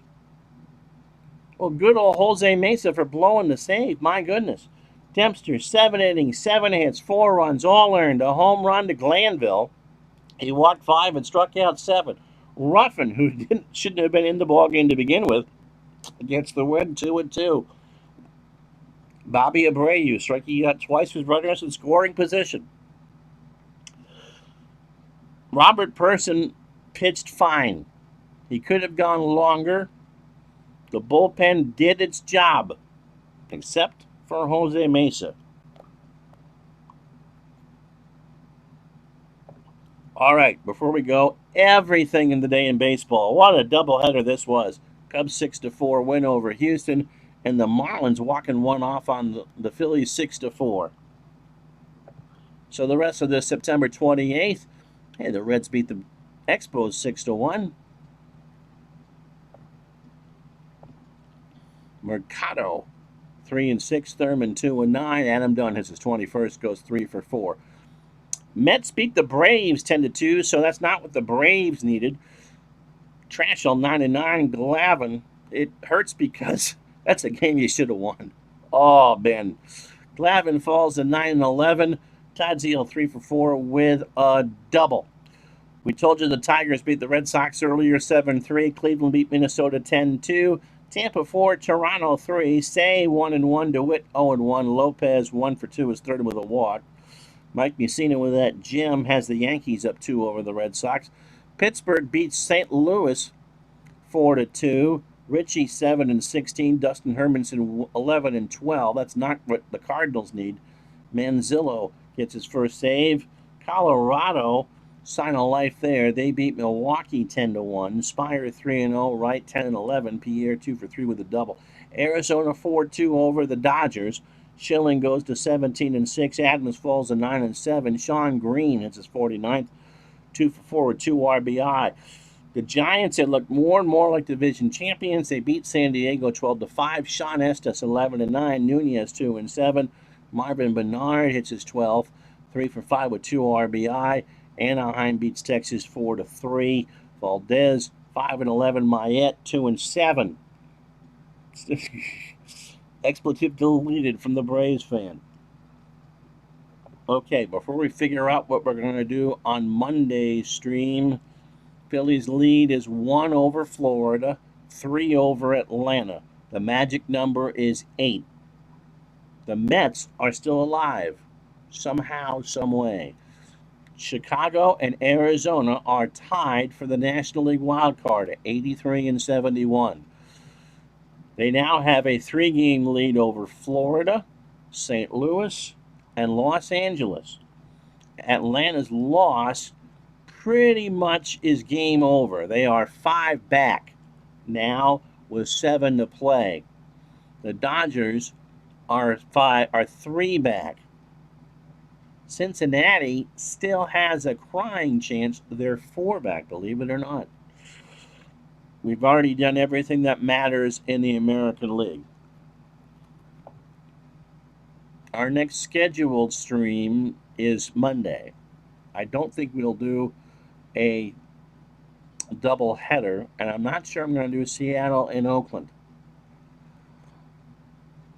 Well, good old Jose Mesa for blowing the save. My goodness. Dempster, 7 innings, 7 hits, 4 runs, all earned. A home run to Glanville. He walked 5 and struck out 7. Ruffin, who shouldn't have been in the ballgame to begin with, gets the win, 2-2. Bobby Abreu striking out twice with runners in scoring position. Robert Person pitched fine. He could have gone longer. The bullpen did its job, except for Jose Mesa. All right, before we go, everything in the day in baseball. What a doubleheader this was. Cubs 6-4 win over Houston, and the Marlins walking one off on the Phillies 6-4. So the rest of this September 28th, hey, the Reds beat the Expos 6-1. Mercado 3-6, Thurman 2-9. Adam Dunn has his 21st, goes 3-4. Mets beat the Braves 10-2, so that's not what the Braves needed. Trashel 9-9, Glavine. It hurts because that's a game you should have won. Oh, Ben. Glavine falls to 9-11. Todd Zeal 3-4 with a double. We told you the Tigers beat the Red Sox earlier 7-3. Cleveland beat Minnesota 10-2. Tampa 4, Toronto 3. Say 1-1. DeWitt 0-1. Lopez 1-2 is third with a walk. Mike Mussina with that gem has the Yankees up 2 over the Red Sox. Pittsburgh beats St. Louis 4-2. Richie 7-16. Dustin Hermanson 11-12. That's not what the Cardinals need. Manzillo gets his first save. Colorado, sign of life there. They beat Milwaukee 10-1. Spire 3-0. Wright 10-11. Pierre 2-3 with a double. Arizona 4-2 over the Dodgers. Schilling goes to 17-6. Adams falls to 9-7. Sean Green hits his 49th. 2-4 with 2 RBI. The Giants had looked more and more like division champions. They beat San Diego 12-5. Sean Estes 11-9. Nunez 2-7. Marvin Bernard hits his 12th. 3-5 with 2 RBI. Anaheim beats Texas 4-3. Valdez 5-11. Mayette 2-7. Expletive deleted from the Braves fan. Okay, before we figure out what we're going to do on Monday's stream, Phillies lead is 1 over Florida, 3 over Atlanta. The magic number is 8. The Mets are still alive, somehow, some way. Chicago and Arizona are tied for the National League wild card at 83 and 71. They now have a 3-game lead over Florida, St. Louis, and Los Angeles. Atlanta's loss pretty much is game over. They are 5 back now with 7 to play. The Dodgers are 3 back. Cincinnati still has a crying chance. They're 4 back, believe it or not. We've already done everything that matters in the American League. Our next scheduled stream is Monday. I don't think we'll do a double header, and I'm not sure I'm going to do Seattle and Oakland.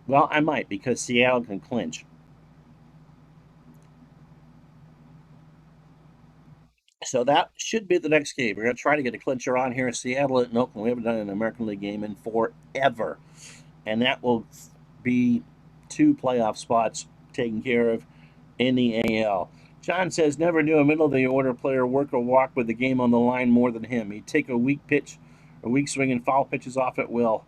Well, I might, because Seattle can clinch. So that should be the next game. We're going to try to get a clincher on here. Seattle and Oakland. We haven't done an American League game in forever. And that will be 2 playoff spots taken care of in the AL. John says, never knew a middle-of-the-order player work or walk with the game on the line more than him. He'd take a weak pitch, a weak swing, and foul pitches off at will.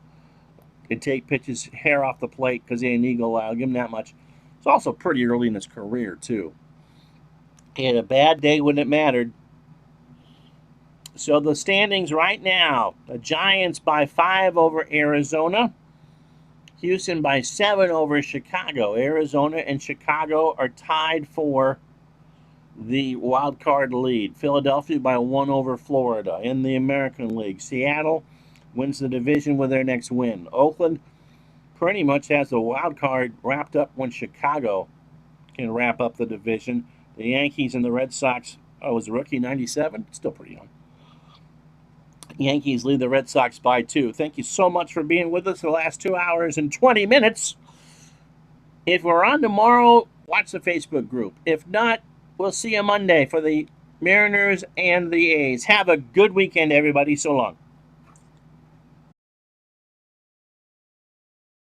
He'd take pitches, hair off the plate because he ain't an eagle. I'll give him that much. It's also pretty early in his career, too. He had a bad day when it mattered. So the standings right now, the Giants by 5 over Arizona. Houston by 7 over Chicago. Arizona and Chicago are tied for the wild card lead. Philadelphia by 1 over Florida. In the American League, Seattle wins the division with their next win. Oakland pretty much has the wild card wrapped up when Chicago can wrap up the division. The Yankees and the Red Sox, was a rookie 97? Still pretty young. Yankees lead the Red Sox by 2. Thank you so much for being with us the last 2 hours and 20 minutes. If we're on tomorrow, watch the Facebook group. If not, we'll see you Monday for the Mariners and the A's. Have a good weekend, everybody. So long.